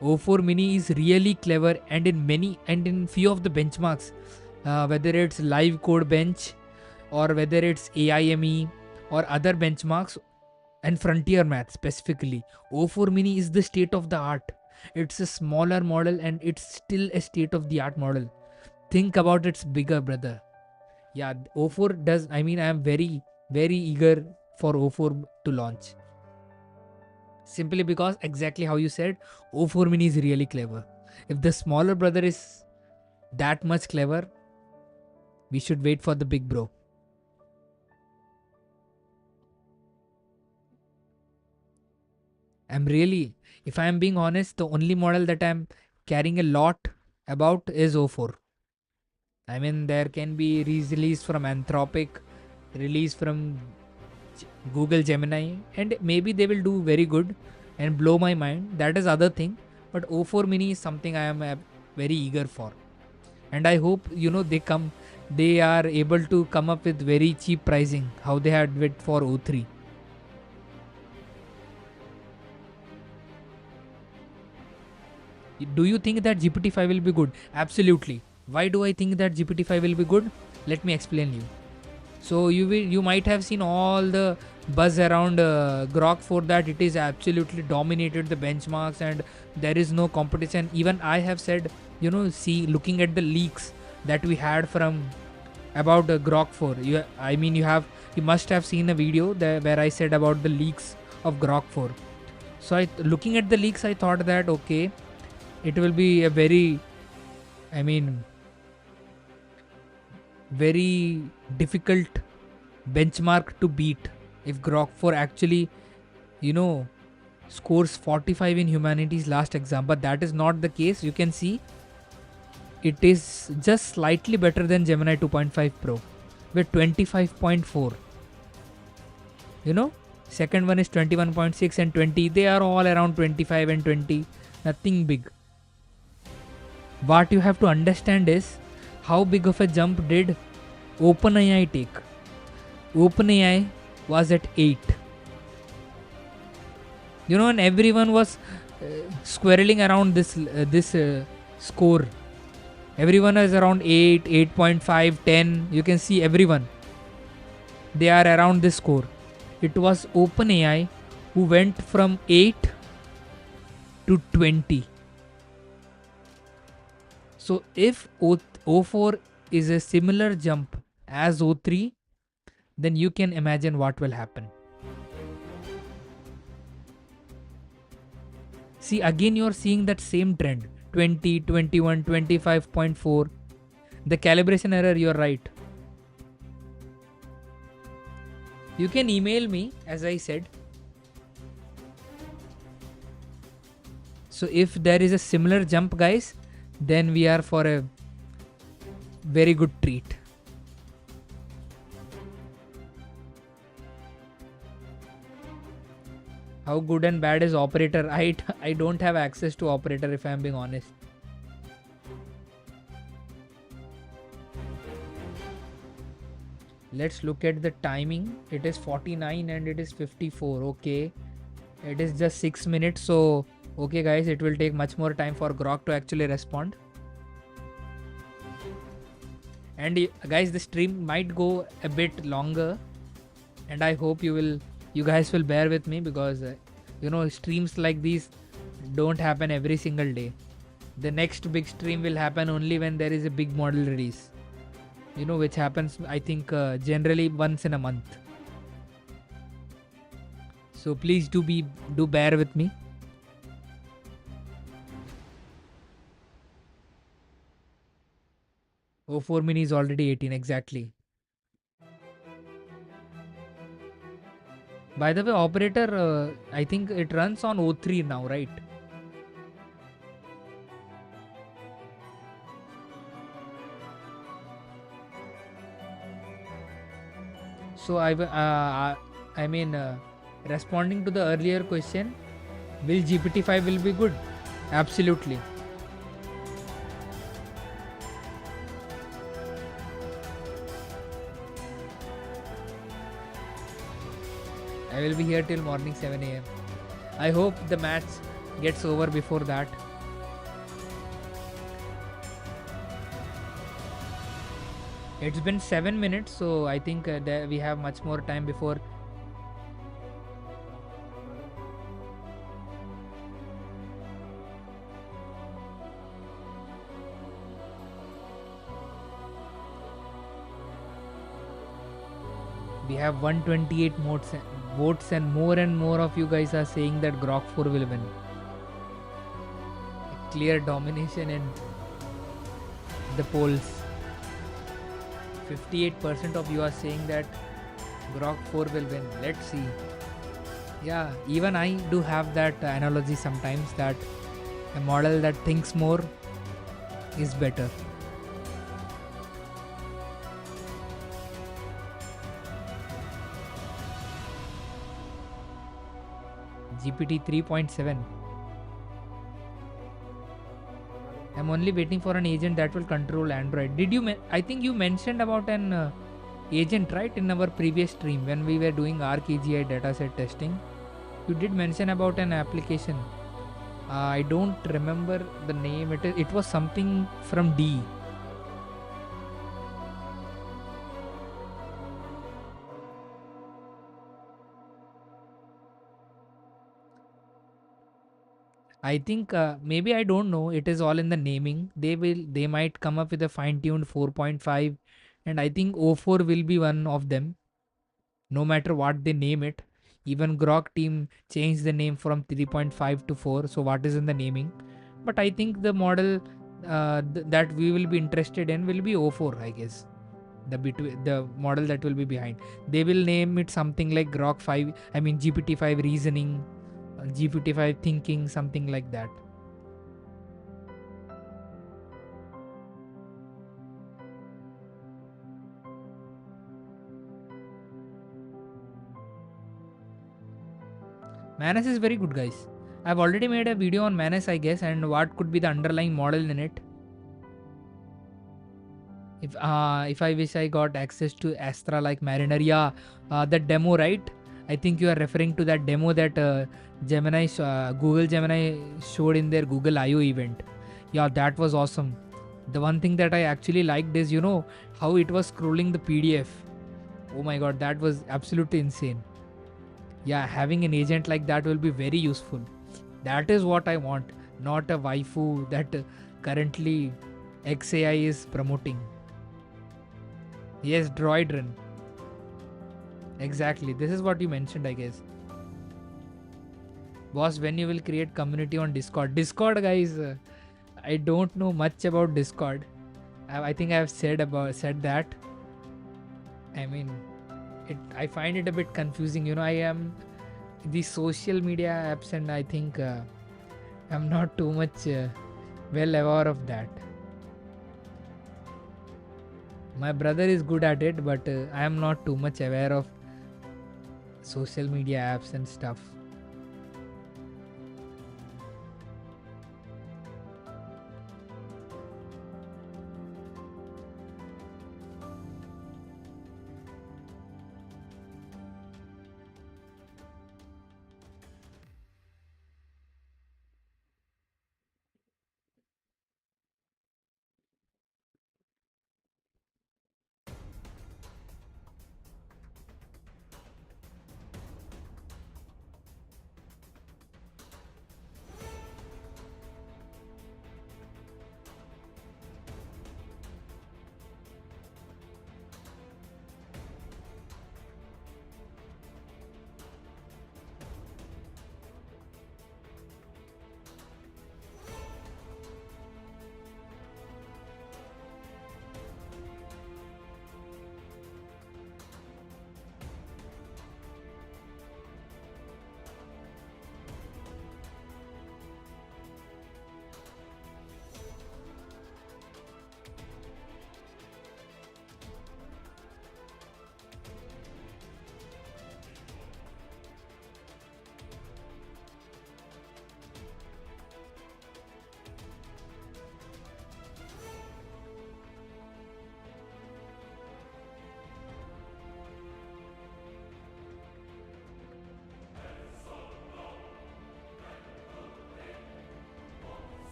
A: O4 Mini is really clever, and in few of the benchmarks, whether it's live code bench or whether it's AIME or other benchmarks and frontier math specifically, O4 Mini is the state of the art. It's a smaller model and it's still a state of the art model. Think about its bigger brother. Yeah, O4 does. I am very, very eager for O4 to launch. Simply because, exactly how you said, O4 Mini is really clever. If the smaller brother is that much clever, we should wait for the big bro. If I am being honest, the only model that I'm caring a lot about is O4. There can be release from Anthropic, release from Google Gemini, and maybe they will do very good and blow my mind. That is other thing. But O4 Mini is something I am very eager for. And I hope, they are able to come up with very cheap pricing, how they had it for O3. Do you think that GPT-5 will be good? Absolutely. Why do I think that GPT-5 will be good? Let me explain you. So you might have seen all the buzz around Grok4 that it is absolutely dominated the benchmarks and there is no competition. Even I have said, looking at the leaks that we had from about Grok4. You must have seen a video where I said about the leaks of Grok4. So looking at the leaks, I thought that okay, it will be a very, I mean, very difficult benchmark to beat if Grok4 actually, you know, scores 45 in humanity's last exam. But that is not the case. You can see it is just slightly better than Gemini 2.5 Pro with 25.4. You know, second one is 21.6 and 20. They are all around 25 and 20. Nothing big. What you have to understand is how big of a jump did OpenAI take. OpenAI was at 8. You know, and everyone was squirreling around this score. Everyone is around 8, 8.5, 10. You can see everyone. They are around this score. It was OpenAI who went from 8 to 20. So if O4 is a similar jump as O3, then you can imagine what will happen. See, again you're seeing that same trend. 20, 21, 25.4. The calibration error, you're right. You can email me, as I said. So if there is a similar jump, guys, then we are for a very good treat. How good and bad is operator? I don't have access to operator, if I am being honest. Let's look at the timing. It is 49 and it is 54. Okay, it is just 6 minutes. So okay guys, it will take much more time for Grok to actually respond. And guys, the stream might go a bit longer, and I hope you guys will bear with me, because streams like these don't happen every single day. The next big stream will happen only when there is a big model release, which happens, I think, generally once in a month. So please do bear with me. O4 mini is already 18, exactly. By the way, operator, I think it runs on O3 now, right? So responding to the earlier question, will GPT-5 will be good? Absolutely. I will be here till morning 7 a.m. I hope the match gets over before that. It's been 7 minutes, so I think we have much more time before. We have 128 votes and more of you guys are saying that Grok4 will win. A clear domination in the polls. 58% of you are saying that Grok4 will win. Let's see. Yeah, even I do have that analogy sometimes, that a model that thinks more is better. GPT 3.7. I'm only waiting for an agent that will control Android. Did you? I think you mentioned about an agent, right, in our previous stream when we were doing xAI dataset testing. You did mention about an application. I don't remember the name. It was something from D. I think maybe, I don't know. It is all in the naming. They might come up with a fine-tuned 4.5, and I think O4 will be one of them. No matter what they name it, Even Grok team changed the name from 3.5 to 4. So what is in the naming? But I think the model that we will be interested in will be O4, I guess. The model that will be behind. They will name it something like Grok 5. I mean GPT-5 reasoning, GPT-5 thinking, something like that. Manus is very good, guys. I've already made a video on Manus, I guess, and what could be the underlying model in it. If I wish I got access to Astra like Mariner, yeah, that demo, right? I think you are referring to that demo that Google Gemini showed in their Google I/O event. Yeah, that was awesome. The one thing that I actually liked is how it was scrolling the PDF. Oh my god, that was absolutely insane. Yeah, having an agent like that will be very useful. That is what I want, not a waifu that currently xAI is promoting. Yes, droid run. Exactly. This is what you mentioned, I guess. Boss, when you will create community on Discord? Discord, guys. I don't know much about Discord. I think I have said that. I mean, I find it a bit confusing. I am the social media apps, and I think I'm not too much well aware of that. My brother is good at it, but I am not too much aware of social media apps and stuff.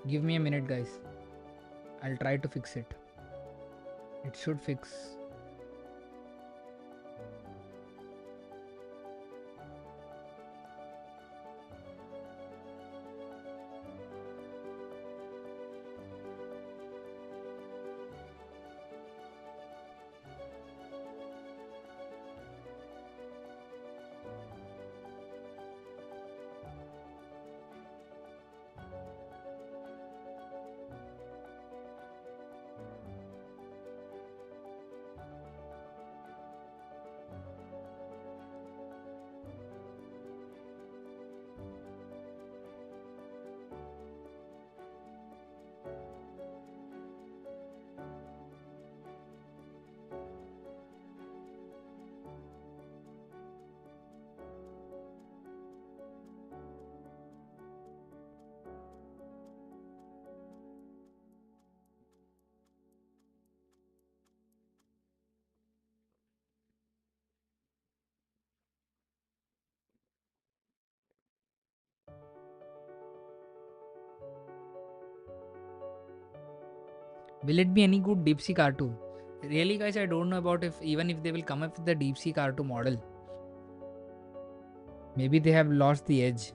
A: Give me a minute, guys. I'll try to fix it. It should fix. Will it be any good DeepSeek R2? Really, guys, I don't know about even if they will come up with the DeepSeek R2 model. Maybe they have lost the edge.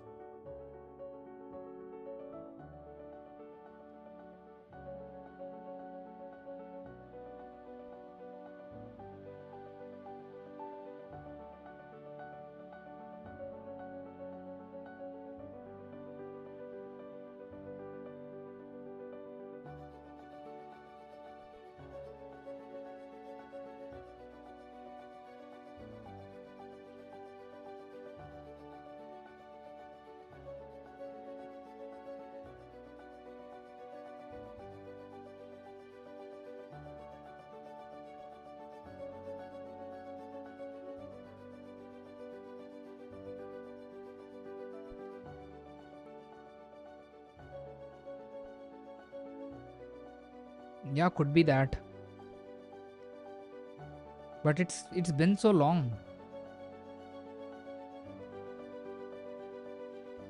A: Yeah, could be that. But it's been so long.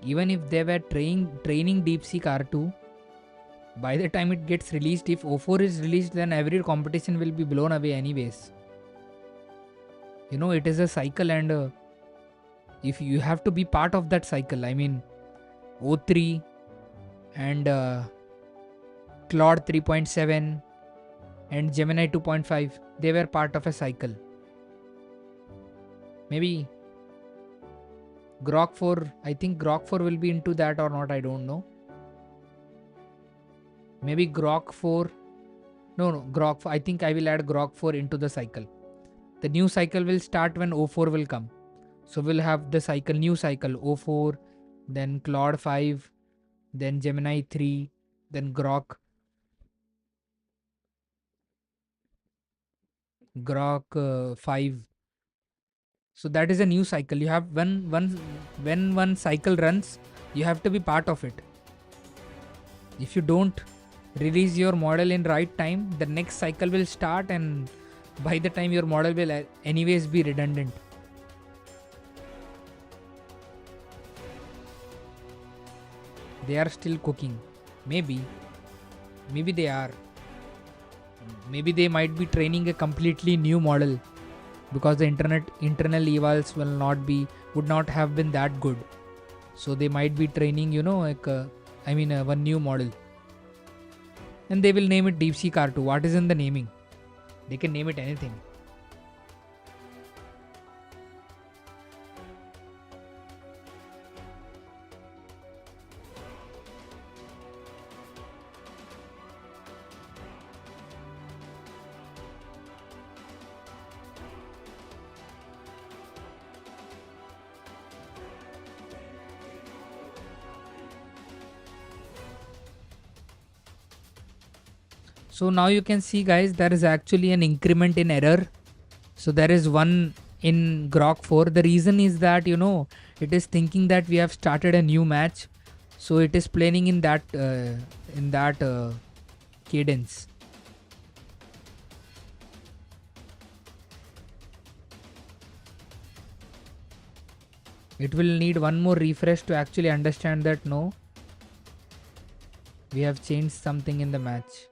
A: Even if they were training DeepSeek R2, by the time it gets released, if O4 is released, then every competition will be blown away anyways. It is a cycle, and if you have to be part of that cycle, I mean, O3 and Claude 3.7 and Gemini 2.5, they were part of a cycle. Maybe Grok4, I think Grok4 will be into that or not, I don't know. Maybe Grok4. No, Grok. I think I will add Grok4 into the cycle. The new cycle will start when O4 will come. So we'll have the new cycle O4, then Claude 5, then Gemini 3, then Grok 5. So that is a new cycle. You have when one cycle runs, you have to be part of it. If you don't release your model in right time, the next cycle will start, and by the time your model will anyways be redundant. They are still cooking. Maybe they are. Maybe they might be training a completely new model, because the internal evals would not have been that good. So they might be training, one new model. And they will name it DeepSeek R2. What is in the naming? They can name it anything. So now you can see, guys, there is actually an increment in error. So there is one in Grok4. The reason is that, it is thinking that we have started a new match. So it is playing in that cadence. It will need one more refresh to actually understand that no, we have changed something in the match.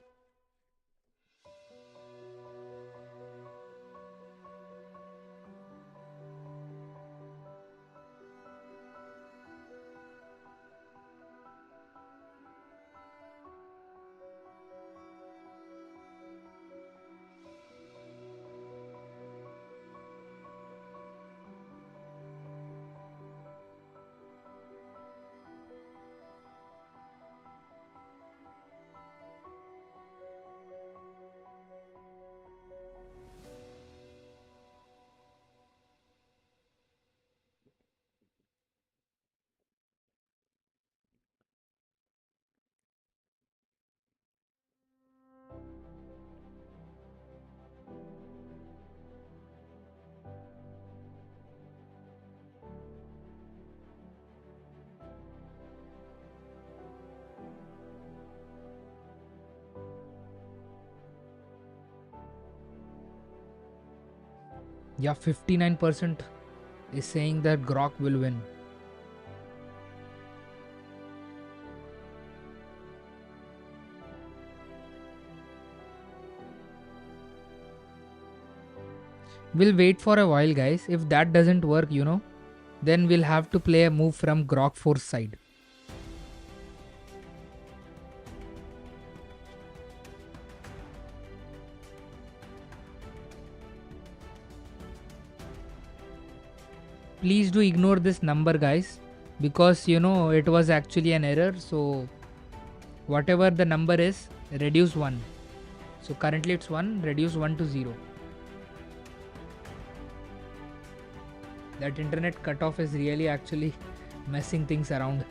A: Yeah, 59% is saying that Grok will win. We'll wait for a while, guys. If that doesn't work, then we'll have to play a move from Grok4's side. Please do ignore this number, guys, because it was actually an error. So whatever the number is, reduce 1. So currently it's 1, reduce 1 to 0. That internet cutoff is really actually messing things around.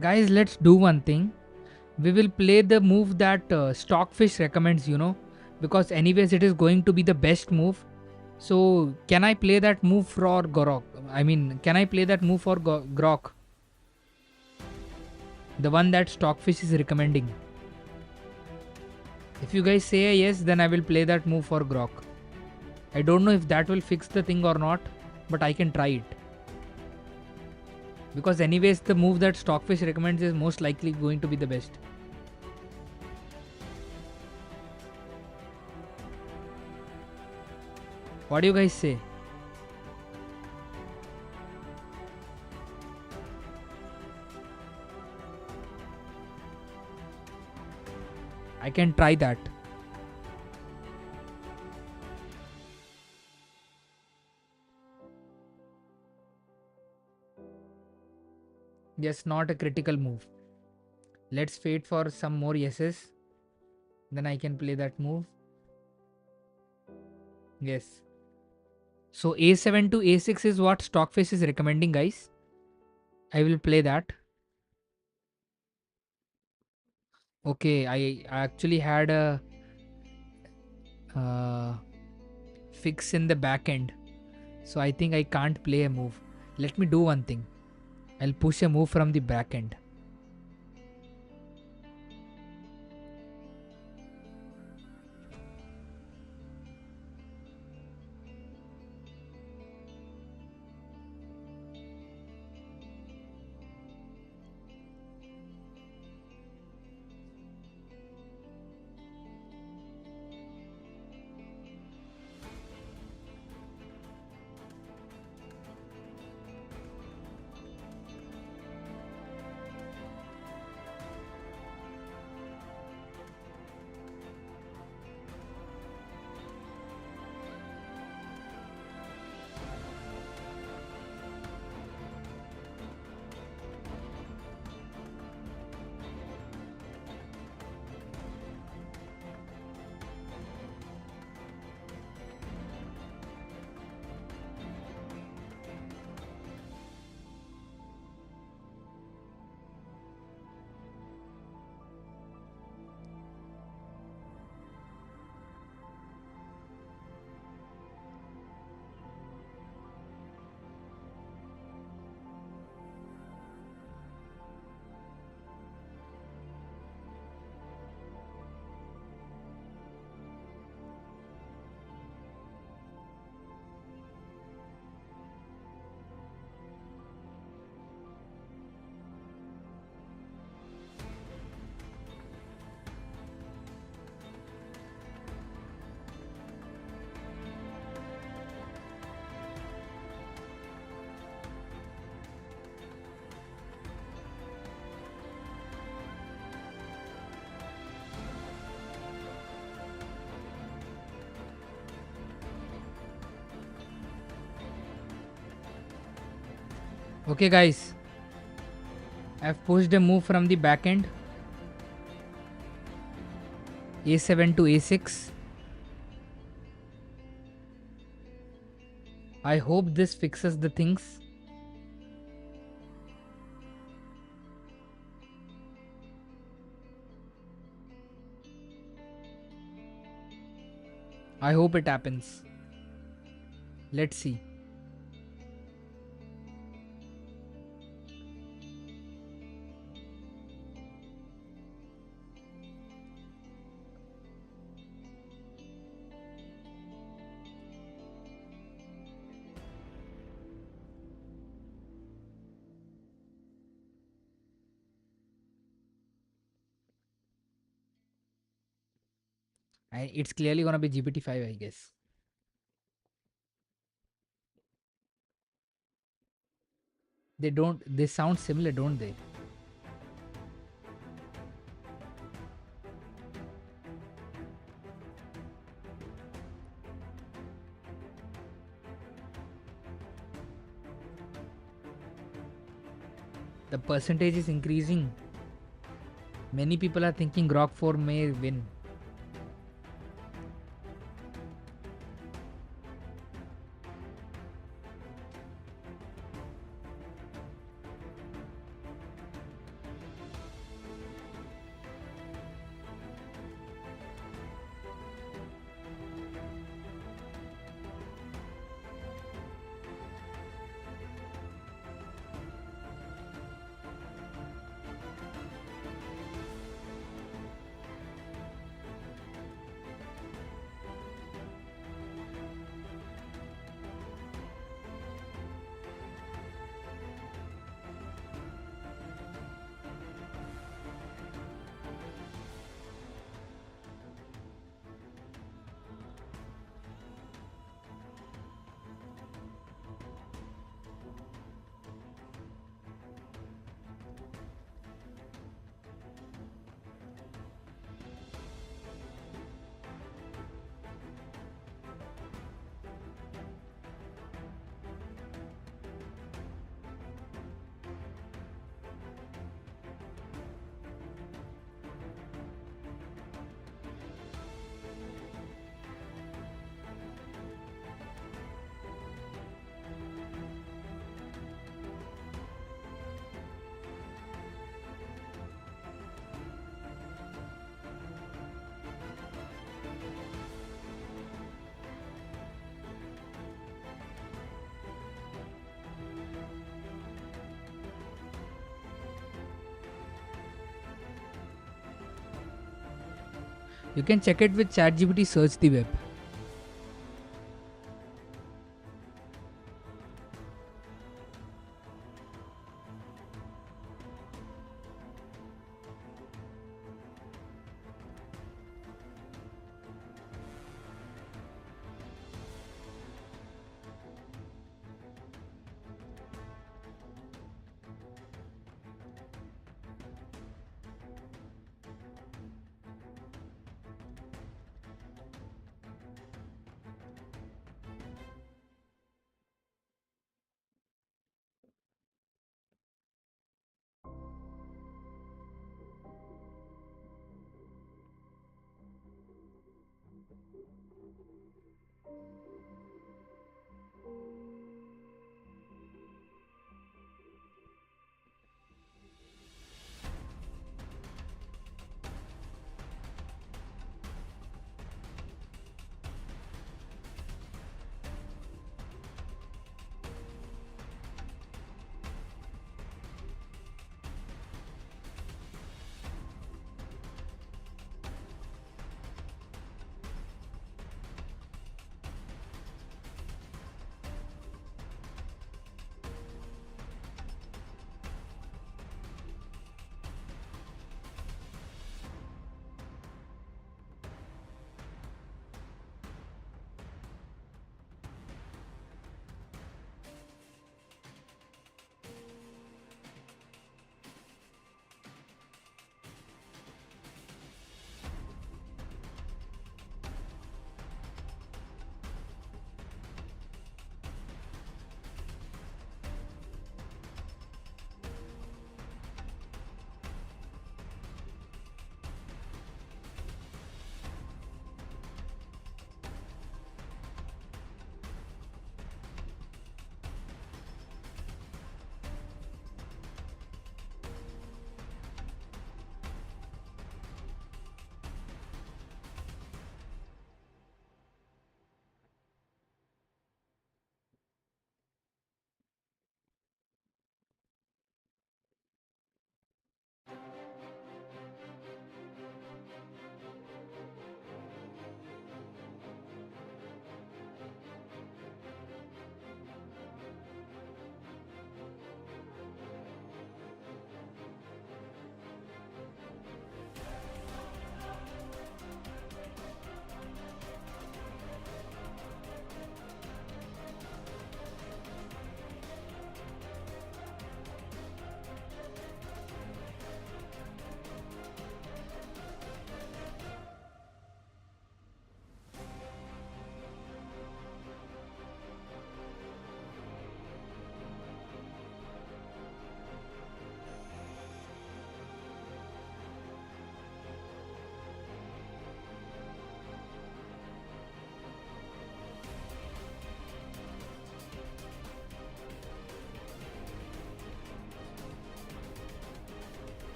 A: Guys, let's do one thing. We will play the move that Stockfish recommends, because anyways it is going to be the best move. So can I play that move for Grok? Can I play that move for Grok? The one that Stockfish is recommending. If you guys say a yes, then I will play that move for Grok. I don't know if that will fix the thing or not, but I can try it. Because anyways the move that Stockfish recommends is most likely going to be the best. What do you guys say? I can try that. Yes, not a critical move. Let's wait for some more yeses. Then I can play that move. Yes. So a7 to a6 is what Stockfish is recommending, guys. I will play that. Okay, I actually had a fix in the back end. So I think I can't play a move. Let me do one thing. I'll push a move from the back end. Okay, guys. I've pushed a move from the back end. a7 to a6. I hope this fixes the things. I hope it happens. Let's see. It's clearly gonna be GPT-5, I guess. They sound similar, don't they? The percentage is increasing. Many people are thinking Grok 4 may win. You can check it with ChatGPT search the web.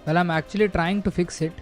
A: Well, I'm actually trying to fix it.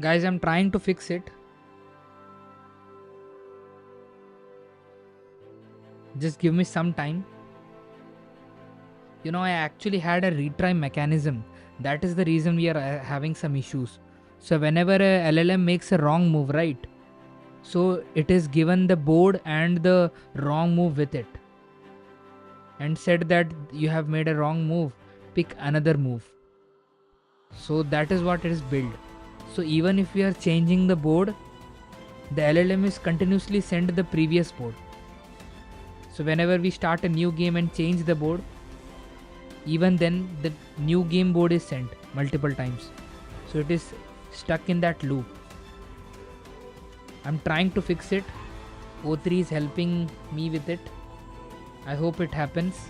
A: Guys, I'm trying to fix it. Just give me some time. I actually had a retry mechanism. That is the reason we are having some issues. So whenever a LLM makes a wrong move, right? So it is given the board and the wrong move with it, and said that you have made a wrong move, pick another move. So that is what it is built. So even if we are changing the board, the LLM is continuously sent the previous board. So whenever we start a new game and change the board, even then the new game board is sent multiple times. So it is stuck in that loop. I'm trying to fix it. O3 is helping me with it. I hope it happens.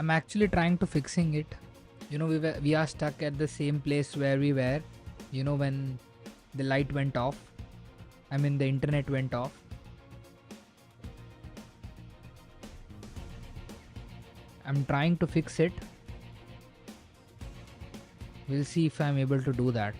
A: I'm actually trying to fixing it. We are stuck at the same place where we were, when the light went off. I mean, the internet went off. I'm trying to fix it. We'll see if I'm able to do that.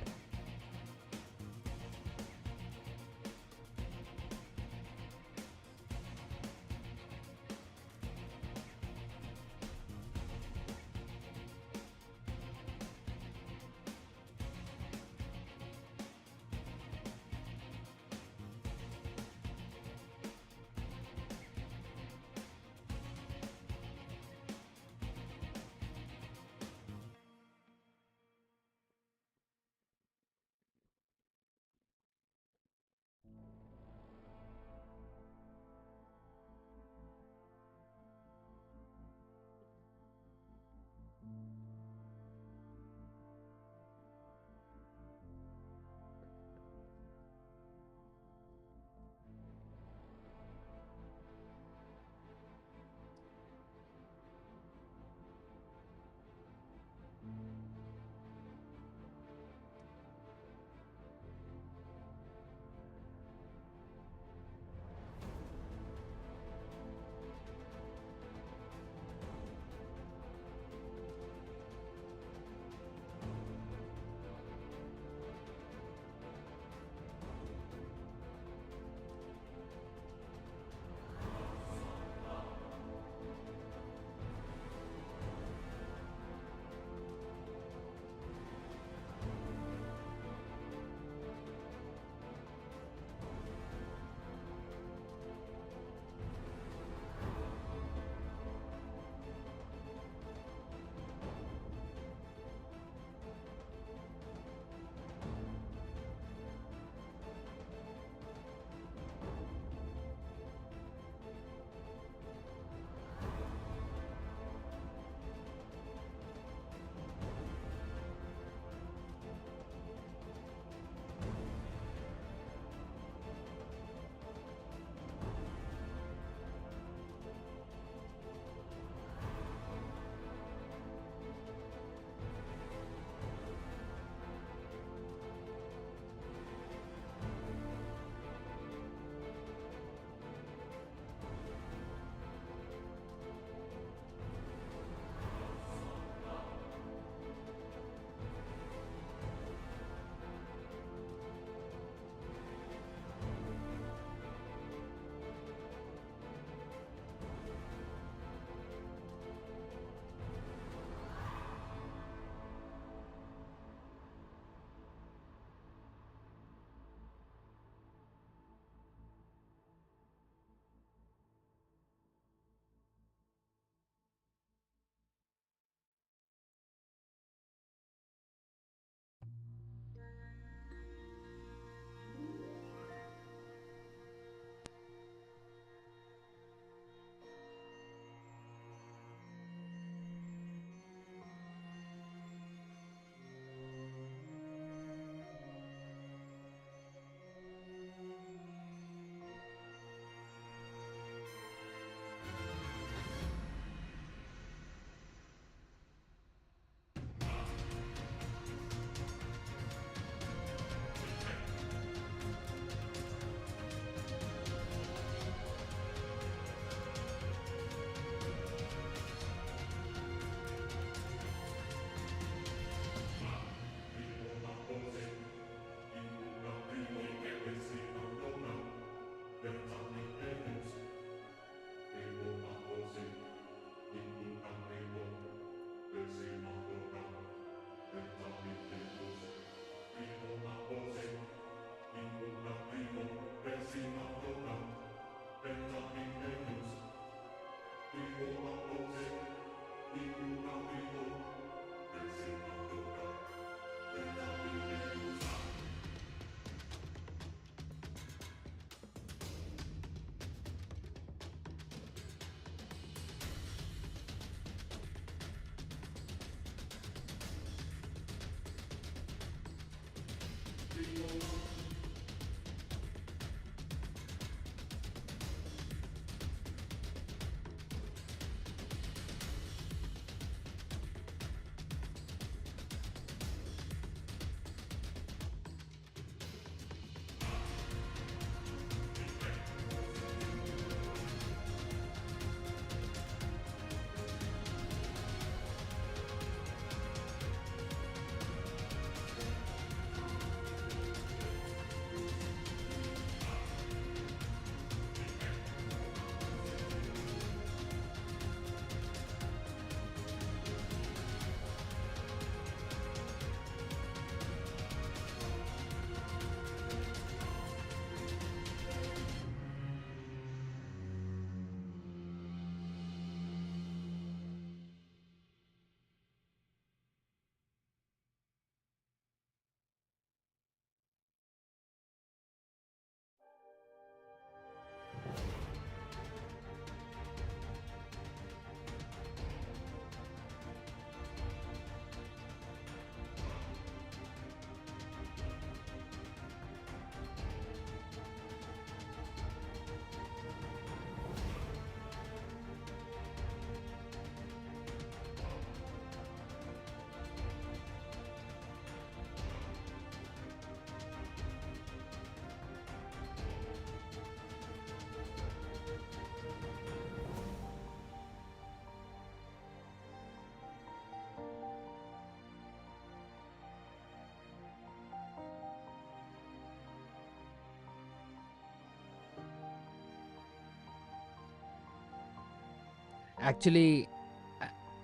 A: Actually,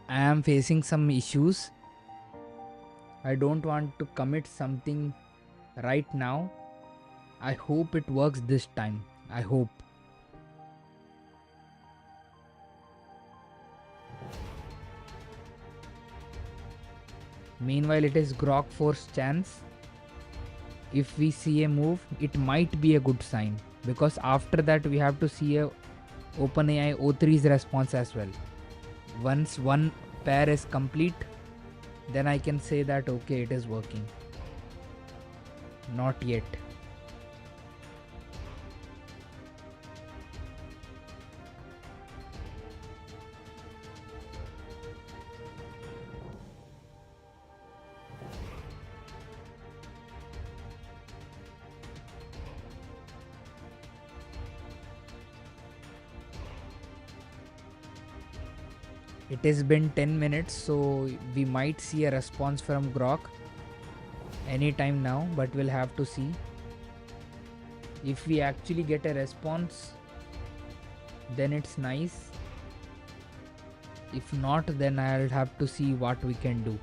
A: I I am facing some issues. I don't want to commit something right now. I hope it works this time. I hope. Meanwhile, it is Grok4's chance. If we see a move, it might be a good sign, because after that we have to see a OpenAI O3's response as well. Once one pair is complete, then I can say that okay, it is working. Not yet. It has been 10 minutes, so we might see a response from Grok anytime now, but we'll have to see. If we actually get a response, then it's nice. If not, then I'll have to see what we can do.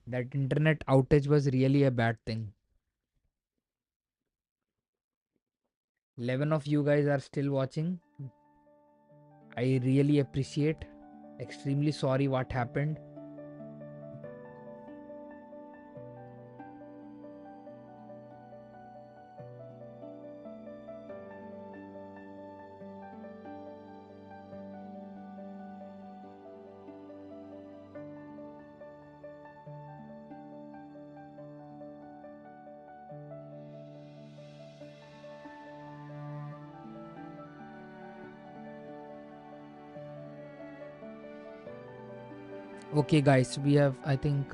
A: That internet outage was really a bad thing. 11 of you guys are still watching. I really appreciate. Extremely sorry what happened. Okay, guys, we have, I think,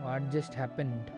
A: what just happened?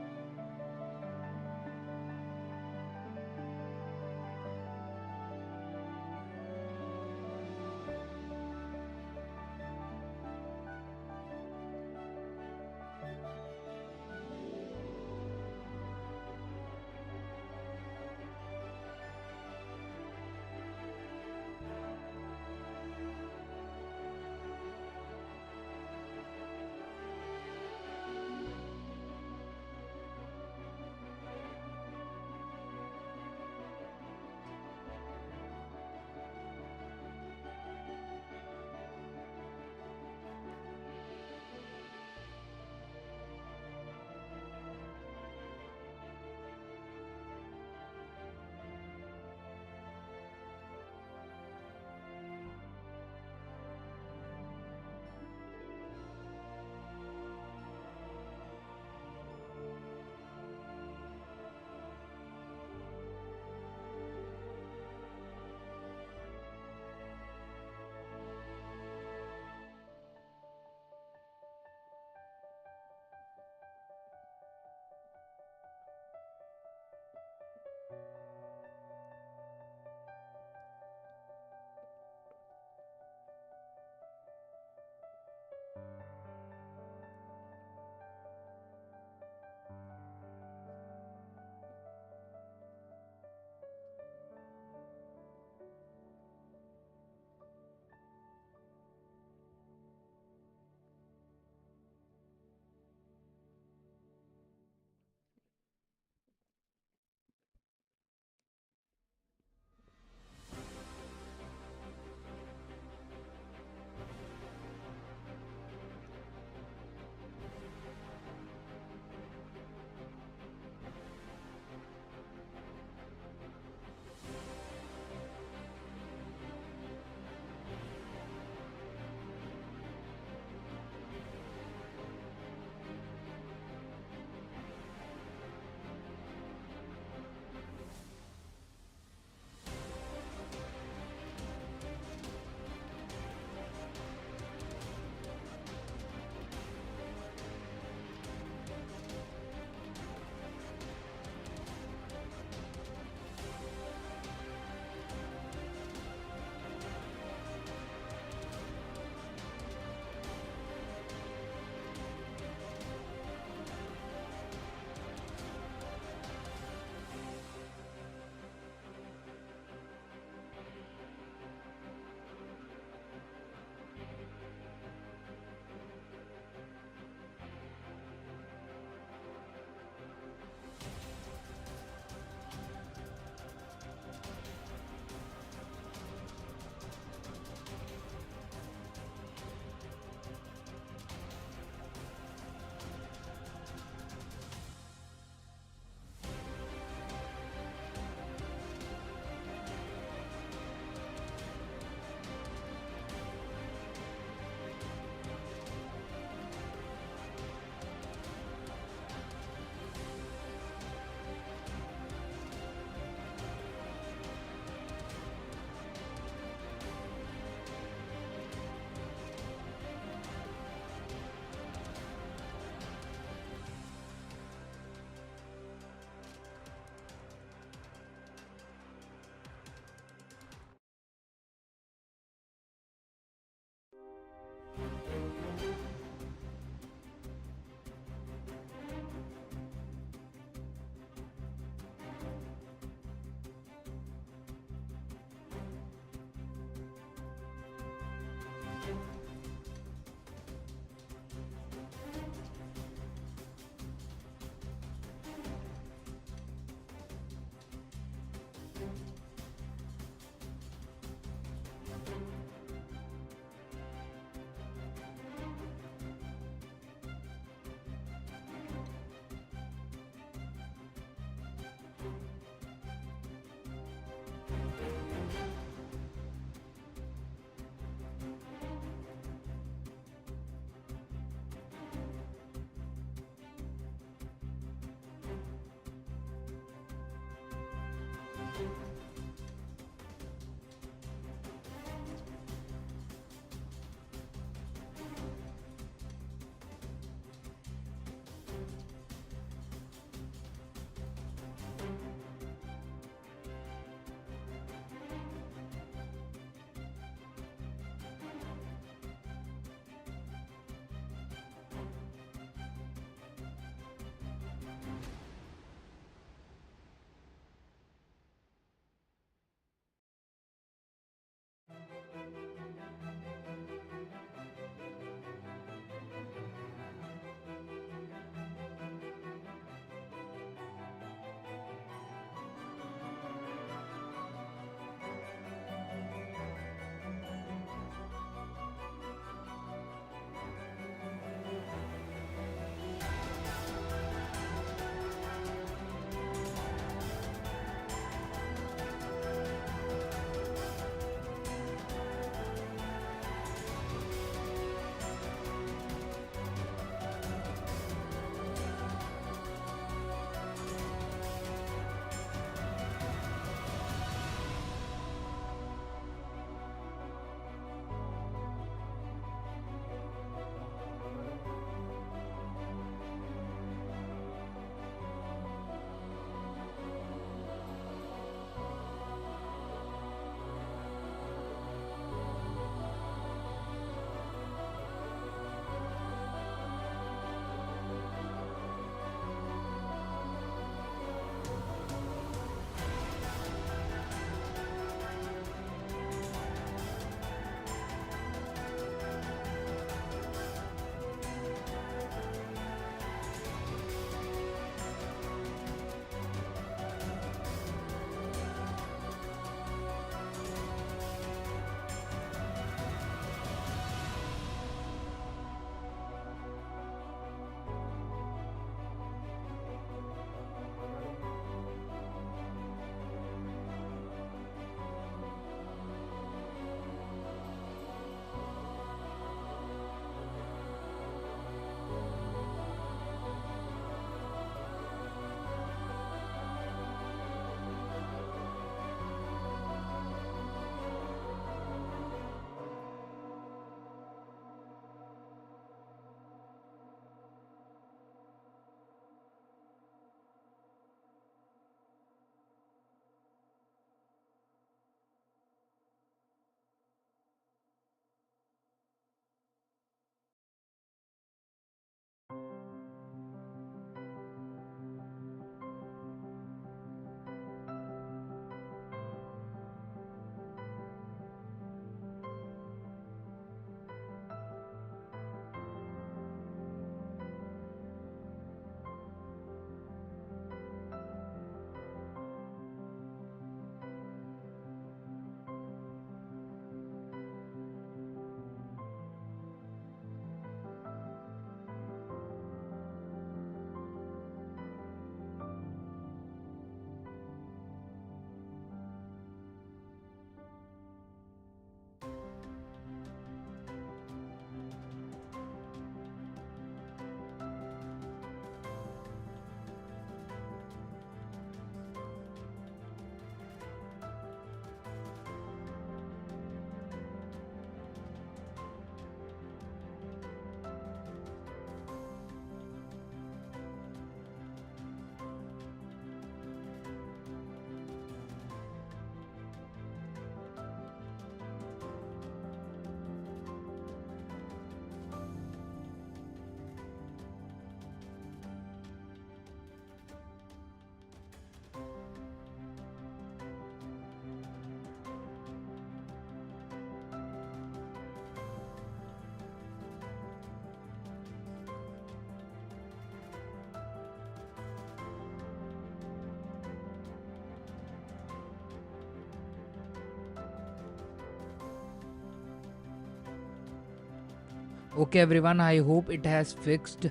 A: Okay everyone, I hope it has fixed.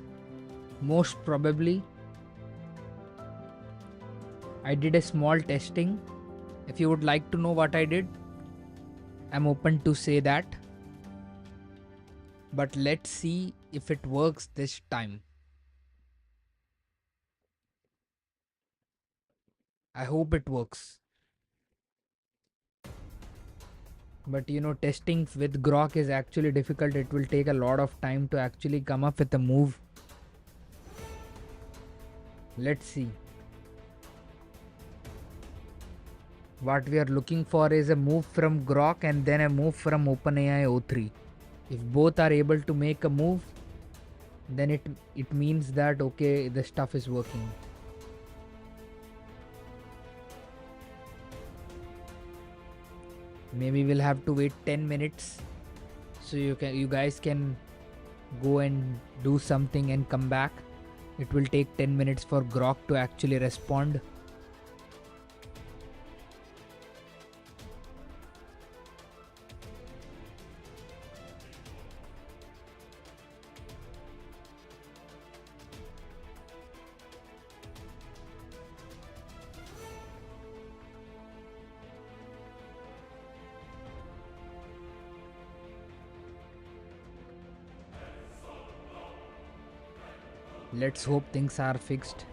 A: Most probably I did a small testing. If you would like to know what I did, I'm open to say that. But let's see if it works this time. I hope it works. But testing with Grok is actually difficult. It will take a lot of time to actually come up with a move. Let's see. What we are looking for is a move from Grok and then a move from OpenAI O3. If both are able to make a move, then it means that okay, the stuff is working. Maybe we'll have to wait 10 minutes so you guys can go and do something and come back. It will take 10 minutes for Grok to actually respond. Let's hope things are fixed.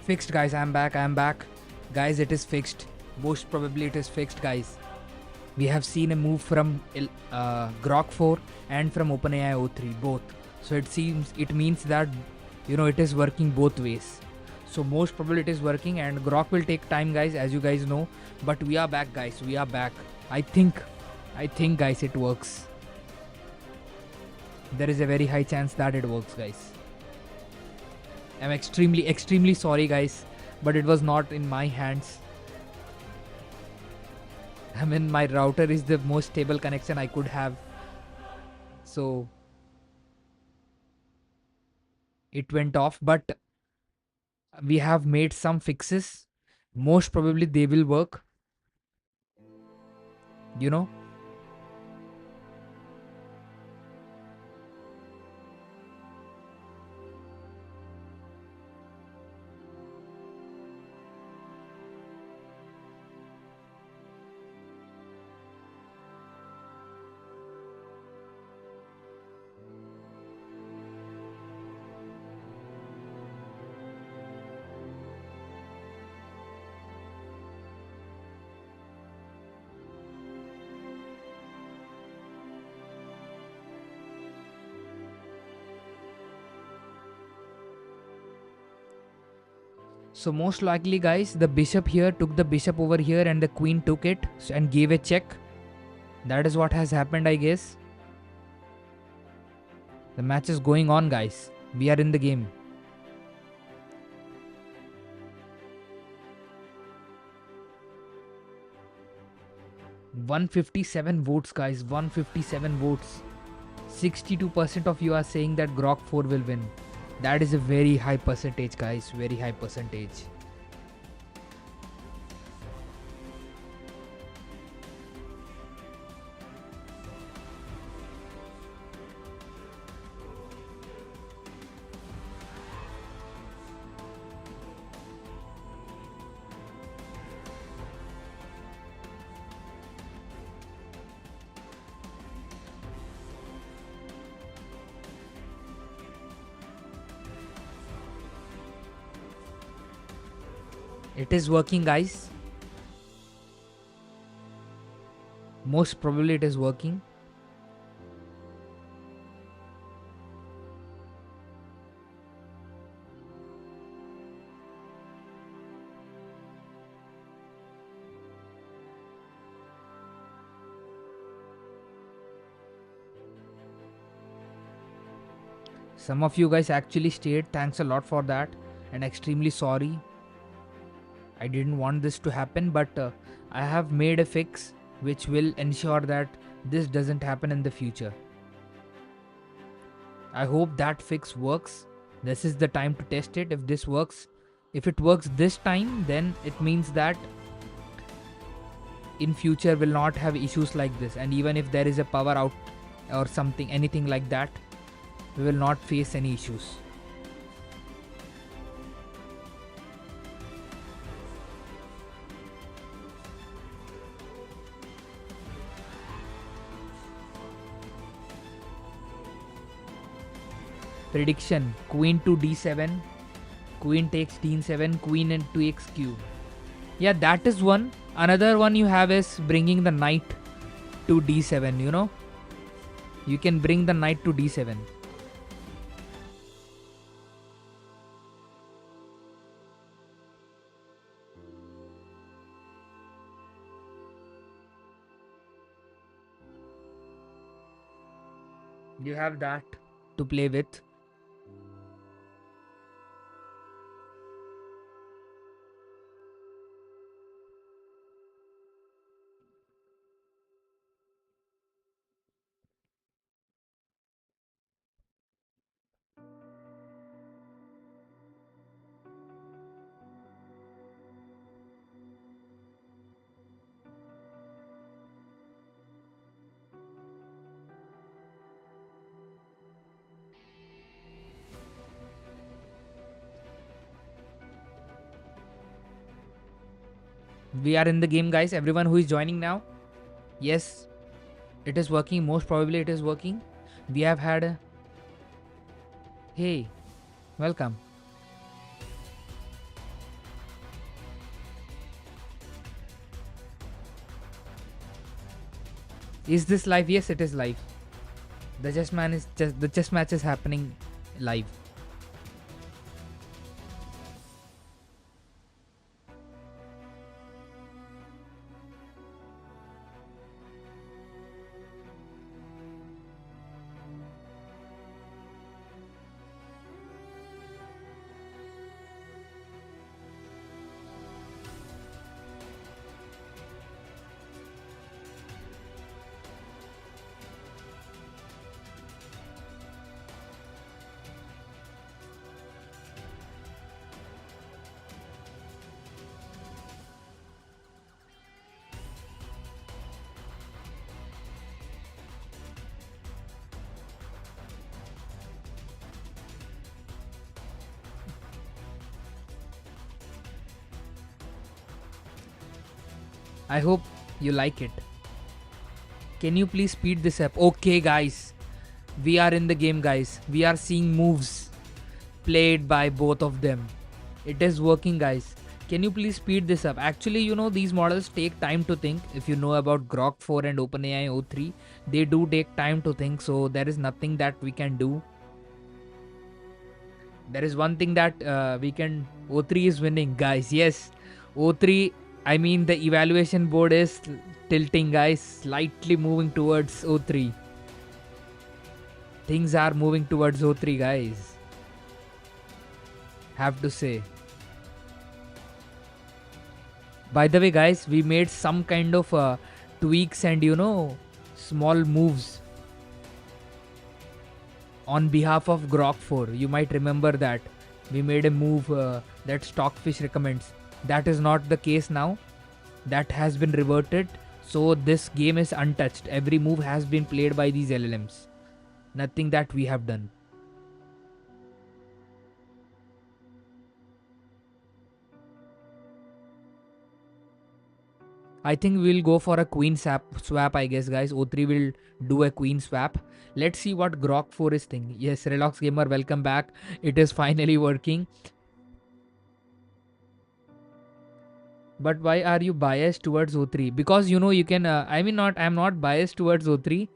A: Fixed, guys. I'm back. Guys, it is fixed. Most probably it is fixed, guys. We have seen a move from Grok4 and from OpenAI O3 both. So it means that it is working both ways. So most probably it is working, and Grok will take time, guys, as you guys know. But we are back, guys. We are back. I think guys, it works. There is a very high chance that it works, guys. I'm extremely sorry, guys, but it was not in my hands. I mean, my router is the most stable connection I could have. So it went off, but we have made some fixes. Most probably they will work. You know. So most likely, guys, the bishop here took the bishop over here and the queen took it and gave a check. That is what has happened, I guess. The match is going on, guys. We are in the game. $157 votes, guys. 157 votes. 62% of you are saying that Grok4 will win. That is a very high percentage, guys. Very high percentage. It is working, guys. Most probably it is working. Some of you guys actually stayed. Thanks a lot for that, and extremely sorry. I didn't want this to happen, but I have made a fix which will ensure that this doesn't happen in the future. I hope that fix works. This is the time to test it. If this works, if it works this time, then it means that in future will not have issues like this, and even if there is a power out or something, anything like that, we will not face any issues. Prediction: queen to d7, queen takes d7, queen and takes q. Yeah, that is one. Another one you have is bringing the knight to d7. You can bring the knight to d7. You have that to play with. We are in the game, guys. Everyone who is joining now. Yes, it is working. Most probably it is working. We have had a... Hey, welcome. Is this live? Yes, it is live. The chess match is happening live. I hope you like it. Can you please speed this up? Okay, guys. We are in the game, guys. We are seeing moves played by both of them. It is working, guys. Can you please speed this up? Actually, these models take time to think. If you know about Grok4 and OpenAI O3, they do take time to think. So there is nothing that we can do. There is one thing that we can. O3 is winning, guys. Yes, O3. I mean, the evaluation board is tilting, guys. Slightly moving towards O3. Things are moving towards O3, guys. Have to say. By the way, guys, we made some kind of tweaks and small moves on behalf of Grok4. You might remember that we made a move that Stockfish recommends. That is not the case now. That has been reverted. So this game is untouched. Every move has been played by these LLMs. Nothing that we have done. I think we'll go for a queen swap, I guess, guys. O3 will do a queen swap. Let's see what Grok4 is thinking. Yes, Relax Gamer, welcome back. It is finally working. But why are you biased towards O3? Because you can. I'm not biased towards O3.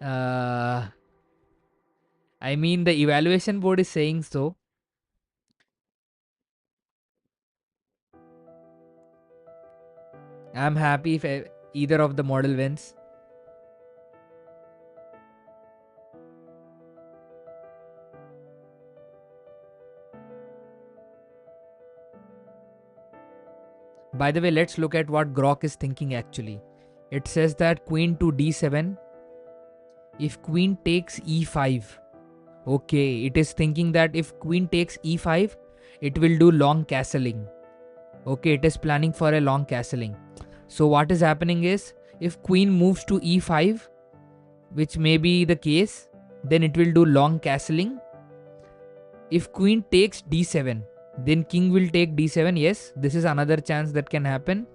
A: Uh, I mean, the evaluation board is saying so. I'm happy if either of the model wins. By the way, let's look at what Grok is thinking actually. It says that queen to d7. If queen takes e5. Okay, it is thinking that if queen takes e5, it will do long castling. Okay, it is planning for a long castling. So what is happening is, if queen moves to e5, which may be the case, then it will do long castling. If queen takes d7, then king will take d7. Yes, this is another chance that can happen.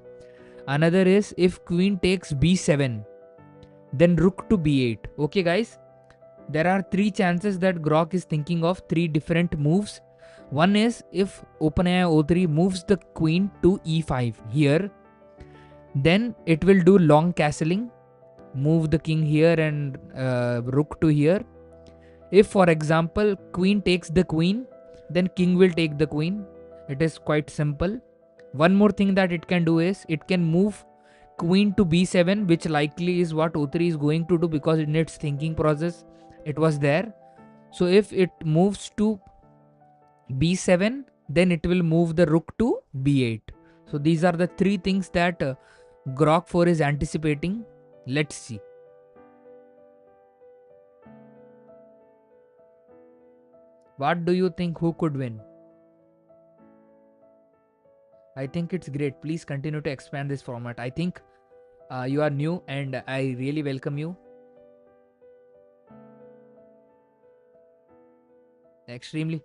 A: Another is if queen takes b7, then rook to b8. Okay, guys, there are three chances that Grok is thinking of, three different moves. One is if OpenAI O3 moves the queen to e5 here, then it will do long castling, move the king here and rook to here. If, for example, queen takes the queen, then king will take the queen. It is quite simple. One more thing that it can do is it can move queen to b7, which likely is what O3 is going to do because in its thinking process it was there. So if it moves to b7, then it will move the rook to b8. So these are the three things that Grok4 is anticipating. Let's see. What do you think, who could win? I think it's great. Please continue to expand this format. I think you are new and I really welcome you. Extremely.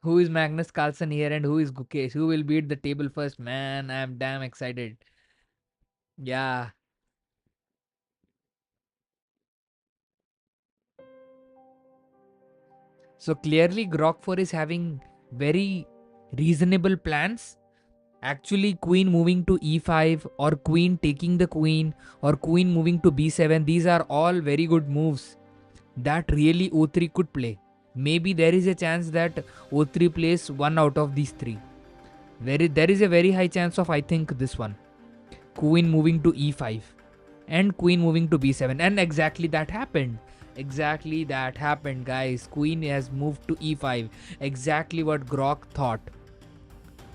A: Who is Magnus Carlsen here and who is Gukesh? Who will beat the table first? Man, I'm damn excited. Yeah. So clearly Grok4 is having very reasonable plans Actually, queen moving to e5 or queen taking the queen or queen moving to b7, these are all very good moves that really o3 could play. Maybe there is a chance that o3 plays one out of these three. There is a very high chance of, I think, this one. Queen moving to e5 and queen moving to b7, and exactly that happened. Exactly that happened, guys. Queen has moved to e5. Exactly what Grok thought.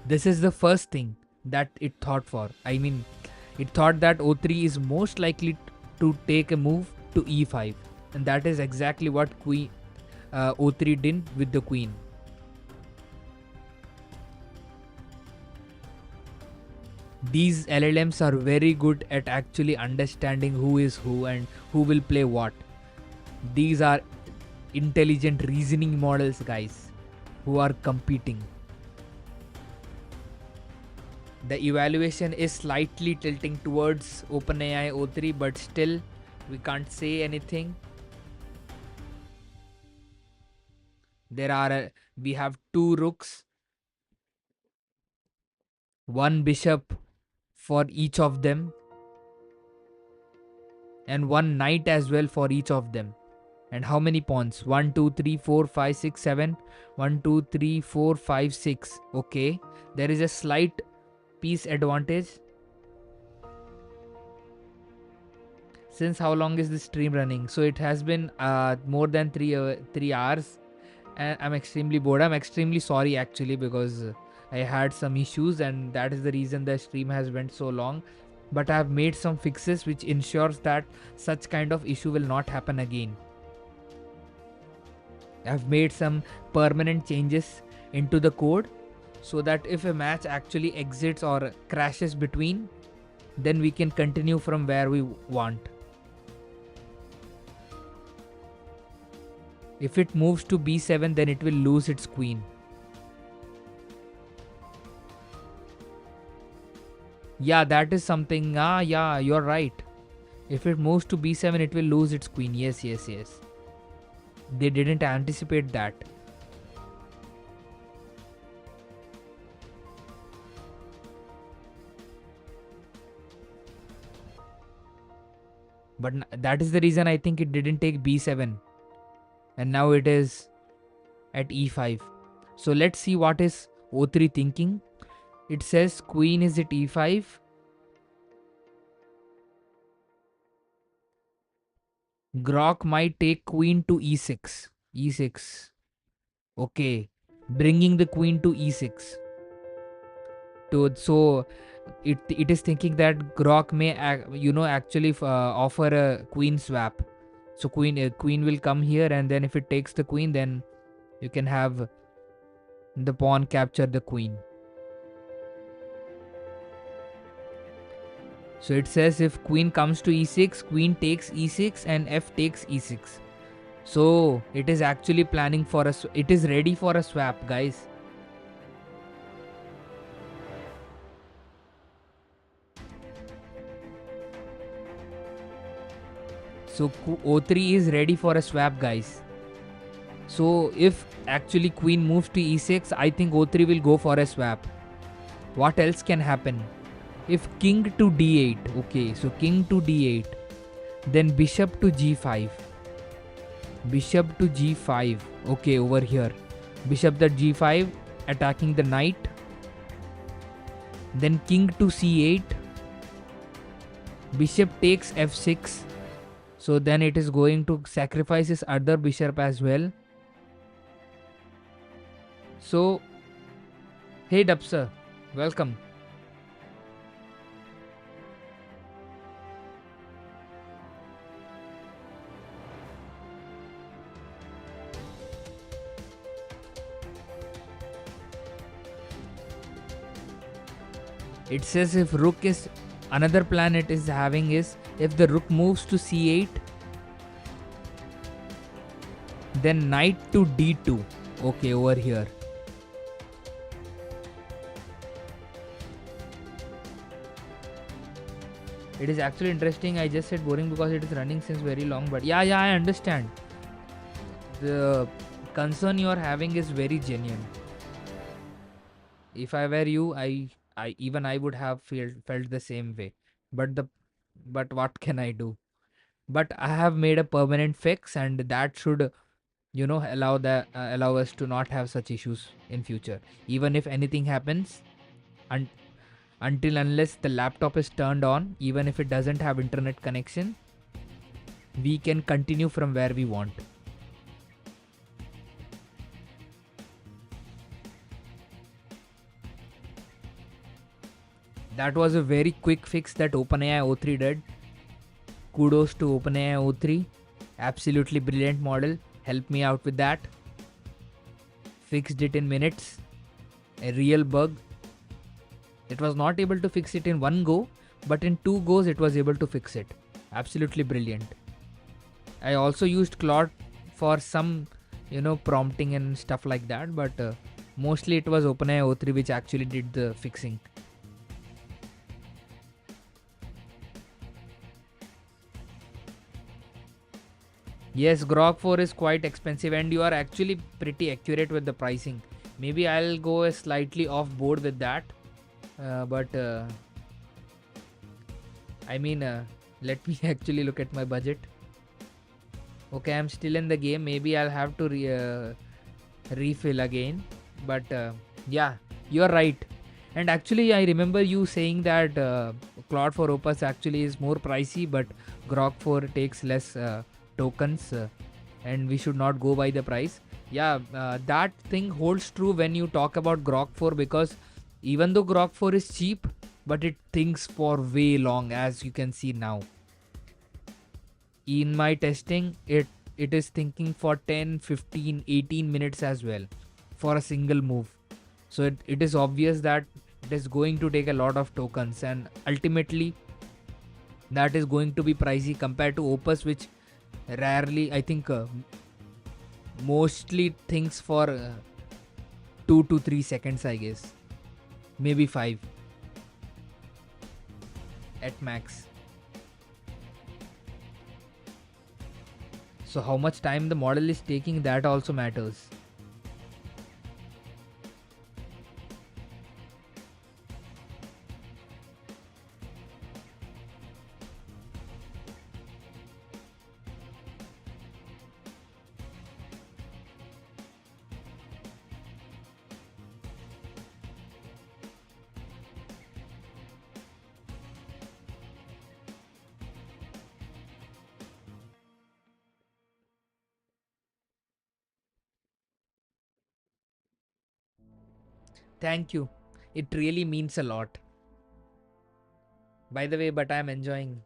A: This is the first thing that it thought for. I mean, it thought that o3 is most likely to take a move to e5, and that is exactly what queen o3 did with the queen. These LLMs are very good at actually understanding who is who and who will play what. These are intelligent reasoning models, guys, who are competing. The evaluation is slightly tilting towards OpenAI O3, but still we can't say anything. We have two rooks, one bishop for each of them, and one knight as well for each of them. And how many pawns? 1, 2, 3, 4, 5, 6, 7. 1, 2, 3, 4, 5, 6. Okay. There is a slight piece advantage. Since how long is this stream running? So it has been more than 3 hours. And I'm extremely bored. I'm extremely sorry actually, because I had some issues and that is the reason the stream has went so long. But I have made some fixes which ensures that such kind of issue will not happen again. I've made some permanent changes into the code so that if a match actually exits or crashes between, then we can continue from where we want. If it moves to b7, then it will lose its queen. Yeah, that is something. Yeah, you're right. If it moves to b7, it will lose its queen. Yes. They didn't anticipate that. But that is the reason I think it didn't take b7. And now it is at e5. So let's see what is o3 thinking. It says queen is at e5. Grok might take queen to e6. e6. Okay. Bringing the queen to e6. So it is thinking that Grok may actually offer a queen swap. So queen will come here, and then if it takes the queen, then you can have the pawn capture the queen. So it says if queen comes to e6, queen takes e6 and f takes e6. So it is actually planning for it is ready for a swap, guys. So o3 is ready for a swap, guys. So if actually queen moves to e6, I think o3 will go for a swap. What else can happen? If king to d8, okay, so king to d8, then bishop to g5. Bishop to g5, okay, over here. Bishop to g5, attacking the knight. Then king to c8. Bishop takes f6. So then it is going to sacrifice his other bishop as well. So, hey Dubsir, welcome. It says if rook is, another plan it is having is, if the rook moves to c8, then knight to d2, okay, over here. It is actually interesting. I just said boring because it is running since very long, but yeah, I understand. The concern you are having is very genuine. If I were you, I I would have felt the same way. But the but what can I do? But I have made a permanent fix, and that should allow us to not have such issues in future. Even if anything happens, un- until unless the laptop is turned on, even if it doesn't have internet connection, we can continue from where we want. That was a very quick fix that OpenAI O3 did. Kudos to OpenAI O3. Absolutely brilliant model. Helped me out with that. Fixed it in minutes. A real bug. It was not able to fix it in one go, but in 2 goes it was able to fix it. Absolutely brilliant. I also used Claude for some, prompting and stuff like that, but mostly it was OpenAI O3 which actually did the fixing. Yes, Grok4 is quite expensive, and you are actually pretty accurate with the pricing. Maybe I'll go a slightly off board with that, but let me actually look at my budget. Okay, I'm still in the game. Maybe I'll have to refill again. But yeah, you're right. And actually, I remember you saying that Claude for Opus actually is more pricey, but Grok4 takes less tokens, and we should not go by the price. Yeah, that thing holds true when you talk about Grok4, because even though Grok4 is cheap, but it thinks for way long, as you can see now. In my testing, it is thinking for 10, 15, 18 minutes as well for a single move. So it is obvious that it is going to take a lot of tokens, and ultimately that is going to be pricey compared to Opus, which rarely, I think, mostly thinks for 2 to 3 seconds, I guess. Maybe 5 at max. So how much time the model is taking, that also matters. Thank you. It really means a lot. By the way, but I'm enjoying.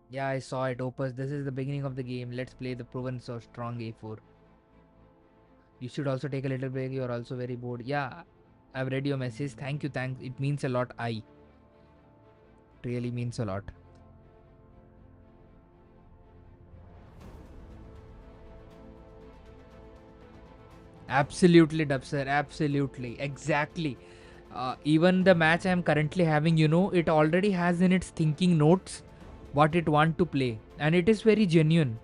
A: Yeah, I saw it. Opus, this is the beginning of the game. Let's play the proven so strong A4. You should also take a little break. You're also very bored. Yeah, I've read your message. Thank you. Thanks. It means a lot. It really means a lot. Absolutely, Dubsir. Absolutely. Exactly. Even the match I'm currently having, it already has in its thinking notes what it want to play. And it is very genuine.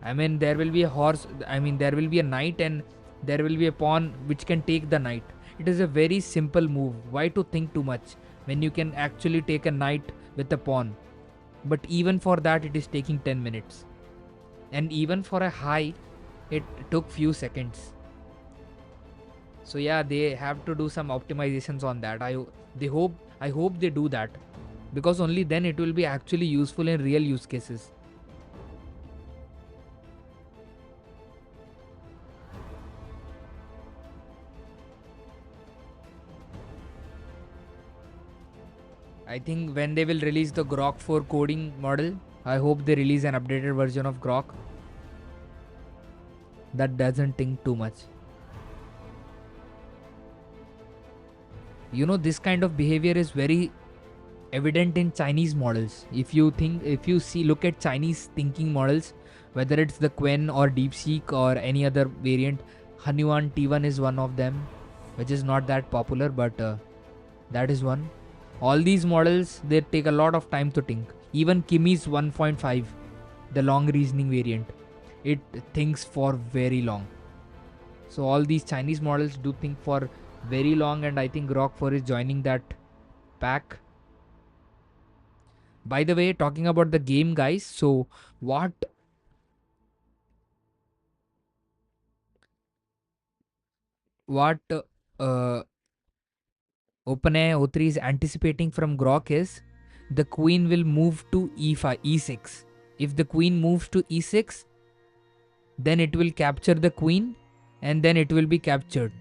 A: I mean, there will be a horse, there will be a knight, and there will be a pawn which can take the knight. It is a very simple move. Why to think too much when you can actually take a knight with a pawn? But even for that, it is taking 10 minutes. And even for a high, it took few seconds. So yeah, they have to do some optimizations on that. I hope they do that, because only then it will be actually useful in real use cases. I think when they will release the Grok4 coding model, I hope they release an updated version of Grok that doesn't think too much. This kind of behavior is very evident in Chinese models. If you look at Chinese thinking models, whether it's the Quen or DeepSeek or any other variant, Hunyuan T1 is one of them, which is not that popular, but that is one. All these models, they take a lot of time to think. Even Kimi's 1.5, the long reasoning variant, it thinks for very long. So all these Chinese models do think for very long, and I think Grok4 is joining that pack. By the way, talking about the game, guys, so what uh, OpenAI O3 is anticipating from Grok is the queen will move to e5, e6. If the queen moves to e6, then it will capture the queen and then it will be captured.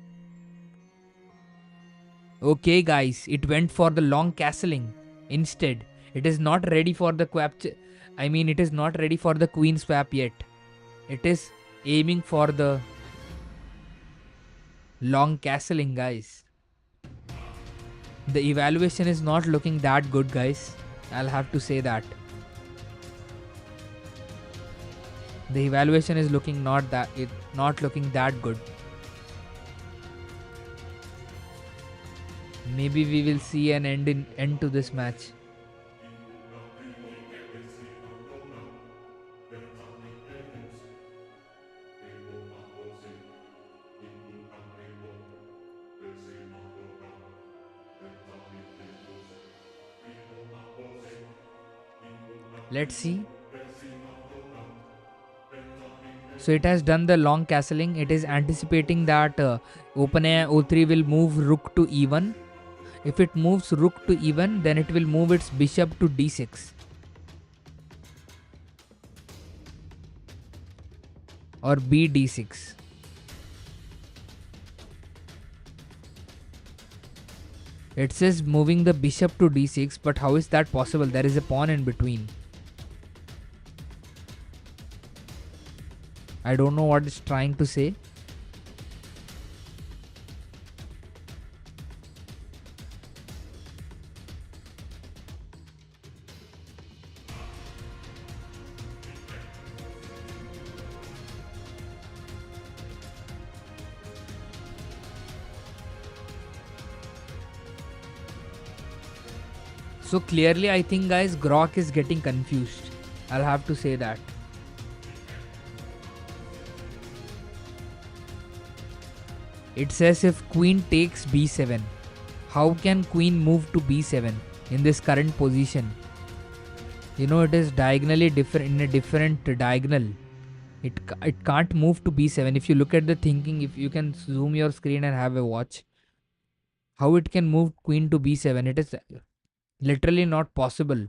A: Okay, guys, it went for the long castling instead. It is not ready for the capture. I mean, it is not ready for the queen swap yet. It is aiming for the long castling, guys. The evaluation is not looking that good, guys. I'll have to say that. The evaluation is looking not looking that good. Maybe we will see an end to this match. Let's see. So it has done the long castling. It is anticipating that OpenAI O3 will move rook to e1. If it moves rook to e1, then it will move its bishop to d6. Or b d6. It says moving the bishop to d6, but how is that possible? There is a pawn in between. I don't know what it's trying to say. So clearly, I think, guys, Grok is getting confused. I'll have to say that. It says if queen takes b7, how can queen move to b7 in this current position? You know, it is diagonally different, in a different diagonal. It can't move to b7. If you look at the thinking, if you can zoom your screen and have a watch, how it can move queen to b7, it is literally not possible.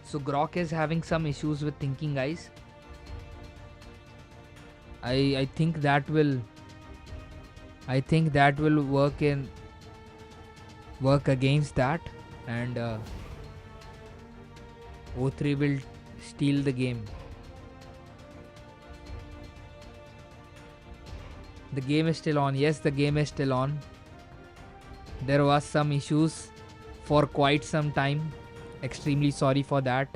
A: So Grok is having some issues with thinking, guys. I think that will work against that, and O3 will steal the game. The game is still on. Yes, the game is still on. There was some issues for quite some time. Extremely sorry for that.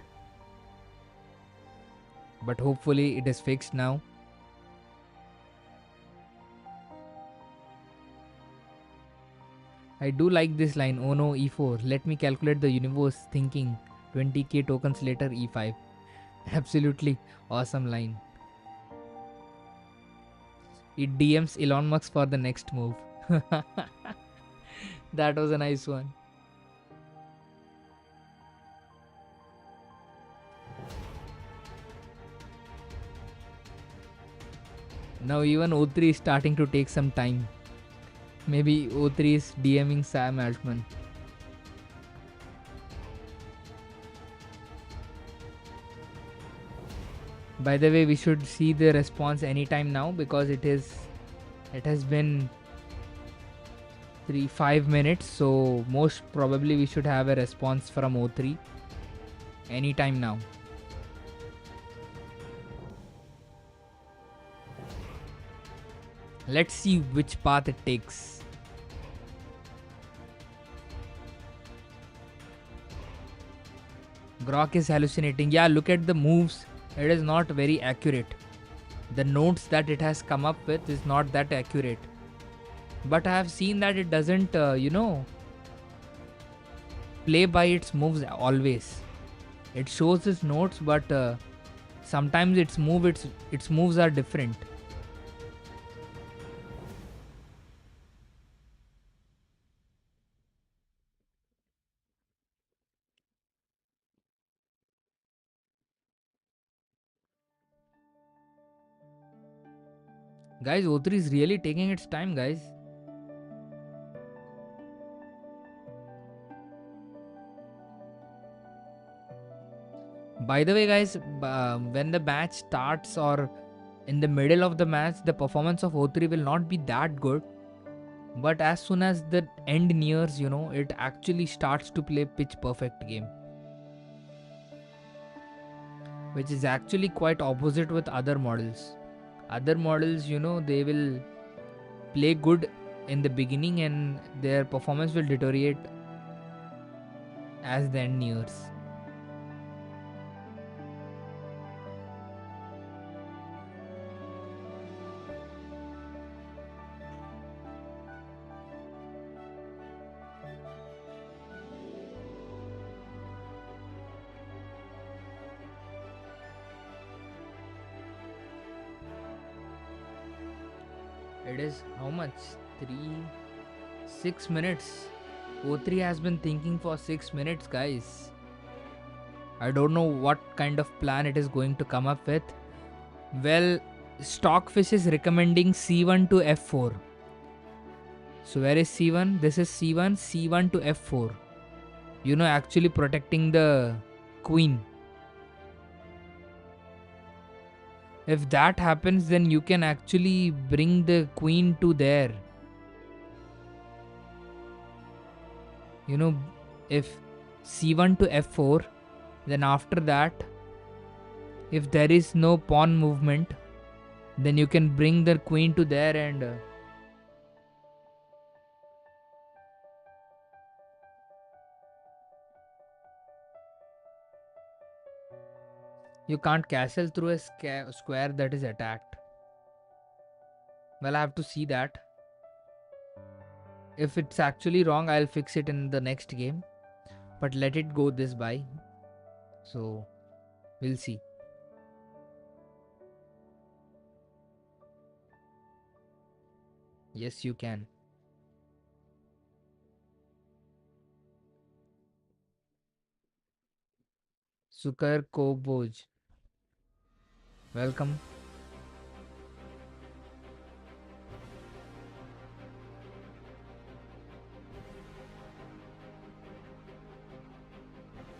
A: But hopefully it is fixed now. I do like this line. Oh no, e4. Let me calculate the universe thinking. 20k tokens later, e5. Absolutely awesome line. It DMs Elon Musk for the next move. That was a nice one. Now even O3 is starting to take some time. Maybe O3 is DMing Sam Altman. By the way, we should see the response anytime now, because it has been 5 minutes, so most probably we should have a response from O3 anytime now. Let's see which path it takes. Grok is hallucinating. Yeah, look at the moves. It is not very accurate. The notes that it has come up with is not that accurate. But I have seen that it doesn't, play by its moves always. It shows its notes, but sometimes its moves are different. Guys, O3 is really taking its time, guys. By the way, guys, when the match starts or in the middle of the match, the performance of O3 will not be that good. But as soon as the end nears, it actually starts to play pitch perfect game. Which is actually quite opposite with other models. Other models, they will play good in the beginning and their performance will deteriorate as the end nears. It is how much? 6 minutes. O3 has been thinking for 6 minutes, guys. I don't know what kind of plan it is going to come up with. Well, Stockfish is recommending C1 to F4. So where is C1? This is C1, C1 to F4. Actually protecting the queen. If that happens, then you can actually bring the queen to there. If C1 to F4, then after that, if there is no pawn movement, then you can bring the queen to there and you can't castle through a square that is attacked. Well, I have to see that. If it's actually wrong, I'll fix it in the next game. But let it go this by. So, we'll see. Yes, you can. Sukar Koboj. Welcome.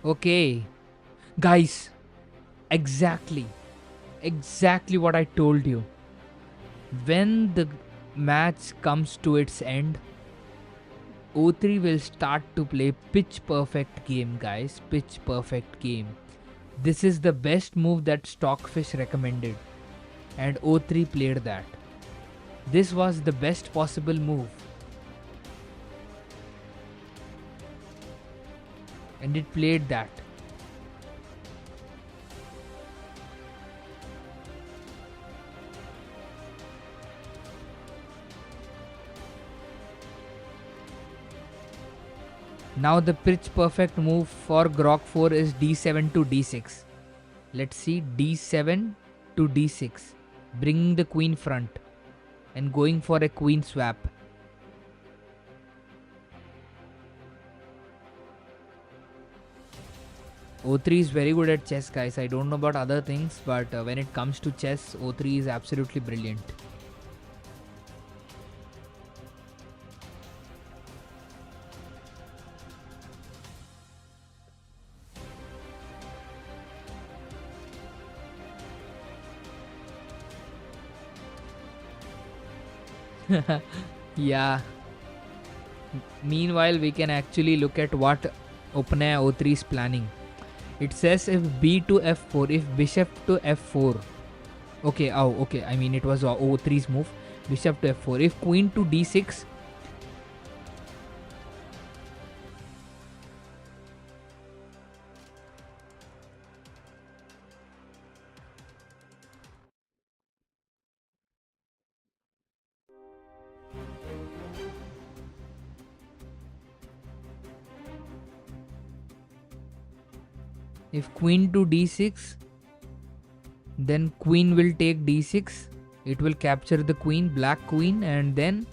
A: Okay. Guys, exactly what I told you. When the match comes to its end, O3 will start to play pitch perfect game, guys. Pitch perfect game. This is the best move that Stockfish recommended, and O3 played that. This was the best possible move, and it played that. Now the pitch perfect move for Grok4 is d7 to d6. Let's see, d7 to d6, bringing the queen front and going for a queen swap. O3 is very good at chess, guys. I don't know about other things, but when it comes to chess, O3 is absolutely brilliant. Yeah. Meanwhile, we can actually look at what OpenAI O3 is planning. It says if b to f4, if bishop to f4. Okay, okay. I mean, it was O3's move. Bishop to f4. If queen to d6. If queen to d6, then queen will take d6. It will capture the queen, black queen, and then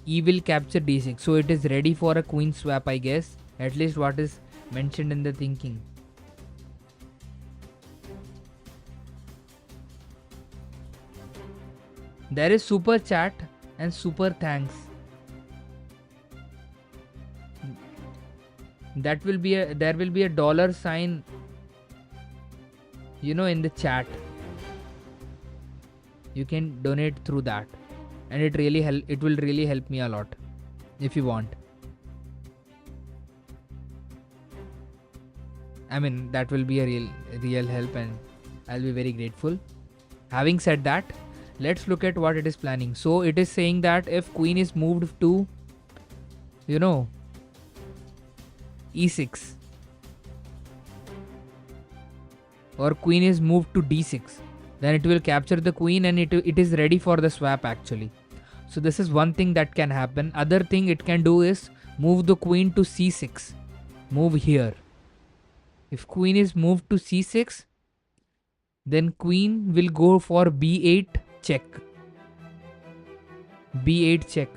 A: e will capture d6. So it is ready for a queen swap, I guess. At least what is mentioned in the thinking. There is super chat and super thanks. There will be a dollar sign, in the chat. You can donate through that, and it will really help me a lot if you want. I mean, that will be a real help, and I'll be very grateful. Having said that, let's look at what it is planning. So it is saying that if queen is moved to e6, or queen is moved to d6, then it will capture the queen, and it is ready for the swap actually. So this is one thing that can happen. Other thing it can do is move the queen to c6. Move here. If queen is moved to c6, then queen will go for b8 check. b8 check.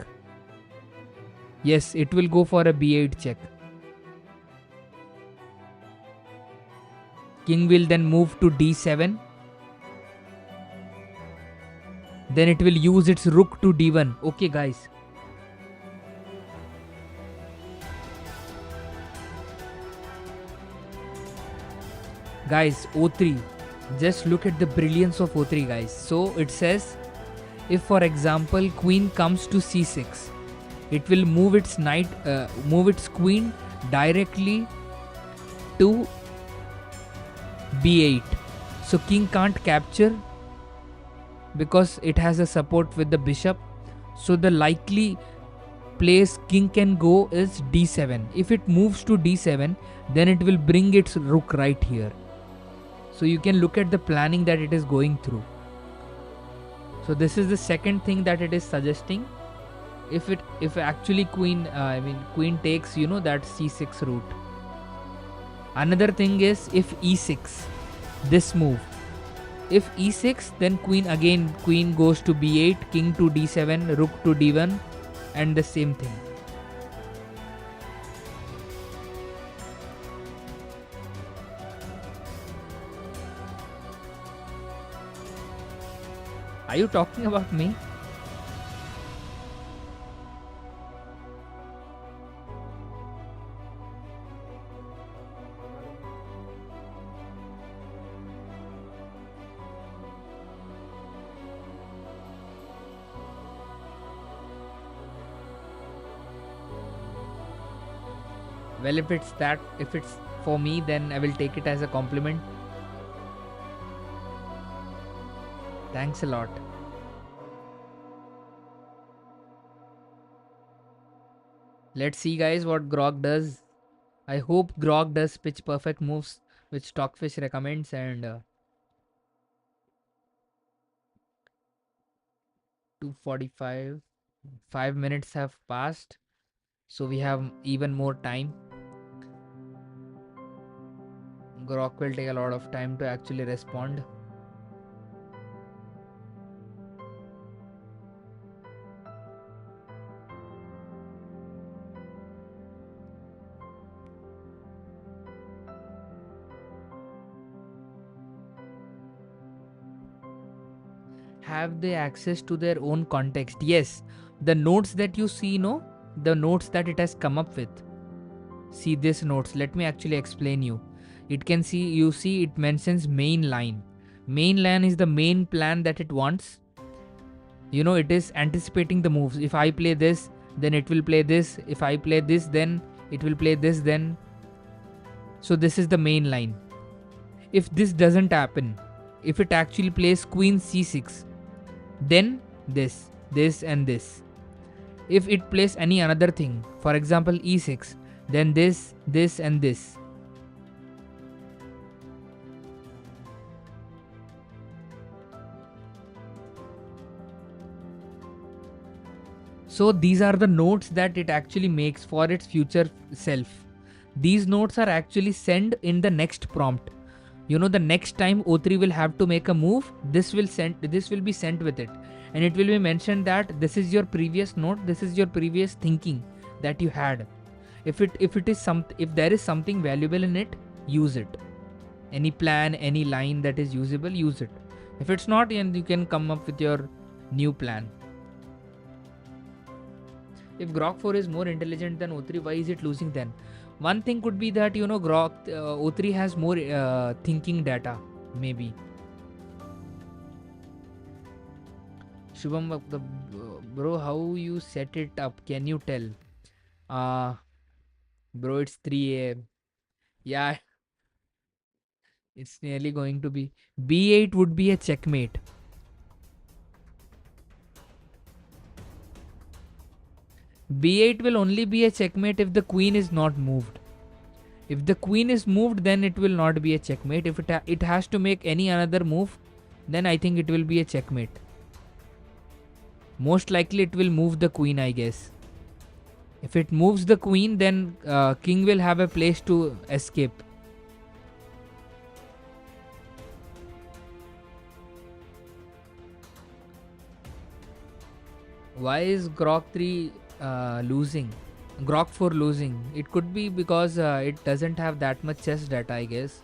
A: Yes, it will go for a b8 check. King will then move to d7. Then it will use its rook to d1. Okay, guys. Guys, o3. Just look at the brilliance of o3, guys. So it says, if for example queen comes to c6, it will move its queen directly to b8. So king can't capture because it has a support with the bishop. So the likely place king can go is d7. If it moves to d7, then it will bring its rook right here. So you can look at the planning that it is going through. So this is the second thing that it is suggesting. If actually queen takes that c6 route. Another thing is if e6, this move. If e6, then queen goes to b8, king to d7, rook to d1, and the same thing. Are you talking about me? Well, if it's for me, then I will take it as a compliment. Thanks a lot. Let's see, guys, what Grok does. I hope Grok does pitch perfect moves which Stockfish recommends, and 2:45, 5 minutes have passed, so we have even more time. Grok will take a lot of time to actually respond. Have they access to their own context? Yes, the notes that you see, the notes that it has come up with. See this notes. Let me actually explain you. It mentions main line. Main line is the main plan that it wants. It is anticipating the moves. If I play this, then it will play this. If I play this, then it will play this. Then, so this is the main line. If this doesn't happen, if it actually plays queen c6, then this, and this. If it plays any another thing, for example e6, then this, and this. So these are the notes that it actually makes for its future self. These notes are actually sent in the next prompt. The next time O3 will have to make a move, this will be sent with it, and it will be mentioned that this is your previous note, this is your previous thinking that you had. If there is something valuable in it, use it. Any plan, any line that is usable, use it. If it's not, then you can come up with your new plan. If Grok 4 is more intelligent than O3, why is it losing then? One thing could be that Grok O3 has more thinking data, maybe. Shubham, bro, how you set it up? Can you tell? Bro, it's 3 a.m. Yeah, it's nearly going to be. B8 would be a checkmate. B8 will only be a checkmate if the queen is not moved. If the queen is moved, then it will not be a checkmate. If it has to make any another move, then I think it will be a checkmate. Most likely it will move the queen, I guess. If it moves the queen, then king will have a place to escape. Why is Grok 3 losing? Grok 4 losing? It could be because it doesn't have that much chess data, I guess.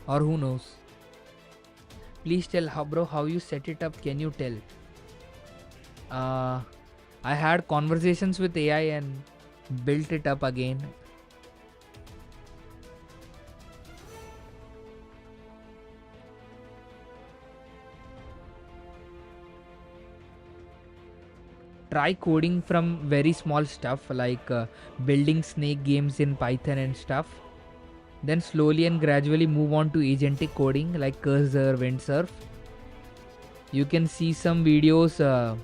A: Or who knows? Please tell how you set it up. Can you tell? I had conversations with AI and built it up again. Try coding from very small stuff like building snake games in Python and stuff. Then slowly and gradually move on to agentic coding like Cursor, Windsurf. You can see some videos.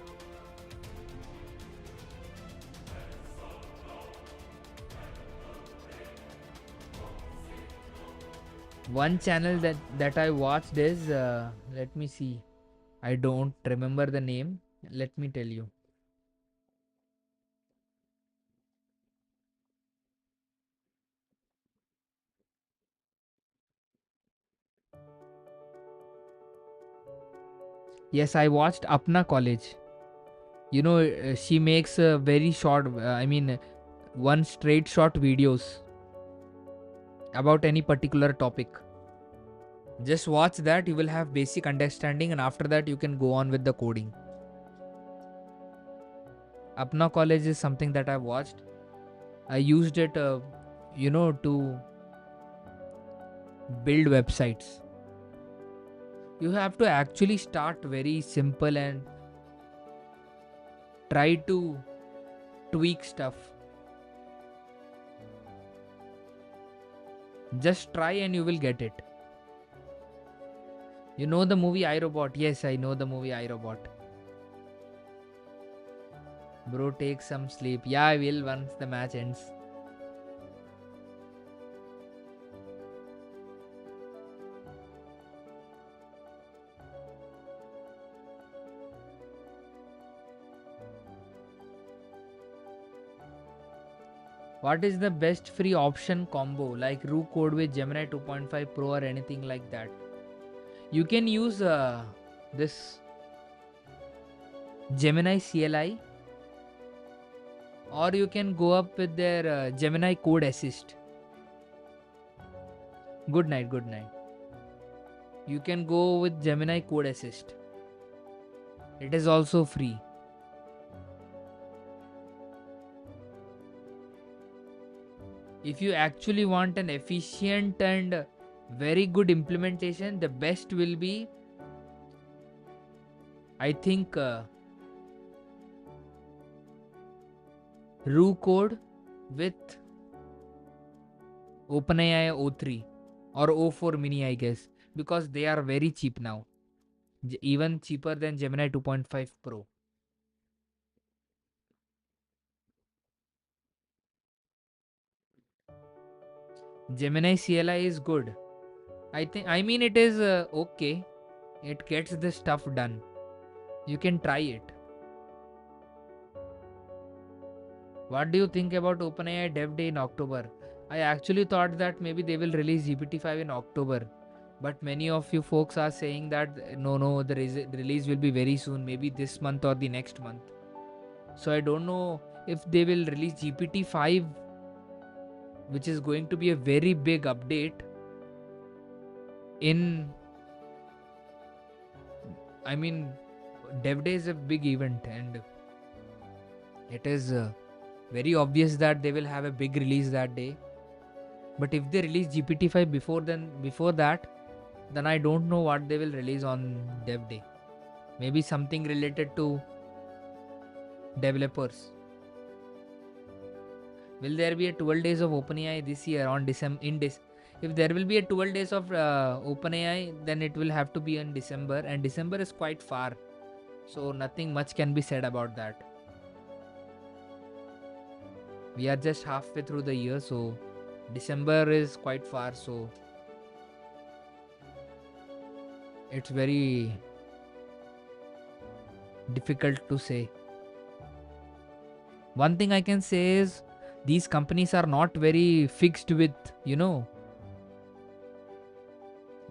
A: One channel that I watched is let me see. I don't remember the name. Let me tell you. Yes, I watched Apna College. She makes very short, one straight shot videos about any particular topic. Just watch that, you will have basic understanding, and after that, you can go on with the coding. Apna College is something that I watched. I used it, to build websites. You have to actually start very simple and try to tweak stuff. Just try and you will get it. You know the movie iRobot? Yes, I know the movie iRobot. Bro, take some sleep. Yeah, I will once the match ends. What is the best free option combo like Rook code with Gemini 2.5 Pro or anything like that? You can use this Gemini CLI, or you can go up with their Gemini Code Assist. Good night, good night. You can go with Gemini Code Assist. It is also free. If you actually want an efficient and very good implementation, the best will be, I think, Rook code with OpenAI O3 or O4 mini, I guess, because they are very cheap now, even cheaper than Gemini 2.5 Pro. Gemini CLI is good. I mean it is okay. It gets the stuff done. You can try it. What do you think about OpenAI Dev Day in October? I actually thought that maybe they will release GPT-5 in October, but many of you folks are saying that no, the release will be very soon, maybe this month or the next month. So I don't know if they will release GPT-5, which is going to be a very big update in, I mean, Dev Day is a big event, and it is very obvious that they will have a big release that day. But if they release GPT-5 before that, then I don't know what they will release on Dev Day. Maybe something related to developers. Will there be a 12 days of OpenAI this year on December? If there will be a 12 days of OpenAI, then it will have to be in December, and December is quite far, so nothing much can be said about that. We are just halfway through the year, so December is quite far, so it's very difficult to say. One thing I can say is these companies are not very fixed with,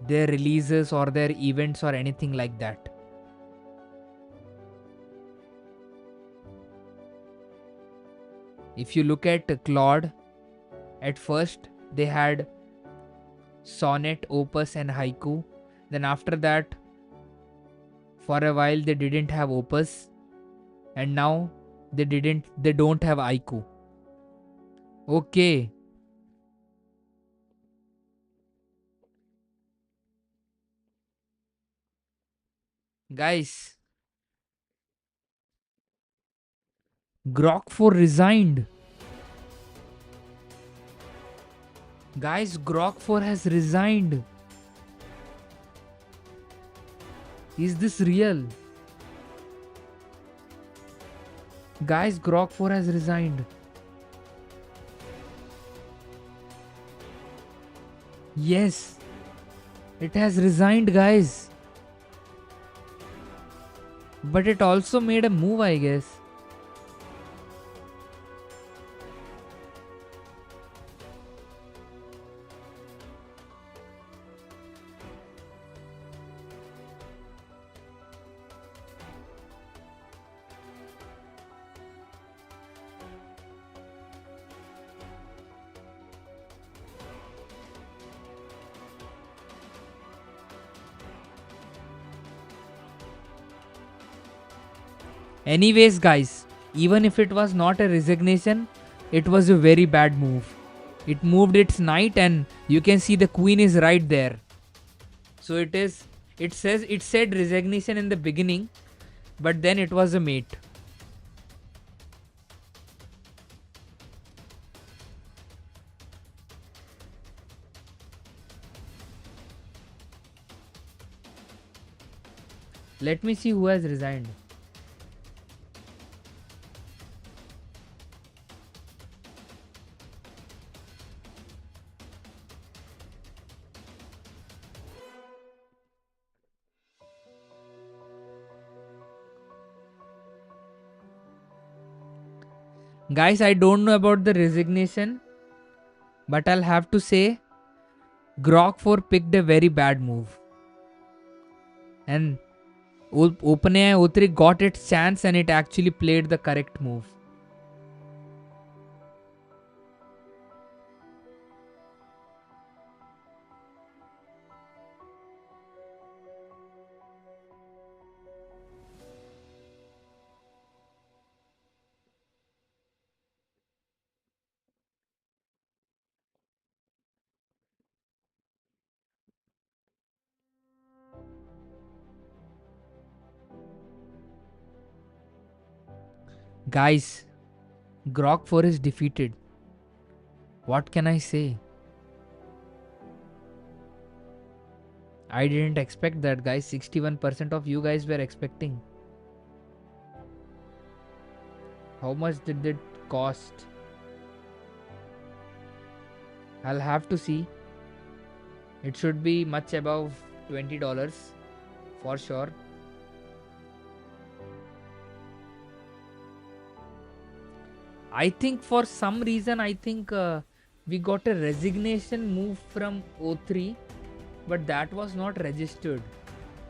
A: their releases or their events or anything like that. If you look at Claude, at first they had Sonnet, Opus, and Haiku. Then after that, for a while they didn't have Opus, and now they don't have Haiku. Okay. Guys, Grok4 resigned. Guys, Grok4 has resigned. Is this real? Guys, Grok4 has resigned. Yes, it has resigned, guys. But it also made a move, I guess. Anyways, guys, even if it was not a resignation, it was a very bad move. It moved its knight, and you can see the queen is right there. So it said resignation in the beginning, but then it was a mate. Let me see who has resigned. Guys, I don't know about the resignation, but I'll have to say Grok4 picked a very bad move. And OpenAI O3 got its chance and it actually played the correct move. Guys, Grok4 is defeated. What can I say? I didn't expect that, guys. 61% of you guys were expecting. How much did it cost? I'll have to see. It should be much above $20 for sure. I think for some reason, We got a resignation move from O3, but that was not registered.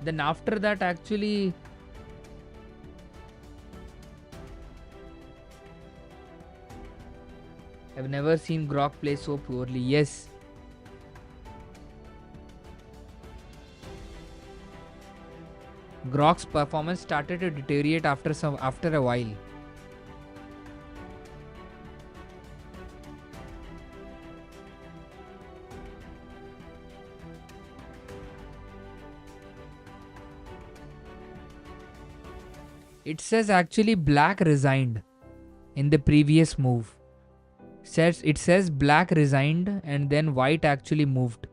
A: Then after that, actually, I've never seen Grok play so poorly. Yes. Grok's performance started to deteriorate after a while. It says actually black resigned in the previous move. It says black resigned and then white actually moved.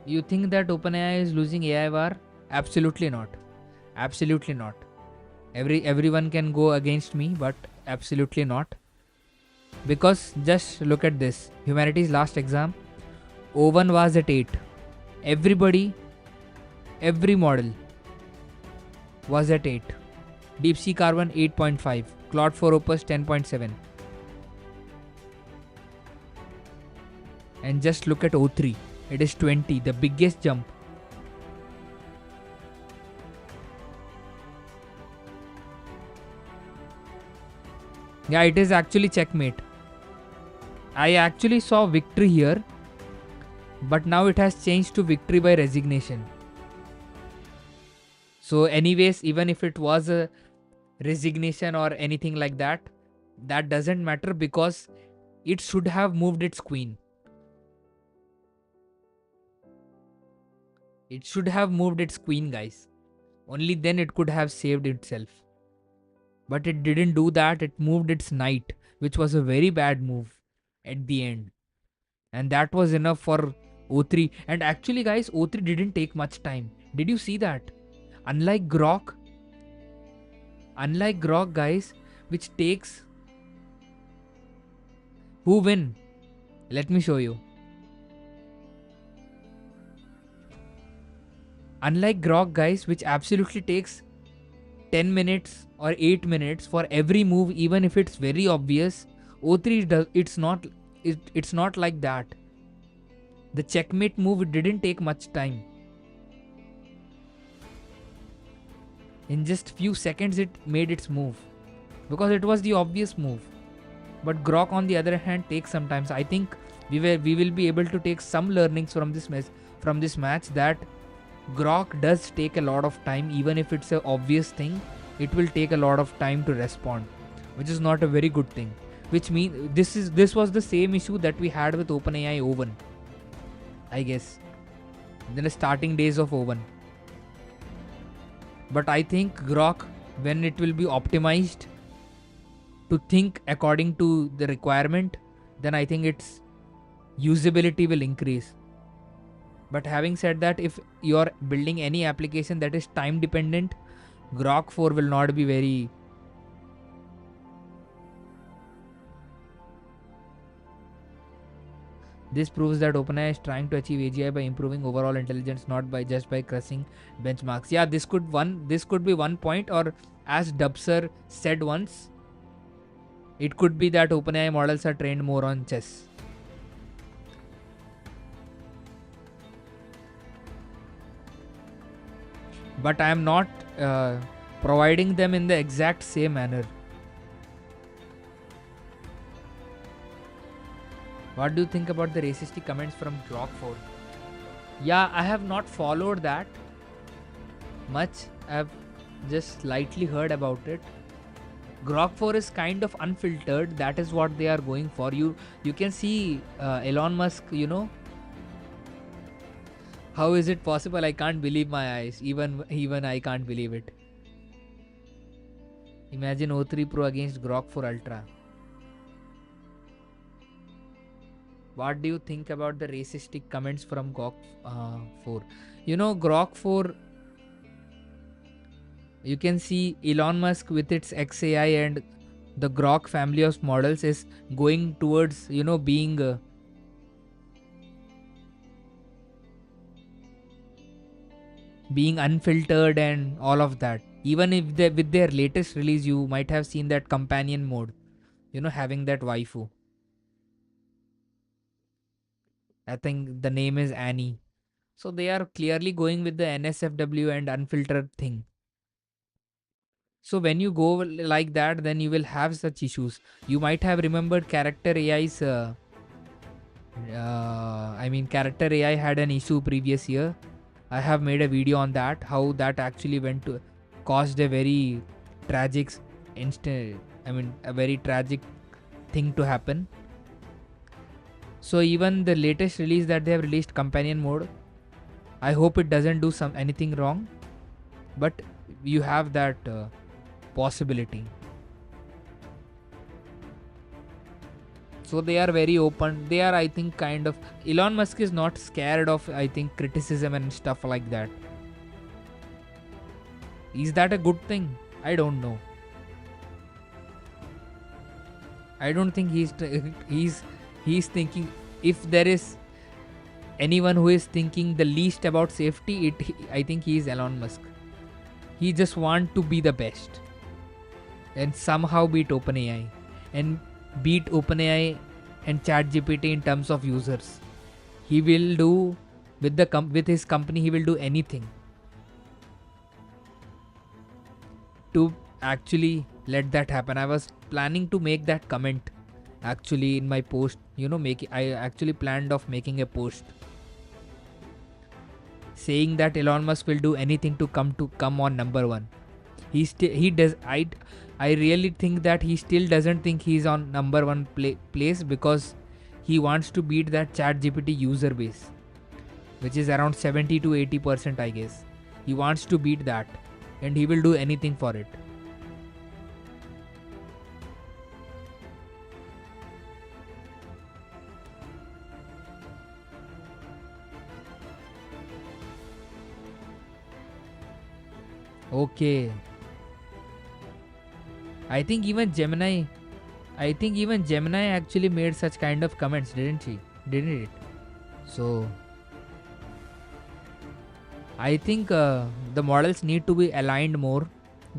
A: You think that OpenAI is losing AI war? Absolutely not. Absolutely not. Everyone can go against me, but absolutely not. Because just look at this. Humanities last exam, O1 was at 8. Everybody, every model was at 8. DeepSeek R1 8.5. Claude 4 Opus 10.7. And just look at O3. It is 20, the biggest jump. Yeah, it is actually checkmate. I actually saw victory here, but now it has changed to victory by resignation. So anyways, even if it was a resignation or anything like that, that doesn't matter because it should have moved its queen. It should have moved its queen, guys. Only then it could have saved itself. But it didn't do that. It moved its knight, which was a very bad move at the end. And that was enough for O3. And actually, guys, O3 didn't take much time. Did you see that? Unlike Grok, guys, which takes... Who win? Let me show you. Unlike Grok, guys, which absolutely takes 10 minutes or 8 minutes for every move, even if it's very obvious, O3 does it's not like that. The checkmate move didn't take much time. In just few seconds it made its move because it was the obvious move. But Grok on the other hand takes some time. So I think we will be able to take some learnings from this match that Grok does take a lot of time. Even if it's an obvious thing, it will take a lot of time to respond, which is not a very good thing. Which means this was the same issue that we had with OpenAI O1, I guess, in the starting days of O1. But I think Grok, when it will be optimized to think according to the requirement, then I think its usability will increase. But having said that, if you're building any application that is time dependent, Grok4 will not be very... This proves that OpenAI is trying to achieve AGI by improving overall intelligence, not by just by crushing benchmarks. Yeah, this could be one point, or as Dubser said once, it could be that OpenAI models are trained more on chess. But I am not providing them in the exact same manner. What do you think about the racistic comments from Grok4? Yeah, I have not followed that much. I've just slightly heard about it. Grok4 is kind of unfiltered. That is what they are going for. You can see Elon Musk, How is it possible? I can't believe my eyes. Even I can't believe it. Imagine O3 Pro against Grok4 Ultra. What do you think about the racistic comments from Grok4? Grok4 You can see Elon Musk with its xAI and the Grok family of models is going towards, being unfiltered and all of that. Even if they, with their latest release, you might have seen that companion mode, having that waifu. I think the name is Annie. So they are clearly going with the NSFW and unfiltered thing. So when you go like that, then you will have such issues. You might have remembered character AI's. Character AI had an issue previous year. I have made a video on that. How that actually caused a very tragic instant. A very tragic thing to happen. So even the latest release that they have released, companion mode, I hope it doesn't do anything wrong. But you have that possibility. So they are very open. They are, I think, kind of. Elon Musk is not scared of, I think, criticism and stuff like that. Is that a good thing? I don't know. I don't think he's thinking. If there is anyone who is thinking the least about safety, I think he is Elon Musk. He just want to be the best and somehow beat OpenAI and beat OpenAI and ChatGPT in terms of users. He will do with his company. He will do anything to actually let that happen. I was planning to make that comment actually in my post. I actually planned of making a post saying that Elon Musk will do anything to come on number one. He does. I really think that he still doesn't think he's on number one place because he wants to beat that ChatGPT user base, which is around 70 to 80%, I guess. He wants to beat that, and he will do anything for it. Okay. I think even Gemini actually made such kind of comments, didn't it? So I think the models need to be aligned more.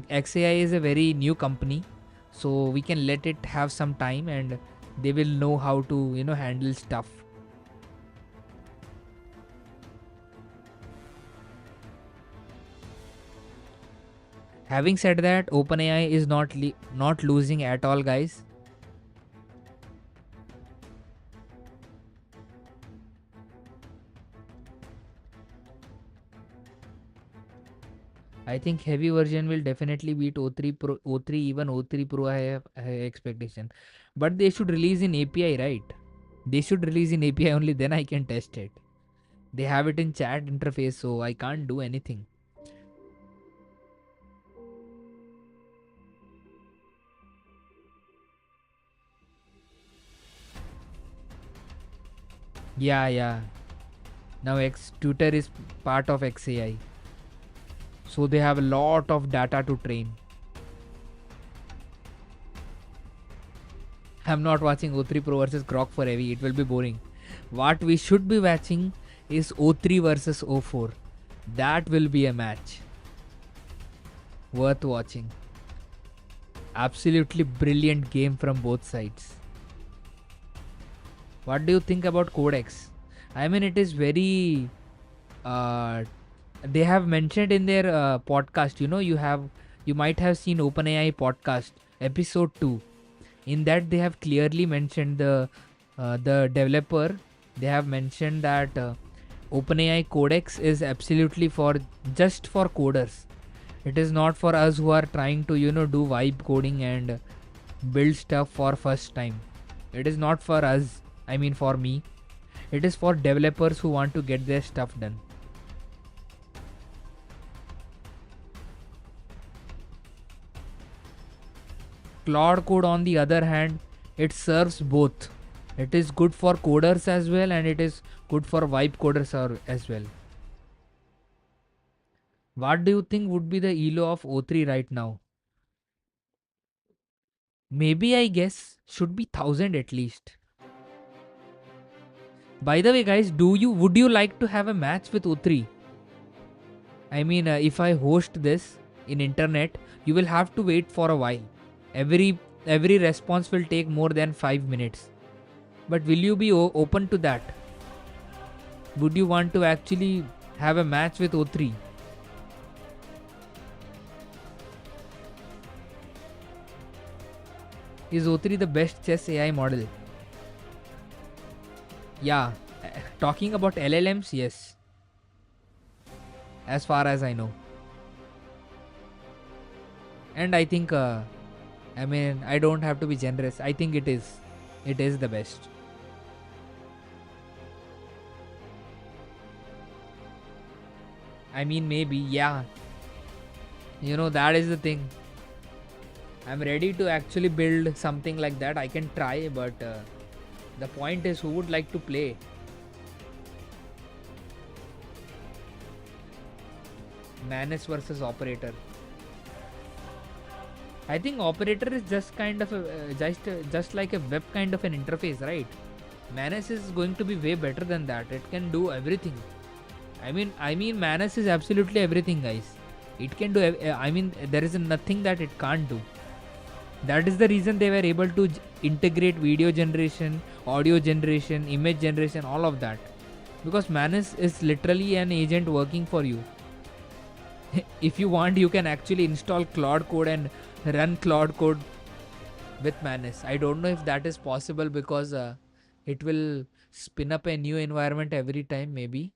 A: xAI is a very new company, so we can let it have some time and they will know how to, handle stuff. Having said that, OpenAI is not losing at all, guys. I think heavy version will definitely beat O3 Pro, O3, even O3 Pro. I have expectation, but they should release in API, right? They should release in API only, then I can test it. They have it in chat interface, so I can't do anything. Yeah. Now Twitter is part of xAI, so they have a lot of data to train. I'm not watching O3 Pro versus Grok4 Heavy. It will be boring. What we should be watching is O3 versus O4. That will be a match worth watching. Absolutely brilliant game from both sides. What do you think about Codex? I mean, it is very. They have mentioned in their podcast. You might have seen OpenAI podcast episode 2. In that, they have clearly mentioned the developer. They have mentioned that OpenAI Codex is absolutely just for coders. It is not for us who are trying to do vibe coding and build stuff for first time. It is not for us. I mean, for me, it is for developers who want to get their stuff done. Cloud Code, on the other hand, it serves both. It is good for coders as well, and it is good for vibe coders as well. What do you think would be the elo of O3 right now? Maybe I guess should be 1000 at least. By the way, guys, would you like to have a match with O3? I mean, if I host this in internet, you will have to wait for a while. Every response will take more than 5 minutes. But will you be open to that? Would you want to actually have a match with O3? Is O3 the best chess AI model? Yeah, talking about LLMs, yes. As far as I know. And I think, I mean, I don't have to be generous. I think it is. It is the best. I mean, maybe, yeah. You know, that is the thing. I'm ready to actually build something like that. I can try, but the point is, who would like to play? Manus versus Operator. I think Operator is just kind of just like a web kind of an interface, right? Manus is going to be way better than that. It can do everything. I mean, Manus is absolutely everything, guys. It can do. I mean, there is nothing that it can't do. That is the reason they were able to integrate video generation, audio generation, image generation, all of that. Because Manus is literally an agent working for you. If you want, you can actually install Claude Code and run Claude Code with Manus. I don't know if that is possible because it will spin up a new environment every time, maybe.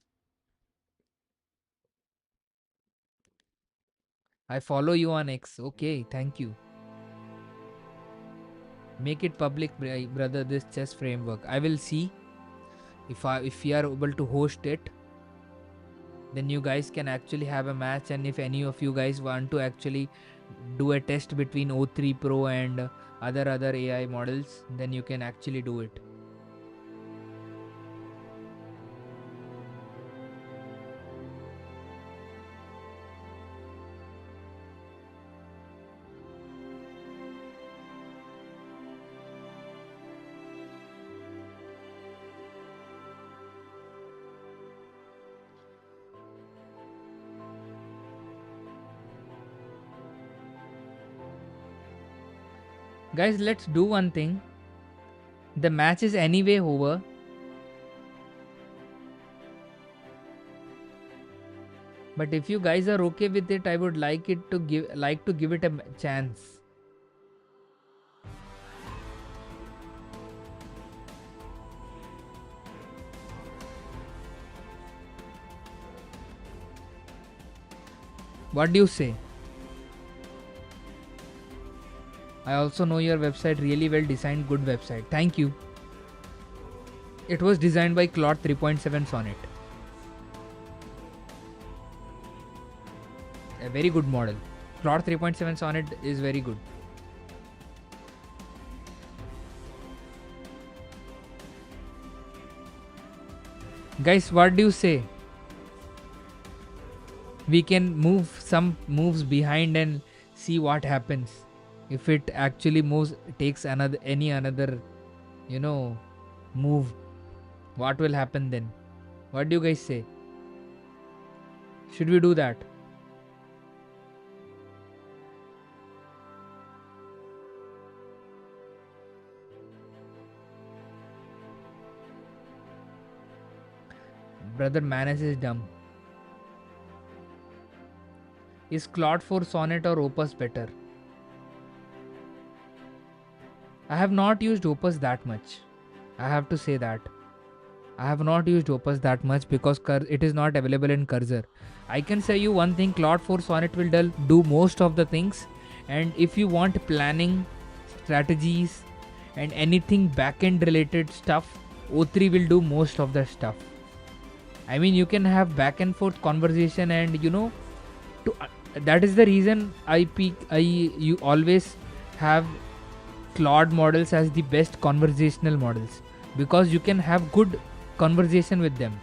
A: I follow you on X. Okay, thank you. Make it public, brother, this chess framework. I will see if we are able to host it. Then you guys can actually have a match, and if any of you guys want to actually do a test between O3 Pro and other AI models, then you can actually do it. Guys, let's do one thing. The match is anyway over. But if you guys are okay with it, I would like to give it a chance. What do you say? I also know your website really well designed, good website. Thank you. It was designed by Claude 3.7 Sonnet. A very good model. Claude 3.7 Sonnet is very good. Guys, what do you say? We can move some moves behind and see what happens. If it actually moves, takes another move, what will happen then? What do you guys say? Should we do that? Brother, Manus is dumb. Is Claude 4 Sonnet or Opus better? I have not used Opus that much. I have to say that. I have not used Opus that much because it is not available in Cursor. I can say you one thing, Claude 4 Sonnet will do most of the things, and if you want planning, strategies and anything backend related stuff, O3 will do most of the stuff. I mean, you can have back and forth conversation, and that is the reason you always have Claude models as the best conversational models, because you can have good conversation with them.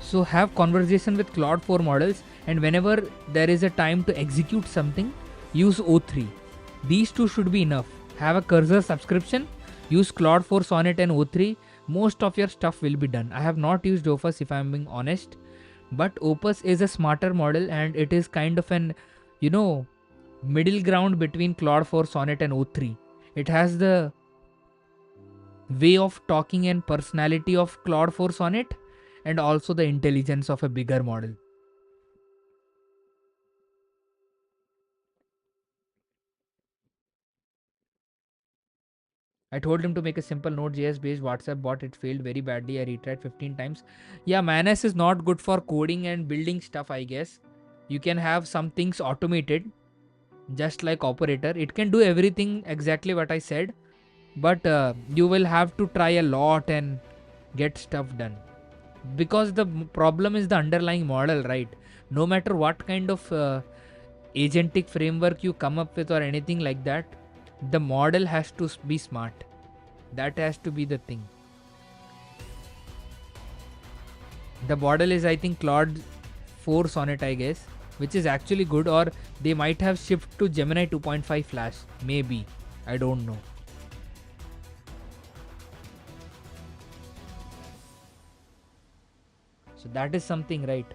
A: So have conversation with Claude 4 models, and whenever there is a time to execute something, use O3. These two should be enough. Have a cursor subscription, use Claude 4 Sonnet and O3. Most of your stuff will be done. I have not used Opus if I am being honest, but Opus is a smarter model and it is kind of an, you know, middle ground between Claude 4 Sonnet and O3. It has the way of talking and personality of Claude 4 Sonnet and also the intelligence of a bigger model. I told him to make a simple Node.js based WhatsApp bot. It failed very badly. I retried 15 times. Yeah, Manas is not good for coding and building stuff, I guess. You can have some things automated, just like operator. It can do everything exactly what I said, but you will have to try a lot and get stuff done. Because the problem is the underlying model, right? No matter what kind of agentic framework you come up with or anything like that, the model has to be smart. That has to be the thing. The model is, I think, Claude 4 Sonnet, I guess, which is actually good, or they might have shifted to Gemini 2.5 Flash. Maybe. I don't know. So that is something, right?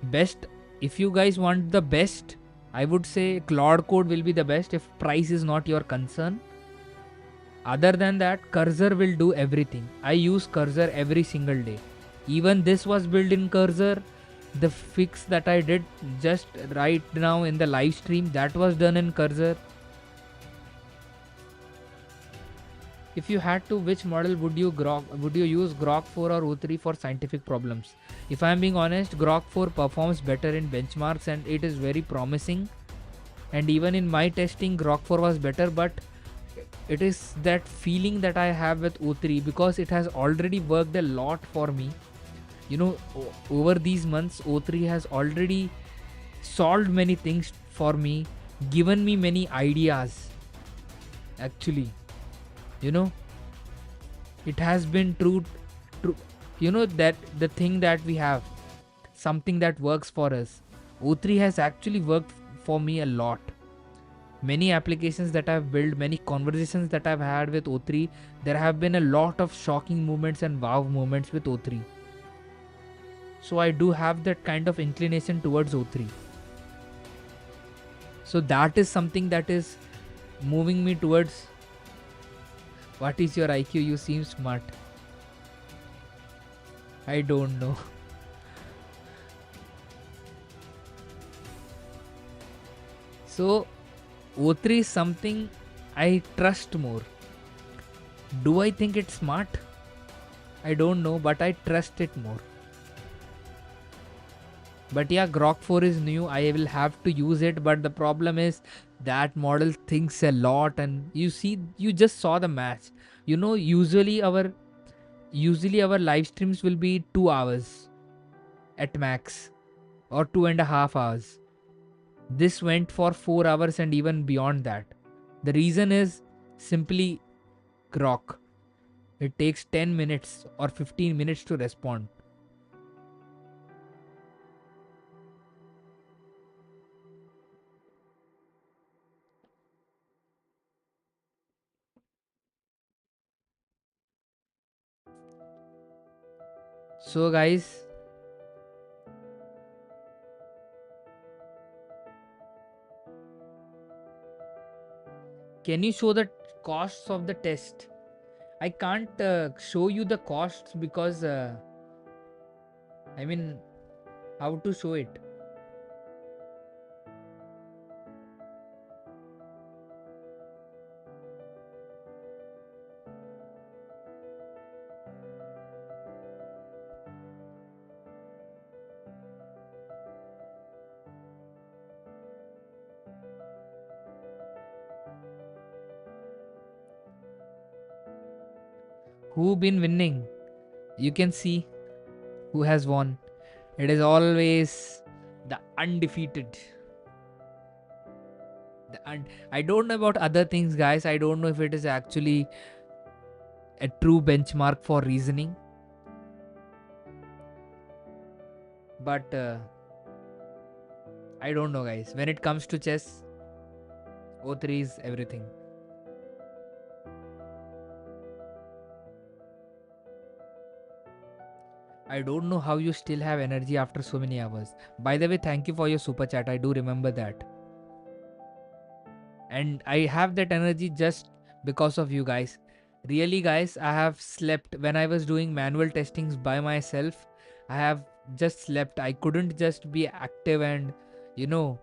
A: Best, if you guys want the best, I would say Claude Code will be the best if price is not your concern. Other than that, Cursor will do everything. I use Cursor every single day. Even this was built in Cursor. The fix that I did just right now in the live stream, that was done in Cursor. If you had to, which model would you use, Grok4 or O3 for scientific problems? If I am being honest, Grok4 performs better in benchmarks and it is very promising. And even in my testing, Grok4 was better, but it is that feeling that I have with O3 because it has already worked a lot for me. You know, over these months, O3 has already solved many things for me, given me many ideas. Actually, you know, it has been true, you know, that the thing that we have, something that works for us. O3 has actually worked for me a lot. Many applications that I've built, many conversations that I've had with O3, there have been a lot of shocking moments and wow moments with O3. So I do have that kind of inclination towards O3. So that is something that is moving me towards. What is your IQ? You seem smart. I don't know. So O3 is something I trust more. Do I think it's smart? I don't know, but I trust it more. But yeah, Grok 4 is new. I will have to use it. But the problem is that model thinks a lot, and you just saw the match. You know, usually our live streams will be 2 hours at max, or 2.5 hours. This went for 4 hours and even beyond that. The reason is simply Grok. It takes 10 minutes or 15 minutes to respond. So guys, can you show the costs of the test? I can't show you the costs because I mean, how to show it? Who been winning? You can see who has won. It is always the undefeated. I don't know about other things, guys. I don't know if it is actually a true benchmark for reasoning. But I don't know, guys. When it comes to chess, O3 is everything. I don't know how you still have energy after so many hours. By the way, thank you for your super chat. I do remember that. And I have that energy just because of you guys. Really, guys, I have slept when I was doing manual testings by myself. I have just slept. I couldn't just be active and, you know,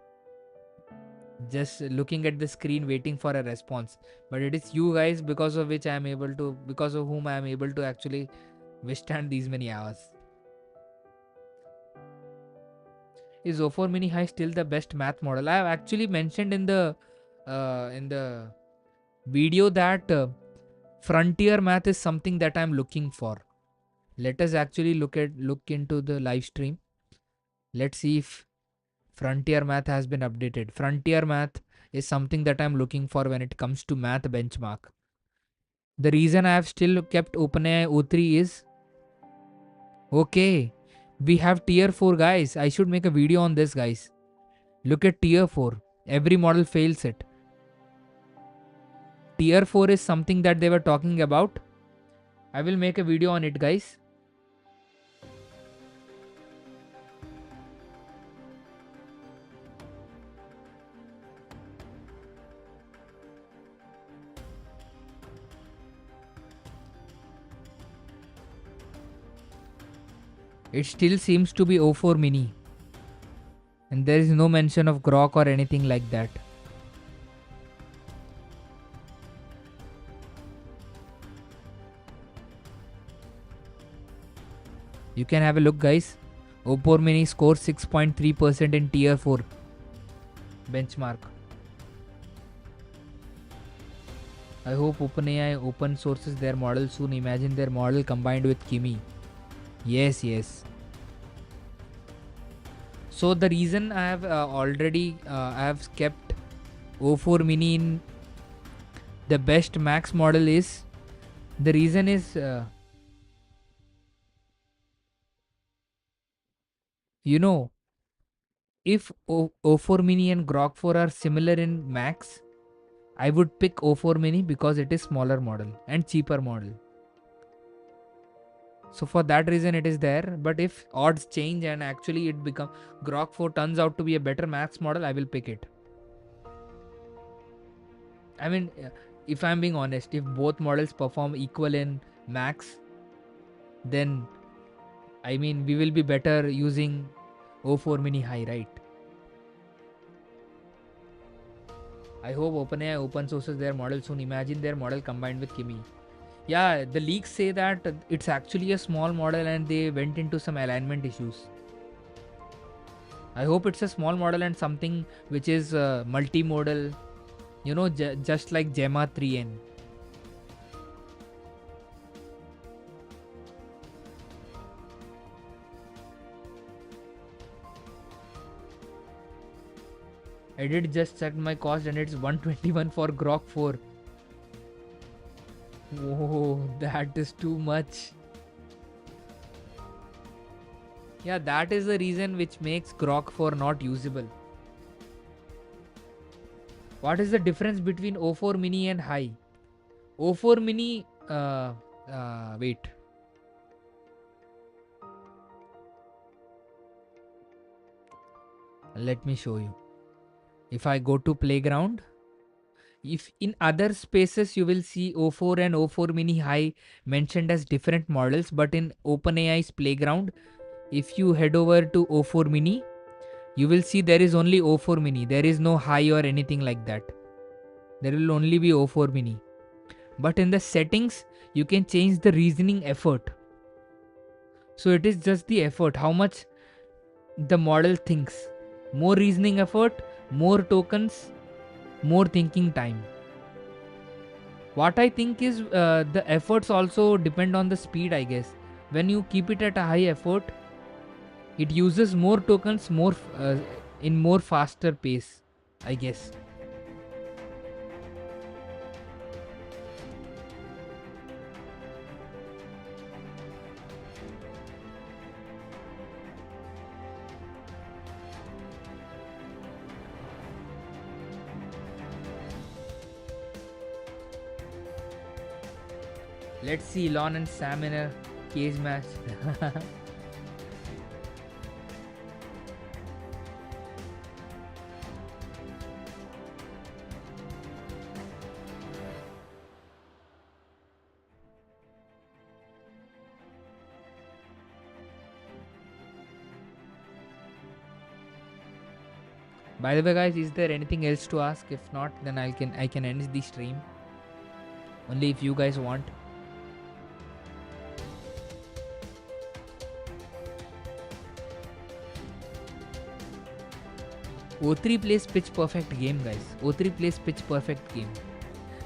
A: just looking at the screen waiting for a response. But it is you guys because of which I am able to, because of whom I am able to actually withstand these many hours. Is O4 Mini High still the best math model? I have actually mentioned in the video that frontier math is something that I'm looking for. Let us actually look into the live stream. Let's see if frontier math has been updated. Frontier math is something that I'm looking for when it comes to math benchmark. The reason I have still kept OpenAI O3 is okay. We have tier 4, guys. I should make a video on this, guys. Look at tier 4. Every model fails it. Tier 4 is something that they were talking about. I will make a video on it, guys. It still seems to be O4 Mini. And there is no mention of Grok or anything like that. You can have a look, guys. O4 Mini scores 6.3% in tier 4 benchmark. I hope OpenAI open sources their model soon. Imagine their model combined with Kimi. Yes, yes. So the reason I have I have kept O4 Mini in the best max model is, the reason is if O4 Mini and Grok 4 are similar in max, I would pick O4 Mini because it is smaller model and cheaper model. So for that reason it is there. But if odds change and actually it become Grok 4 turns out to be a better max model, I will pick it. I mean, if I'm being honest, if both models perform equal in max, then I mean we will be better using O4 Mini High, right? I hope OpenAI open sources their model soon. Imagine their model combined with Kimi. Yeah, the leaks say that it's actually a small model and they went into some alignment issues. I hope it's a small model and something which is multimodal, just like Gemma 3N. I did just check my cost and it's 121 for Grok 4. Whoa, that is too much. Yeah, that is the reason which makes Grok 4 not usable. What is the difference between O4 Mini and High? O4 Mini, wait. Let me show you. If I go to playground, if in other spaces you will see O4 and O4 Mini High mentioned as different models, but in OpenAI's playground, if you head over to O4 Mini, you will see there is only O4 Mini. There is no High or anything like that. There will only be O4 Mini. But in the settings, you can change the reasoning effort. So it is just the effort, how much the model thinks. More reasoning effort, more tokens, more thinking time. What I think is the efforts also depend on the speed, I guess. When you keep it at a high effort, it uses more tokens in more faster pace, I guess. Let's see Elon and Sam in a cage match. By the way, guys, is there anything else to ask? If not, then I can end the stream. Only if you guys want. O3 plays pitch perfect game, guys. O3 plays pitch perfect game.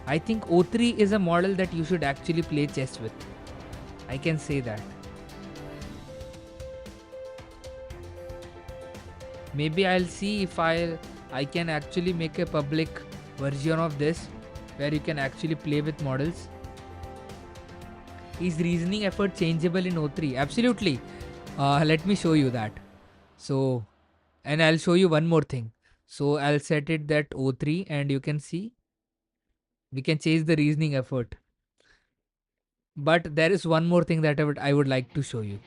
A: I think O3 is a model that you should actually play chess with. I can say that. Maybe I'll see if I can actually make a public version of this where you can actually play with models. Is reasoning effort changeable in O3? Absolutely. Let me show you that. So, and I'll show you one more thing. So I'll set it that O3 and you can see we can change the reasoning effort. But there is one more thing that I would like to show you.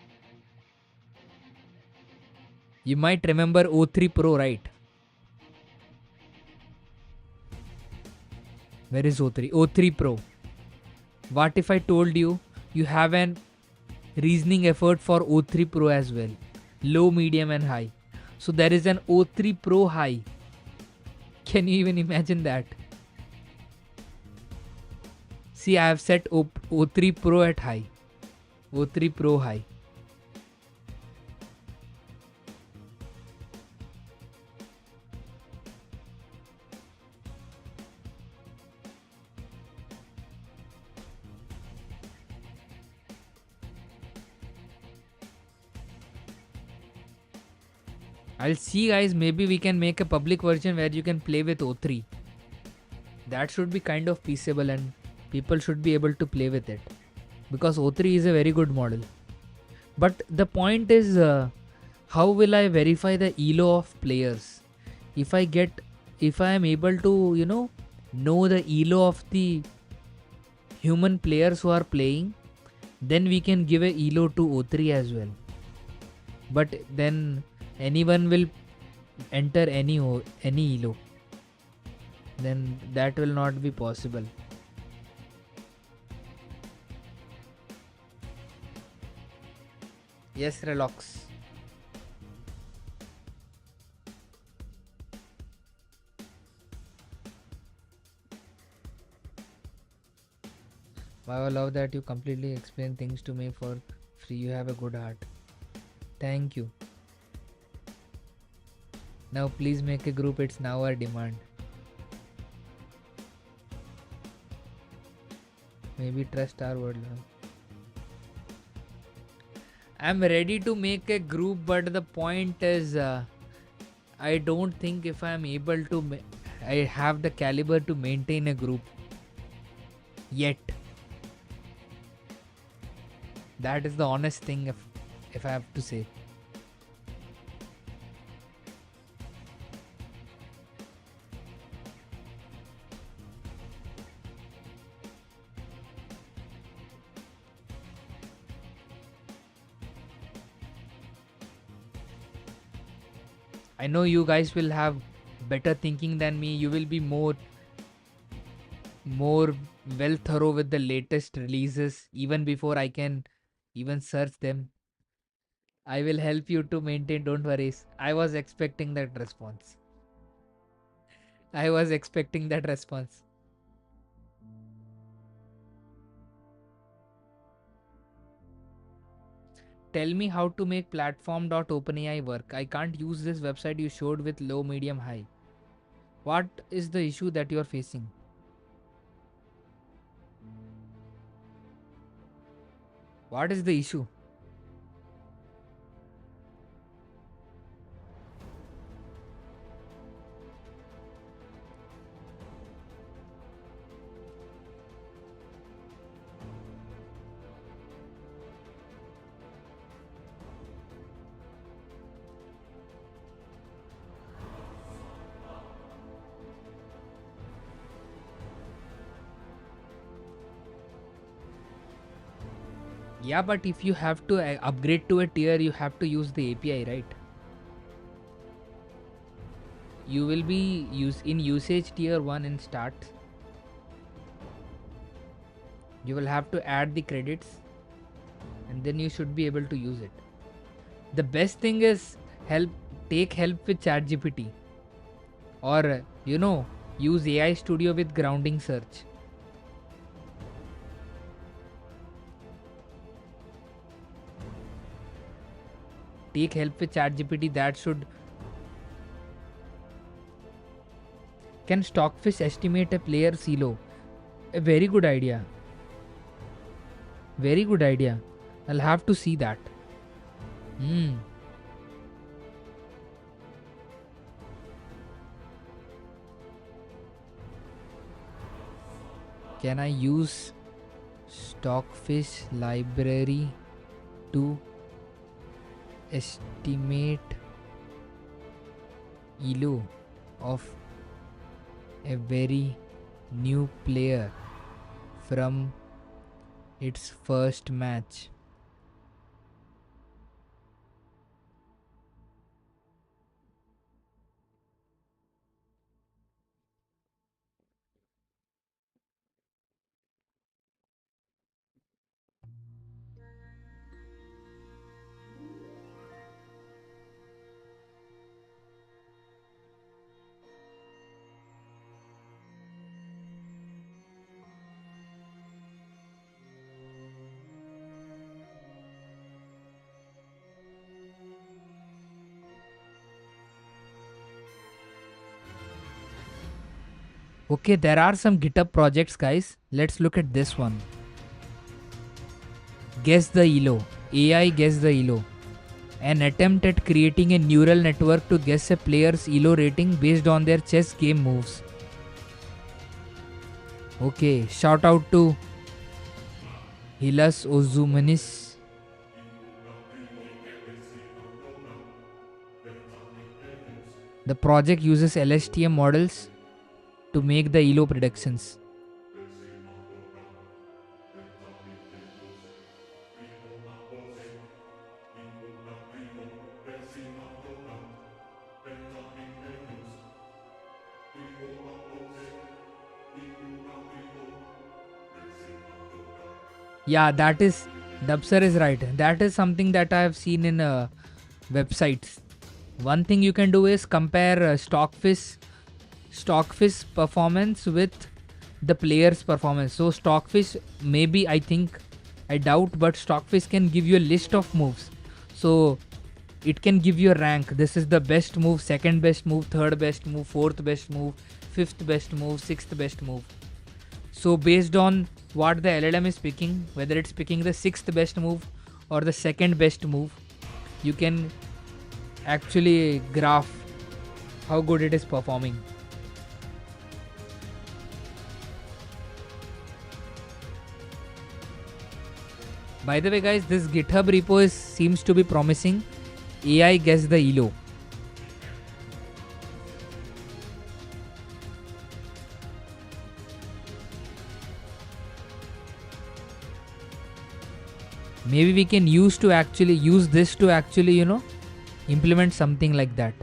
A: You might remember O3 Pro, right? Where is O3? O3 Pro. What if I told you you have an reasoning effort for O3 Pro as well? Low, medium and high. So there is an O3 Pro high. Can you even imagine that? See, I have set O3 Pro at high. O3 Pro high. I'll see, guys, maybe we can make a public version where you can play with O3. That should be kind of peaceable and people should be able to play with it. Because O3 is a very good model. But the point is, how will I verify the elo of players? If I am able to, know the elo of the human players who are playing, then we can give a elo to O3 as well. But then anyone will enter any elo, then that will not be possible. Yes, Relox. Wow, I love that you completely explain things to me for free. You have a good heart. Thank you. Now please make a group. It's now our demand. Maybe trust our word. I'm ready to make a group, but the point is, I don't think if I'm able to, I have the caliber to maintain a group yet. That is the honest thing, if I have to say. I know you guys will have better thinking than me. You will be more well thorough with the latest releases even before I can even search them. I will help you to maintain, don't worry. I was expecting that response. I was expecting that response. Tell me how to make platform.openai work. I can't use this website you showed with low, medium, high. What is the issue that you are facing? What is the issue? Yeah, but if you have to upgrade to a tier, you have to use the API, right? You will be in usage tier 1 in start. You will have to add the credits and then you should be able to use it. The best thing is take help with ChatGPT, or use AI Studio with grounding search. Take help with ChatGPT. That should. Can Stockfish estimate a player's elo? A very good idea. Very good idea. I'll have to see that. Can I use Stockfish library to estimate elo of a very new player from its first match? Okay, there are some GitHub projects, guys. Let's look at this one. Guess the elo. AI guess the elo. An attempt at creating a neural network to guess a player's elo rating based on their chess game moves. Okay, shout out to Hilas Ozumanis. The project uses LSTM models to make the elo predictions. Yeah, that is, Dubsar is right. That is something that I have seen in websites. One thing you can do is compare Stockfish performance with the player's performance. So Stockfish, maybe, I doubt, but Stockfish can give you a list of moves. So it can give you a rank. This is the best move, second best move, third best move, fourth best move, fifth best move, sixth best move. So based on what the LLM is picking, whether it's picking the sixth best move or the second best move, you can actually graph how good it is performing. By the way, guys, this GitHub repo seems to be promising. AI guess the elo. Maybe we can use this to actually, implement something like that.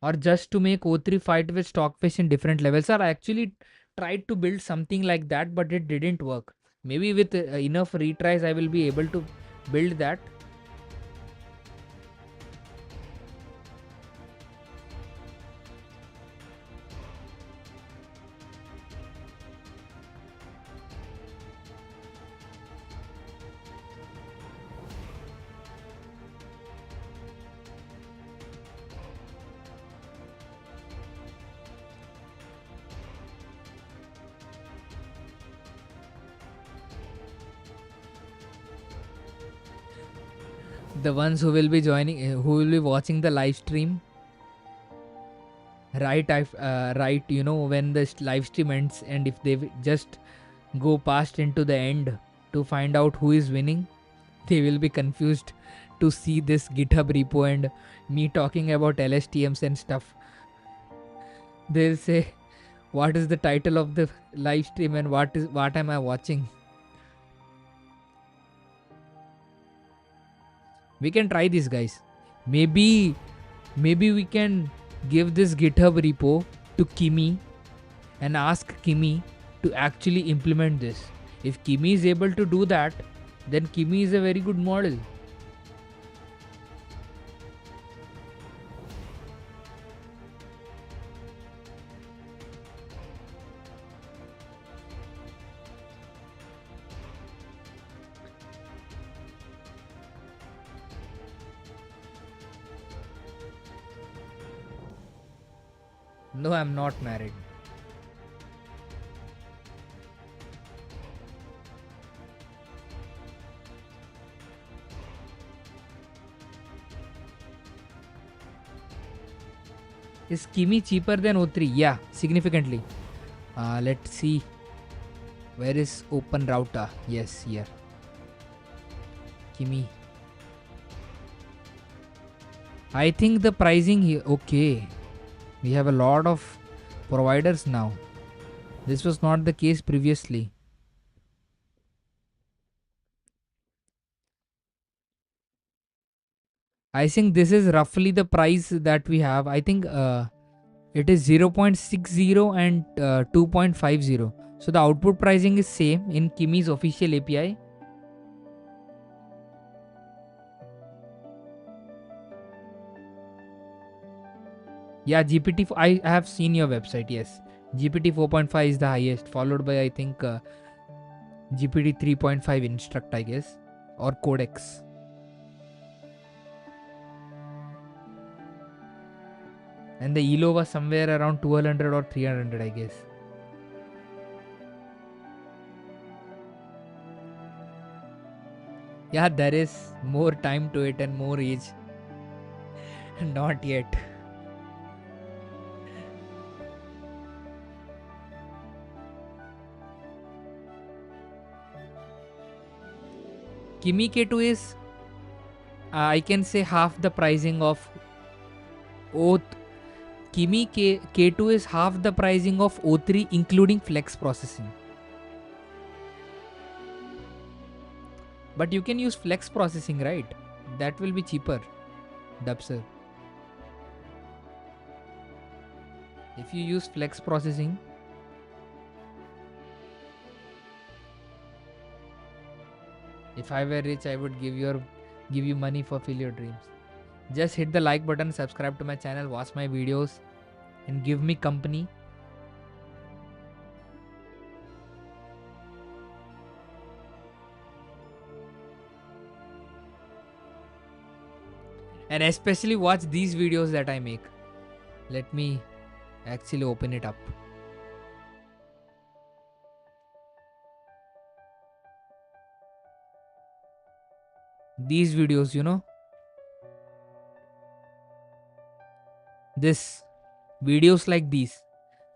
A: Or just to make O3 fight with Stockfish in different levels. Or I actually tried to build something like that, but it didn't work. Maybe with enough retries, I will be able to build that. The ones who will be who will be watching the live stream, right? When the live stream ends, and if they just go past into the end to find out who is winning, they will be confused to see this GitHub repo and me talking about LSTMs and stuff. They'll say, What is the title of the live stream and what am I watching? We can try this, guys. Maybe we can give this GitHub repo to Kimi and ask Kimi to actually implement this. If Kimi is able to do that, then Kimi is a very good model. No, I'm not married. Is Kimi cheaper than O3? Yeah, significantly. Let's see. Where is Open Router? Yes, here. Kimi. I think the pricing here. Okay. We have a lot of providers now. This was not the case previously. I think this is roughly the price that we have. I think it is 0.60 and 2.50. So the output pricing is same in Kimi's official API. Yeah, GPT. I have seen your website. Yes, GPT 4.5 is the highest, followed by I think GPT 3.5 Instruct, I guess, or Codex. And the ELO was somewhere around 1200 or 300, I guess. Yeah, there is more time to it and more age. Not yet. Kimi K2 is, I can say, half the pricing of O. Kimi K2 is half the pricing of O3, including flex processing. But you can use flex processing, right? That will be cheaper, Dubser. If you use flex processing, if I were rich, I would give you money for fill your dreams. Just hit the like button, subscribe to my channel, watch my videos, and give me company. And especially watch these videos that I make. Let me actually open it up. These videos, this videos like these.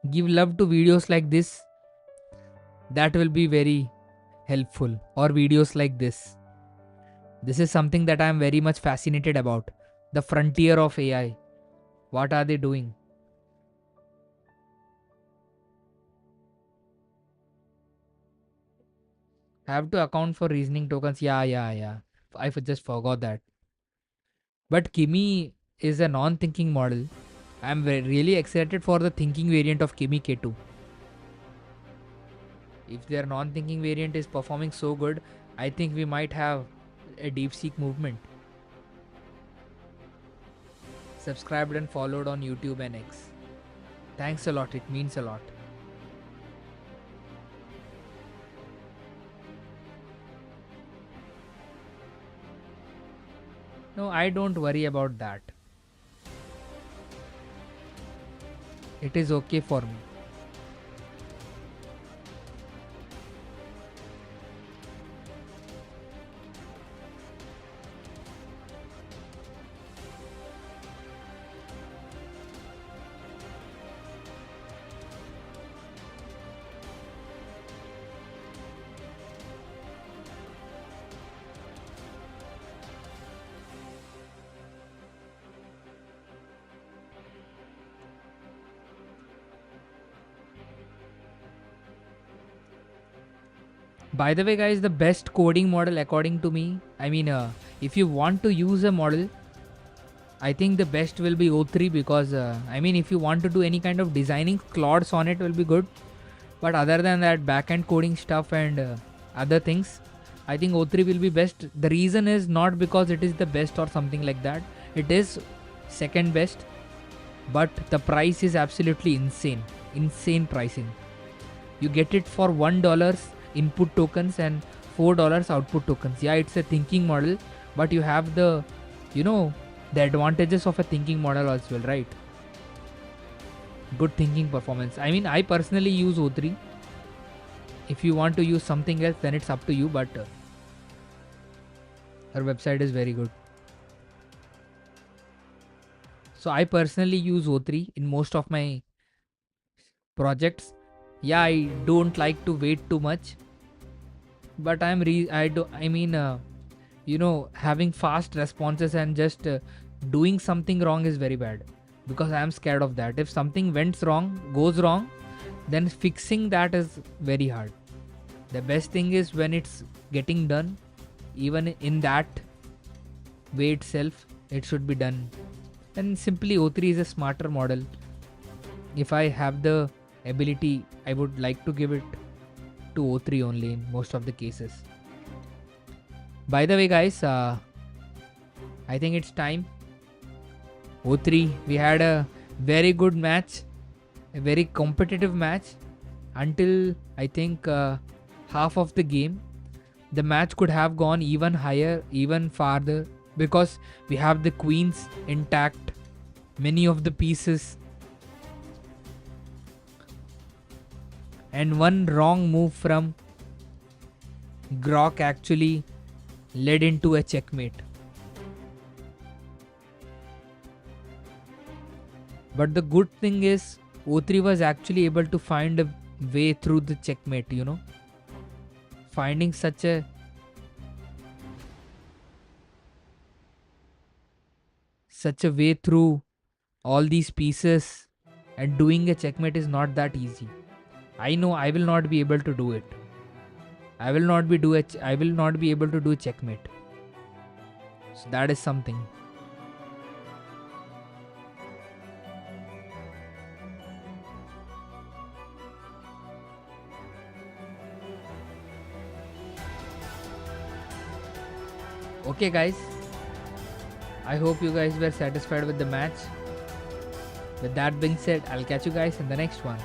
A: Give love to videos like this. That will be very helpful. Or videos like this. This is something that I am very much fascinated about. The frontier of AI. What are they doing? Have to account for reasoning tokens. Yeah. I just forgot that. But Kimi is a non-thinking model. I'm really excited for the thinking variant of Kimi K2. If their non-thinking variant is performing so good, I think we might have a DeepSeek movement. Subscribed and followed on YouTube and X. Thanks a lot, it means a lot. No, I don't worry about that. It is okay for me. By the way, guys, the best coding model according to me, I mean, if you want to use a model, I think the best will be O3 because, I mean, if you want to do any kind of designing, Claude Sonnet will be good. But other than that, backend coding stuff and other things, I think O3 will be best. The reason is not because it is the best or something like that. It is second best, but the price is absolutely insane. Insane pricing. You get it for $1 input tokens and $4 output tokens. Yeah, it's a thinking model, but you have the, you know, the advantages of a thinking model as well, right? Good thinking performance. I mean, I personally use O3. If you want to use something else, then it's up to you, but her website is very good. So I personally use O3 in most of my projects. Yeah, I don't like to wait too much, but having fast responses and just doing something wrong is very bad, because I am scared of that. If something goes wrong, then fixing that is very hard. The best thing is when it's getting done, even in that way itself, it should be done. And simply O3 is a smarter model. If I have the ability, I would like to give it to O3 only in most of the cases. By the way, guys, I think it's time. O3, we had a very good match, a very competitive match until I think half of the game. The match could have gone even higher, even farther, because we have the queens intact, many of the pieces, and one wrong move from Grok actually led into a checkmate. But the good thing is O3 was actually able to find a way through the checkmate, finding such a way through all these pieces and doing a checkmate is not that easy. I know I will not be able to do it. I will not be able to do checkmate. So that is something. Okay, guys. I hope you guys were satisfied with the match. With that being said, I'll catch you guys in the next one.